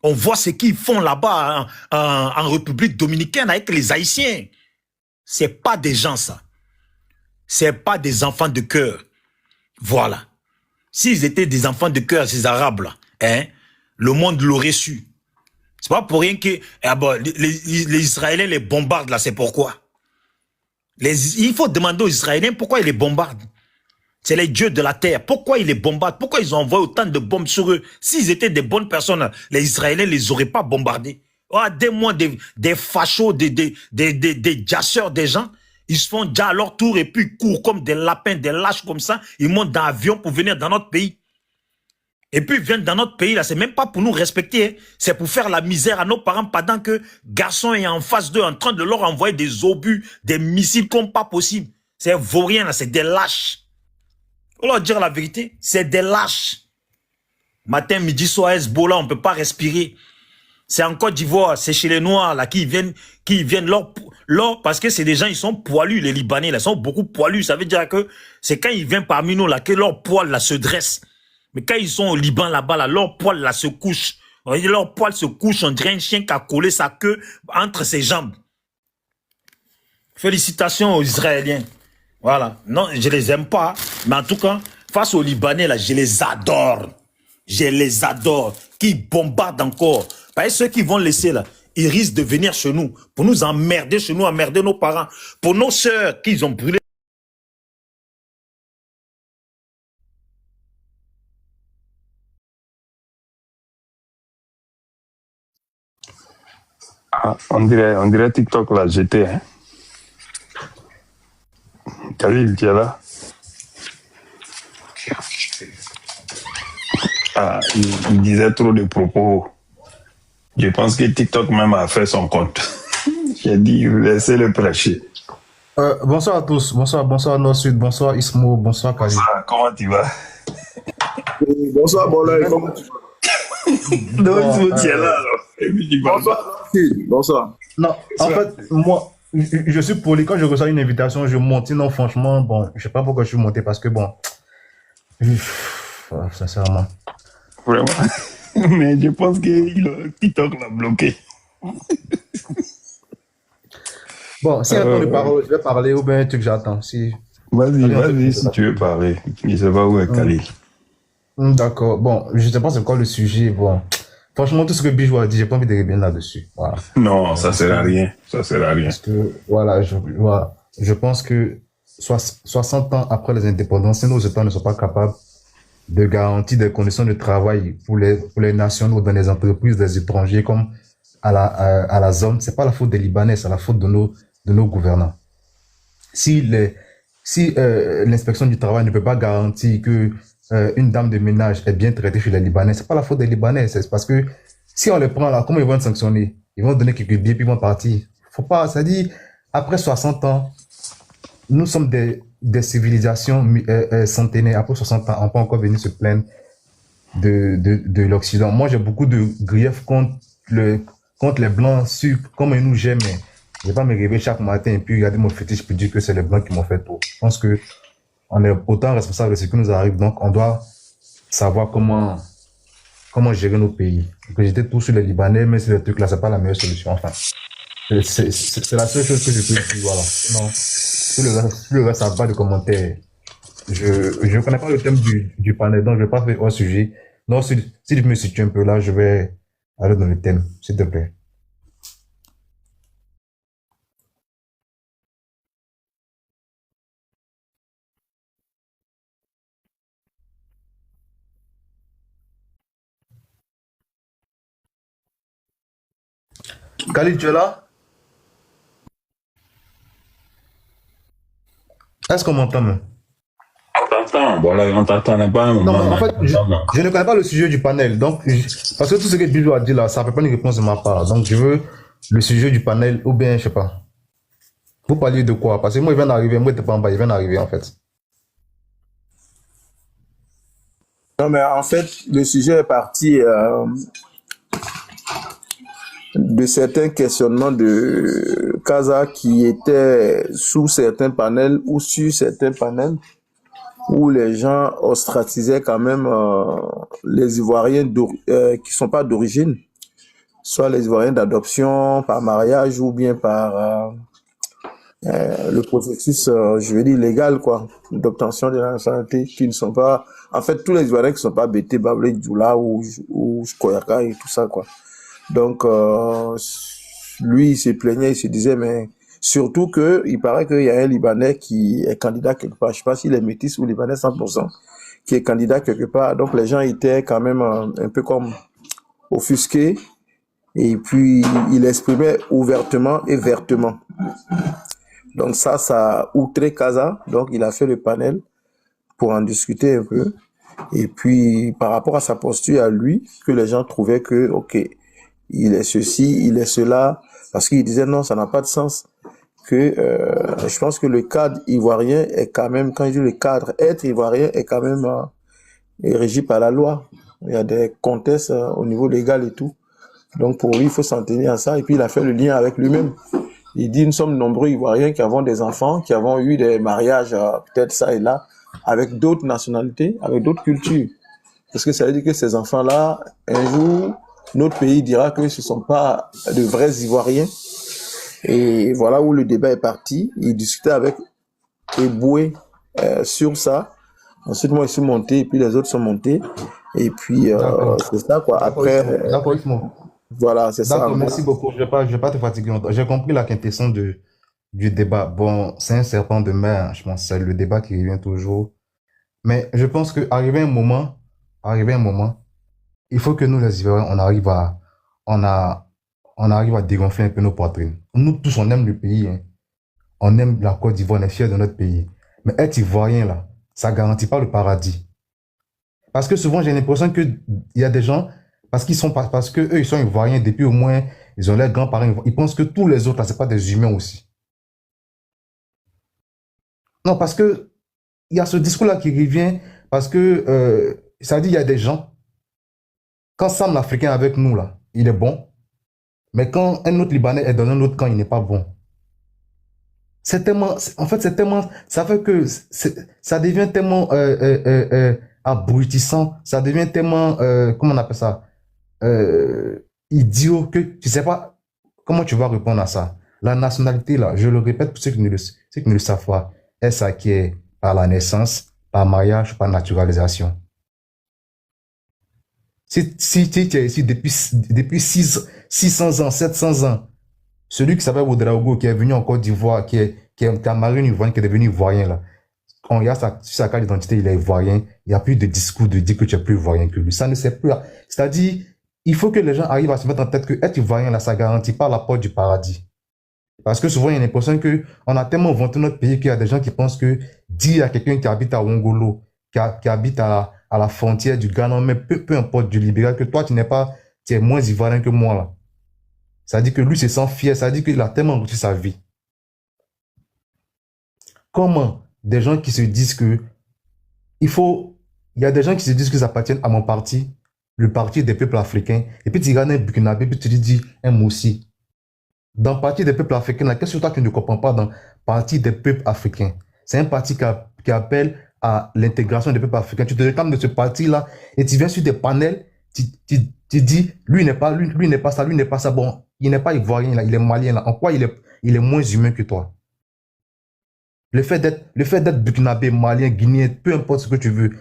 On voit ce qu'ils font là-bas en République dominicaine avec les Haïtiens. C'est pas des gens, ça. C'est pas des enfants de cœur. Voilà. S'ils étaient des enfants de cœur, ces Arabes, là, hein, le monde l'aurait su. C'est pas pour rien que les Israéliens les bombardent, là, c'est pourquoi. Il faut demander aux Israéliens pourquoi ils les bombardent. C'est les dieux de la terre. Pourquoi ils les bombardent? Pourquoi ils ont envoyé autant de bombes sur eux? S'ils étaient des bonnes personnes, les Israéliens ne les auraient pas bombardés. Des fachos, des jasseurs, des gens, ils se font déjà à leur tour et puis ils courent comme des lapins, des lâches comme ça. Ils montent dans l'avion pour venir dans notre pays. Et puis ils viennent dans notre pays, là, c'est même pas pour nous respecter, hein. C'est pour faire la misère à nos parents pendant que garçon est en face d'eux en train de leur envoyer des obus, des missiles comme pas possible. C'est vaurien, là, c'est des lâches. Faut leur dire la vérité, c'est des lâches. Matin, midi, soir, Hezbollah, on peut pas respirer. C'est en Côte d'Ivoire, c'est chez les Noirs, là, qui viennent parce que c'est des gens, ils sont poilus, les Libanais, là, ils sont beaucoup poilus. Ça veut dire que c'est quand ils viennent parmi nous, là, que leurs poils, là, se dressent. Mais quand ils sont au Liban, là-bas, là, leurs poils, là, se couchent. Leurs poils se couchent, on dirait un chien qui a collé sa queue entre ses jambes. Félicitations aux Israéliens. Voilà. Non, je les aime pas, mais en tout cas, face aux Libanais, là, je les adore. Je les adore. Qui bombardent encore. Parce que ceux qui vont laisser, là, ils risquent de venir chez nous, pour nous emmerder chez nous, emmerder nos parents, pour nos sœurs qu'ils ont brûlées. Ah, on dirait TikTok l'a jeté. Hein. Khalil, tu es là? Ah, il disait trop de propos. Je pense que TikTok même a fait son compte. J'ai dit, laissez-le prêcher. Bonsoir à tous. Bonsoir Nord-Sud. Bonsoir Ismo. Bonsoir Khalil. Bonsoir, comment tu vas? Bonsoir, Bolay, comment tu vas? Donc, Ismo, tu es là, alors. Bonsoir. Non, en fait, moi, je suis poli. Quand je reçois une invitation, je monte. Sinon, franchement, bon, je sais pas pourquoi je suis monté parce que, bon, sincèrement. Vraiment. Mais je pense que TikTok l'a bloqué. Bon, si attends de parole, je vais parler ou bien un truc j'attends. Si... Vas-y, si tu veux parler. Je sais pas où est Khalil. D'accord. Bon, je sais pas c'est quoi le sujet. Bon, franchement, tout ce que Bijou a dit, j'ai pas envie de revenir là-dessus. Voilà. Non, ça sert à rien. Ça sert à rien. Parce que, voilà, je pense que 60 ans après les indépendances, nos États ne sont pas capables de garantir des conditions de travail pour les nationaux dans les entreprises des étrangers comme à la zone. C'est pas la faute des Libanais, c'est la faute de nos gouvernants. Si l'inspection du travail ne peut pas garantir que une dame de ménage est bien traitée chez les Libanais, c'est pas la faute des Libanais, c'est parce que Si on les prend là, comment ils vont être sanctionnés? Ils vont donner quelques billets puis ils vont partir. Faut pas, ça dit, après 60 ans, nous sommes des civilisations centenaires. Après 60 ans, on peut encore venir se plaindre de l'Occident. Moi, j'ai beaucoup de griefs contre les Blancs, comme ils nous gênent, mais je vais pas me réveiller chaque matin et puis regarder mon fétiche puis dire que c'est les Blancs qui m'ont fait tout. Je pense que on est autant responsable de ce qui nous arrive, donc on doit savoir comment gérer nos pays. Que j'étais tout sur les Libanais, mais c'est le truc là, c'est pas la meilleure solution. Enfin, c'est la seule chose que je peux dire, voilà. Non, tout le reste, ça n'a pas de commentaires. Je ne connais pas le thème du panel, donc je ne vais pas faire un sujet. Non, si tu me situes un peu là, je vais aller dans le thème, s'il te plaît. Khalid, tu es là? Est-ce qu'on m'entend, même? On t'entend, bon là, on t'entend pas un moment. Non, mais en fait, je ne connais pas le sujet du panel, donc, parce que tout ce que Bibi a dit là, ça ne fait pas une réponse de ma part. Donc, je veux le sujet du panel, ou bien, je sais pas. Vous parliez de quoi? Parce que moi, il vient d'arriver, moi, il n'était pas en bas, il vient d'arriver, en fait. Non, mais en fait, le sujet est parti de certains questionnements de Casa qui étaient sous certains panels ou sur certains panels où les gens ostratisaient quand même les Ivoiriens qui sont pas d'origine, soit les Ivoiriens d'adoption par mariage ou bien par le processus, je veux dire, légal, quoi, d'obtention de la nationalité, qui ne sont pas, en fait, tous les Ivoiriens qui ne sont pas Bété, Bablé, Djoula ou Koyaka et tout ça, quoi. Donc, lui, il se plaignait, il se disait, mais surtout que, il paraît qu'il y a un Libanais qui est candidat quelque part, je sais pas s'il est métis ou Libanais 100%, qui est candidat quelque part. Donc, les gens étaient quand même un peu comme offusqués, et puis, il exprimait ouvertement et vertement. Donc ça a outré Casa, donc il a fait le panel pour en discuter un peu. Et puis, par rapport à sa posture à lui, que les gens trouvaient que, ok, il est ceci, il est cela, parce qu'il disait non, ça n'a pas de sens. Que je pense que le cadre ivoirien est quand même, quand je dis le cadre, être ivoirien est quand même est régi par la loi. Il y a des contextes au niveau légal et tout. Donc pour lui, il faut s'en tenir à ça. Et puis il a fait le lien avec lui-même. Il dit, nous sommes nombreux Ivoiriens qui avons des enfants, qui avons eu des mariages, peut-être ça et là, avec d'autres nationalités, avec d'autres cultures. Parce que ça veut dire que ces enfants-là, un jour, notre pays dira que ce ne sont pas de vrais Ivoiriens. Et voilà où le débat est parti. Il discutait avec Eboué sur ça. Ensuite, moi, je suis monté, et puis les autres sont montés. Et puis, c'est ça, quoi. Après, d'accord, voilà, c'est ça. D'accord, merci beaucoup. Je vais pas te fatiguer longtemps. J'ai compris la quintessence du débat. Bon, c'est un serpent de mer, je pense. C'est le débat qui revient toujours. Mais je pense qu'arrivé un moment, il faut que nous, les Ivoiriens, on arrive à dégonfler un peu nos poitrines. Nous tous, on aime le pays, hein. On aime la Côte d'Ivoire, on est fiers de notre pays. Mais être Ivoirien, là, ça garantit pas le paradis. Parce que souvent, j'ai l'impression qu'il y a des gens, parce que eux, ils sont Ivoiriens depuis au moins, ils ont leurs grands-parents, ils pensent que tous les autres, là, c'est pas des humains aussi. Non, parce que il y a ce discours-là qui revient, parce que ça dit, il y a des gens, quand Sam l'Africain avec nous, là, il est bon, mais quand un autre Libanais est dans un autre camp, il n'est pas bon. C'est tellement, en fait, ça fait que ça devient tellement abrutissant, ça devient tellement, comment on appelle ça, idiot, que tu sais pas comment tu vas répondre à ça. La nationalité, là, je le répète pour ceux qui ne le savent pas, elle s'acquiert par la naissance, par mariage, par naturalisation. Si tu es ici depuis 600 ans, 700 ans, celui qui s'appelle Ouedraogo, qui est venu en Côte d'Ivoire, qui a marié une Ivoirienne, qui est devenu Ivoirien, là, on regarde sa carte d'identité, il est Ivoirien, il n'y a plus de discours de dire que tu es plus Ivoirien que lui. Ça ne sert plus. C'est-à-dire, il faut que les gens arrivent à se mettre en tête que être Ivoirien, là, ça garantit pas la porte du paradis. Parce que souvent, il y a l'impression qu'on a tellement vanté notre pays qu'il y a des gens qui pensent que dire à quelqu'un qui habite à Wongolo, qui habite à la frontière du Ghana, mais peu importe du libéral, que toi, tu n'es pas tu es moins ivoirien que moi, là. Ça dit que lui se sent fier, ça dit qu'il a tellement enrichi sa vie. Comment des gens qui se disent que il y a des gens qui se disent qu'ils appartiennent à mon parti, le parti des peuples africains, et puis tu regardes un Burkinabé, puis tu lui dis un Moussi. Dans le parti des peuples africains, là, qu'est-ce que toi tu ne comprends pas dans le parti des peuples africains? C'est un parti qui appelle à l'intégration des peuples africains. Tu te réclames de ce parti-là et tu viens sur des panels, tu dis, lui n'est pas ça, lui n'est pas ça. Bon, il n'est pas ivoirien, là, il est malien. Là. En quoi il est moins humain que toi? Le fait d'être burkinabé, malien, guinéen, peu importe ce que tu veux,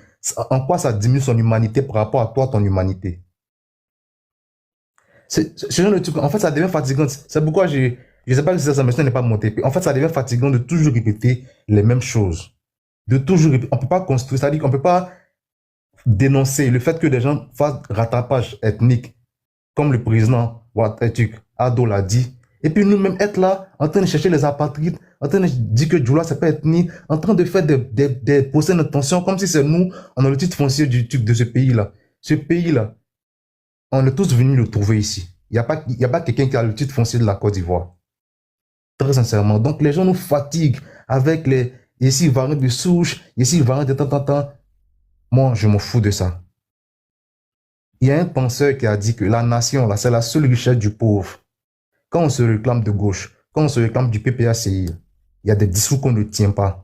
en quoi ça diminue son humanité par rapport à toi, ton humanité? Ce genre de truc, en fait, ça devient fatigant. C'est pourquoi je sais pas si ça n'est pas monté. En fait, ça devient fatigant de toujours répéter les mêmes choses. On peut pas construire, c'est-à-dire qu'on peut pas dénoncer le fait que des gens fassent rattrapage ethnique, comme le président Ado l'a dit. Et puis nous-mêmes être là, en train de chercher les apatrides, en train de dire que Djoula c'est pas ethnique, en train de faire des procès d'intention, comme si c'est nous, on a le titre foncier de ce pays-là. Ce pays-là, on est tous venus le trouver ici. Il n'y a pas quelqu'un qui a le titre foncier de la Côte d'Ivoire. Très sincèrement. Donc les gens nous fatiguent avec les ici variants de souche, ici variants de tant. Moi, je m'en fous de ça. Il y a un penseur qui a dit que la nation, là, c'est la seule richesse du pauvre. Quand on se réclame de gauche, quand on se réclame du PPACI, il y a des discours qu'on ne tient pas.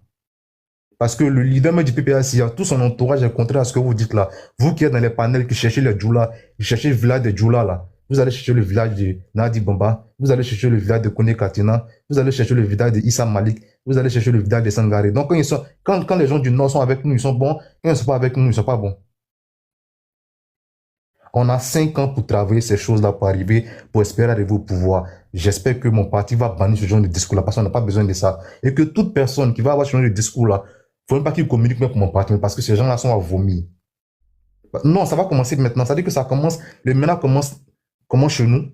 Parce que le leader même du PPACI, tout son entourage est contraire à ce que vous dites là. Vous qui êtes dans les panels, qui cherchez les Djoula, qui cherchez le village de Djoula là, vous allez chercher le village de Nadi Bamba, vous allez chercher le village de Kone Katina, vous allez chercher le village de Issa Malik, vous allez chercher le village de Sangaré. Donc quand les gens du Nord sont avec nous, ils sont bons. Quand ils ne sont pas avec nous, ils ne sont pas bons. On a 5 ans pour travailler ces choses-là, pour arriver, pour espérer arriver au pouvoir. J'espère que mon parti va bannir ce genre de discours-là, parce qu'on n'a pas besoin de ça. Et que toute personne qui va avoir ce genre de discours-là, il ne faut même pas qu'il communique même pour mon parti, parce que ces gens-là sont à vomir. Non, ça va commencer maintenant. Ça veut dire que ça commence, le MENA commence chez nous,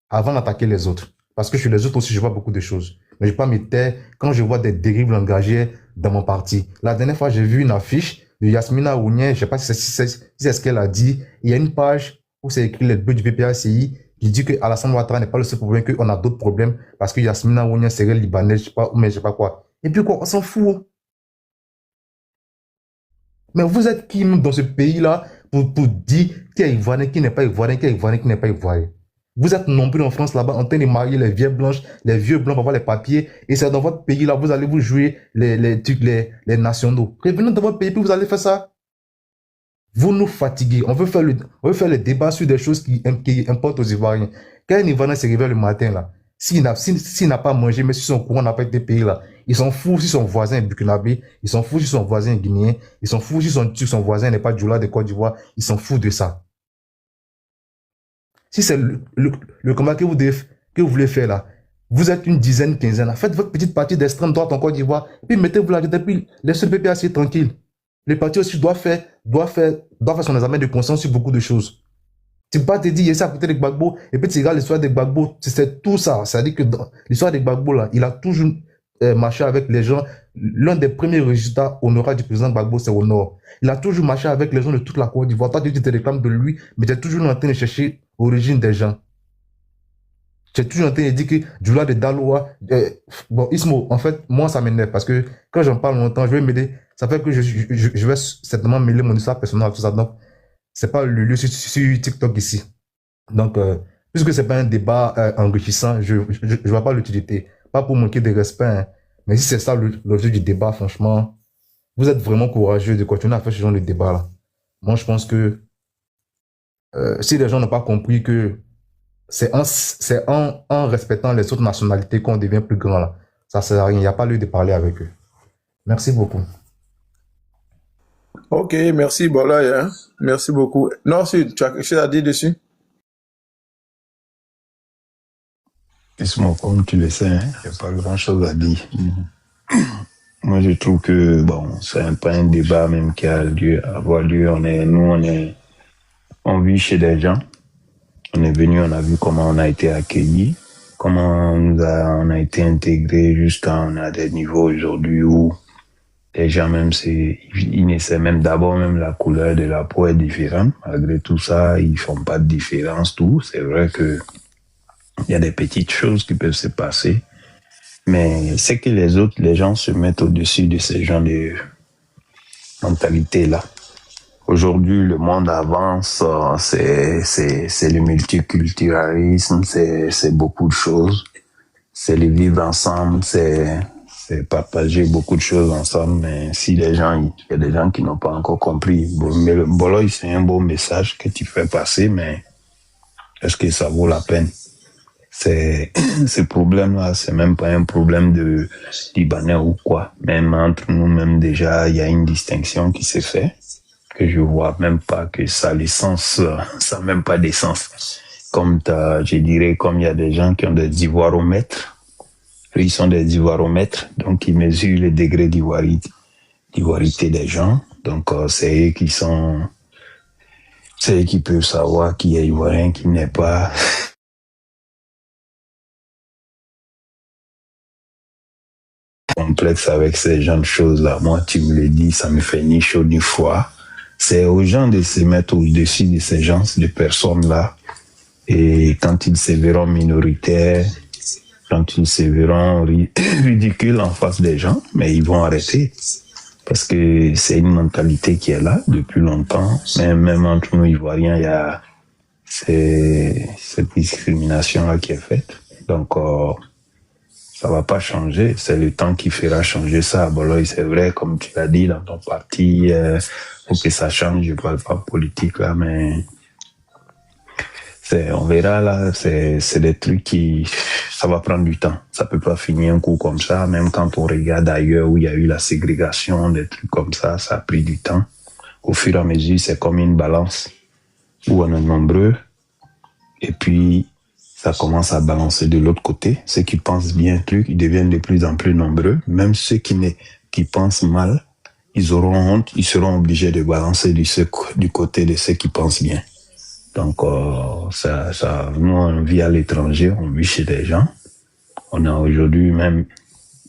avant d'attaquer les autres. Parce que chez les autres aussi, je vois beaucoup de choses. Mais je ne vais pas me taire quand je vois des dérives langagières dans mon parti. La dernière fois, j'ai vu une affiche de Yasmina Ounien, je ne sais pas si c'est ce qu'elle a dit. Il y a une page où c'est écrit les bœufs du PPACI qui dit que Alassane Ouattara n'est pas le seul problème, qu'on a d'autres problèmes parce que Yasmina Ounien serait libanaise, je sais pas, mais je sais pas quoi. Et puis quoi, on s'en fout. Mais vous êtes qui même dans ce pays-là pour dire qui est ivoirien, qui n'est pas ivoirien, qui est ivoirien, qui n'est pas ivoirien? Vous êtes nombreux en France là-bas en train de marier les vieilles blanches, les vieux blancs pour avoir les papiers. Et c'est dans votre pays là, vous allez vous jouer les nationaux. Revenez dans votre pays puis vous allez faire ça. Vous nous fatiguez. On veut faire le débat sur des choses qui importent aux Ivoiriens. Quand un Ivoirien se réveille le matin là, s'il n'a pas mangé, mais si son courant n'a pas été payé là, il s'en fout si son voisin est burkinabé, il s'en fout si son voisin est guinéen, il s'en fout si son voisin n'est pas Djoula de Côte d'Ivoire, il s'en fout de ça. Si c'est le combat que vous voulez faire là, vous êtes une dizaine, quinzaine, faites votre petite partie d'extrême droite en Côte d'Ivoire, puis mettez-vous là, puis laissez le PPACI tranquille. Le parti aussi doit faire son examen de conscience sur beaucoup de choses. Tu ne peux pas te dire, il y a à côté de Gbagbo, et puis tu regardes l'histoire de Gbagbo, c'est tout ça. C'est-à-dire que dans l'histoire de Gbagbo là, il a toujours marché avec les gens. L'un des premiers résultats honorables du président Gbagbo, c'est au nord. Il a toujours marché avec les gens de toute la Côte d'Ivoire. Toi, tu te réclames de lui, mais tu es toujours en train de chercher l'origine des gens. Tu es toujours en train de dire que Djoula de Daloa, bon, Ismo, en fait, moi, ça m'énerve parce que quand j'en parle longtemps, je vais mêler, ça fait que je vais certainement mêler mon histoire personnelle à tout ça. Donc, c'est pas le lieu sur TikTok ici. Donc, puisque c'est pas un débat enrichissant, je vois pas l'utilité. Pas pour manquer de respect, hein. Mais si c'est ça l'objet du débat, franchement, vous êtes vraiment courageux de continuer à faire ce genre de débat-là. Moi, je pense que si les gens n'ont pas compris que c'est en respectant les autres nationalités qu'on devient plus grand, là. Ça sert à rien. Il n'y a pas lieu de parler avec eux. Merci beaucoup. Ok, merci, Bola. Hein? Merci beaucoup. Non, si tu as quelque chose à dire dessus? Comme tu le sais, il n'y a pas grand-chose à dire. Moi, je trouve que, bon, c'est pas un débat même qui a lieu, avoir lieu. On vit chez des gens. On est venu, on a vu comment on a été accueillis, comment on a été intégrés jusqu'à on a des niveaux aujourd'hui où Les gens même, ils essaient même d'abord, même la couleur de la peau est différente. Malgré tout ça, ils font pas de différence, tout. C'est vrai que il y a des petites choses qui peuvent se passer. Mais c'est que les gens se mettent au-dessus de ces gens de mentalité-là. Aujourd'hui, le monde avance, c'est le multiculturalisme, c'est beaucoup de choses. C'est le vivre ensemble, c'est partager beaucoup de choses ensemble. Mais si il y a des gens qui n'ont pas encore compris. Mais le Boloy, c'est un beau message que tu fais passer, mais est-ce que ça vaut la peine? Ce problème-là, c'est même pas un problème de Libanais ou quoi. Même entre nous-mêmes, déjà, il y a une distinction qui s'est faite, que je vois même pas que ça a l'essence, ça n'a même pas d'essence. Comme je dirais, comme il y a des gens qui ont des ivoiromètres, eux, ils sont des ivoiromètres, donc ils mesurent le degré d'ivoirité des gens. Donc, c'est eux qui peuvent savoir qui est ivoirien, qui n'est pas. Complexe avec ces genres de choses-là. Moi, tu me le dis, ça me fait ni chaud ni froid. C'est aux gens de se mettre au-dessus de ces gens, de personnes-là. Et quand ils se verront minoritaires, quand ils se verront ridicules en face des gens, mais ils vont arrêter. Parce que c'est une mentalité qui est là depuis longtemps. Même entre nous Ivoiriens, il y a cette discrimination-là qui est faite. Donc, ça va pas changer. C'est le temps qui fera changer ça à Boloy. C'est vrai, comme tu l'as dit dans ton parti, faut que ça change. Je parle pas politique là, mais on verra là. C'est des trucs ça va prendre du temps. Ça peut pas finir un coup comme ça. Même quand on regarde ailleurs où il y a eu la ségrégation, des trucs comme ça a pris du temps. Au fur et à mesure, c'est comme une balance où on est nombreux. Et puis, ça commence à balancer de l'autre côté. Ceux qui pensent bien ils deviennent de plus en plus nombreux. Même ceux qui pensent mal, ils auront honte, ils seront obligés de balancer du côté de ceux qui pensent bien. Donc, nous, on vit à l'étranger, on vit chez des gens. On a aujourd'hui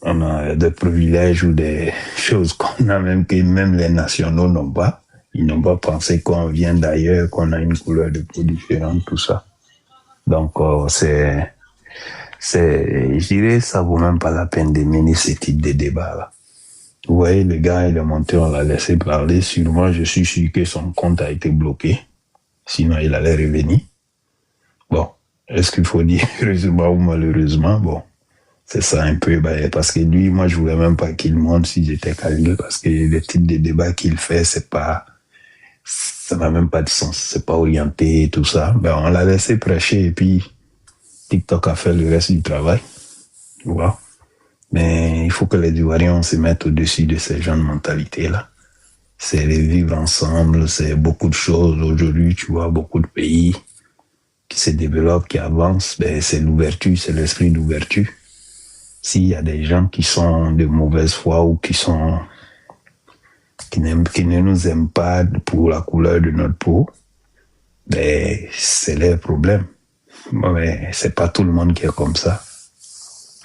on a des privilèges ou des choses qu'on a que même les nationaux n'ont pas. Ils n'ont pas pensé qu'on vient d'ailleurs, qu'on a une couleur de peau différente, tout ça. Donc, je dirais, ça vaut même pas la peine de mener ce type de débat-là. Vous voyez, le gars, il est monté, on l'a laissé parler. Sûrement, je suis sûr que son compte a été bloqué. Sinon, il allait revenir. Bon, est-ce qu'il faut dire heureusement ou malheureusement? Bon, c'est ça un peu. Parce que lui, moi, je voulais même pas qu'il monte si j'étais Khalil, parce que le type de débat qu'il fait, ça n'a même pas de sens. C'est pas orienté et tout ça. On l'a laissé prêcher et puis TikTok a fait le reste du travail. Tu vois? Mais il faut que les Ivoiriens se mettent au-dessus de ces gens de mentalité-là. C'est les vivre ensemble, c'est beaucoup de choses. Aujourd'hui, tu vois, beaucoup de pays qui se développent, qui avancent. C'est l'ouverture, c'est l'esprit d'ouverture. S'il y a des gens qui sont de mauvaise foi ou qui ne nous aiment pas pour la couleur de notre peau, c'est leur problème. Mais c'est pas tout le monde qui est comme ça.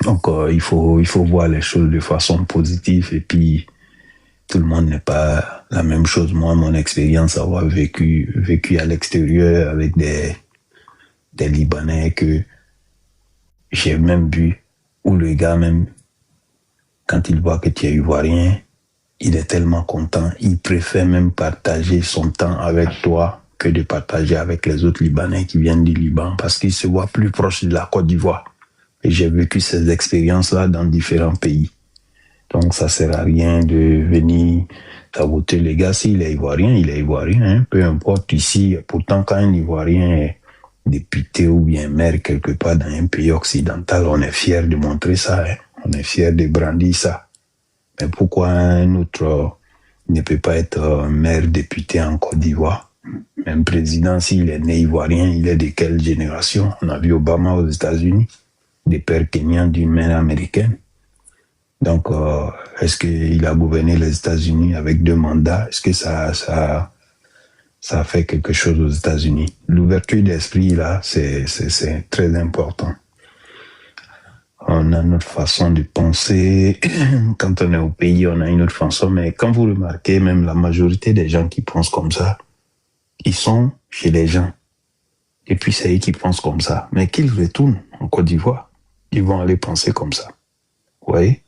Donc, il faut voir les choses de façon positive et puis tout le monde n'est pas la même chose. Moi, mon expérience, avoir vécu à l'extérieur avec des Libanais que j'ai même vu, où le gars même, quand il voit que tu es ivoirien, il est tellement content. Il préfère même partager son temps avec toi que de partager avec les autres Libanais qui viennent du Liban parce qu'il se voit plus proche de la Côte d'Ivoire. Et j'ai vécu ces expériences-là dans différents pays. Donc, ça sert à rien de venir saboter les gars. S'il est ivoirien, il est ivoirien. Hein. Peu importe ici. Pourtant, quand un Ivoirien est député ou bien maire quelque part dans un pays occidental, on est fier de montrer ça. Hein. On est fier de brandir ça. Mais pourquoi un autre ne peut pas être maire député en Côte d'Ivoire? Même président, s'il est né ivoirien, il est de quelle génération? On a vu Obama aux États-Unis, des pères kenyans d'une mère américaine. Donc, est-ce qu'il a gouverné les États-Unis avec 2 mandats? Est-ce que ça a fait quelque chose aux États-Unis? L'ouverture d'esprit, là, c'est très important. On a notre façon de penser. Quand on est au pays, on a une autre façon. Mais quand vous remarquez, même la majorité des gens qui pensent comme ça, ils sont chez les gens. Et puis c'est eux qui pensent comme ça. Mais qu'ils retournent en Côte d'Ivoire, ils vont aller penser comme ça. Vous voyez?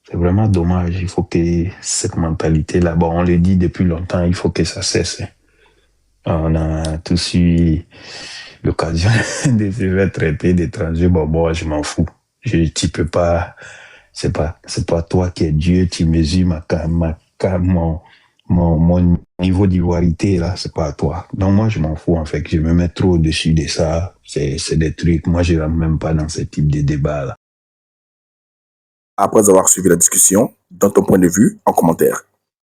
C'est vraiment dommage. Il faut que cette mentalité-là, bon, on le dit depuis longtemps, il faut que ça cesse. On a tous eu l'occasion de se faire traiter d'étrangers. Bon, moi, je m'en fous. Tu peux pas, c'est pas toi qui es Dieu, tu mesures mon niveau d'ivoirité, là, c'est pas à toi. Donc, moi, je m'en fous, en fait. Je me mets trop au-dessus de ça. C'est des trucs. Moi, je rentre même pas dans ce type de débat-là. Après avoir suivi la discussion, donne ton point de vue en commentaire.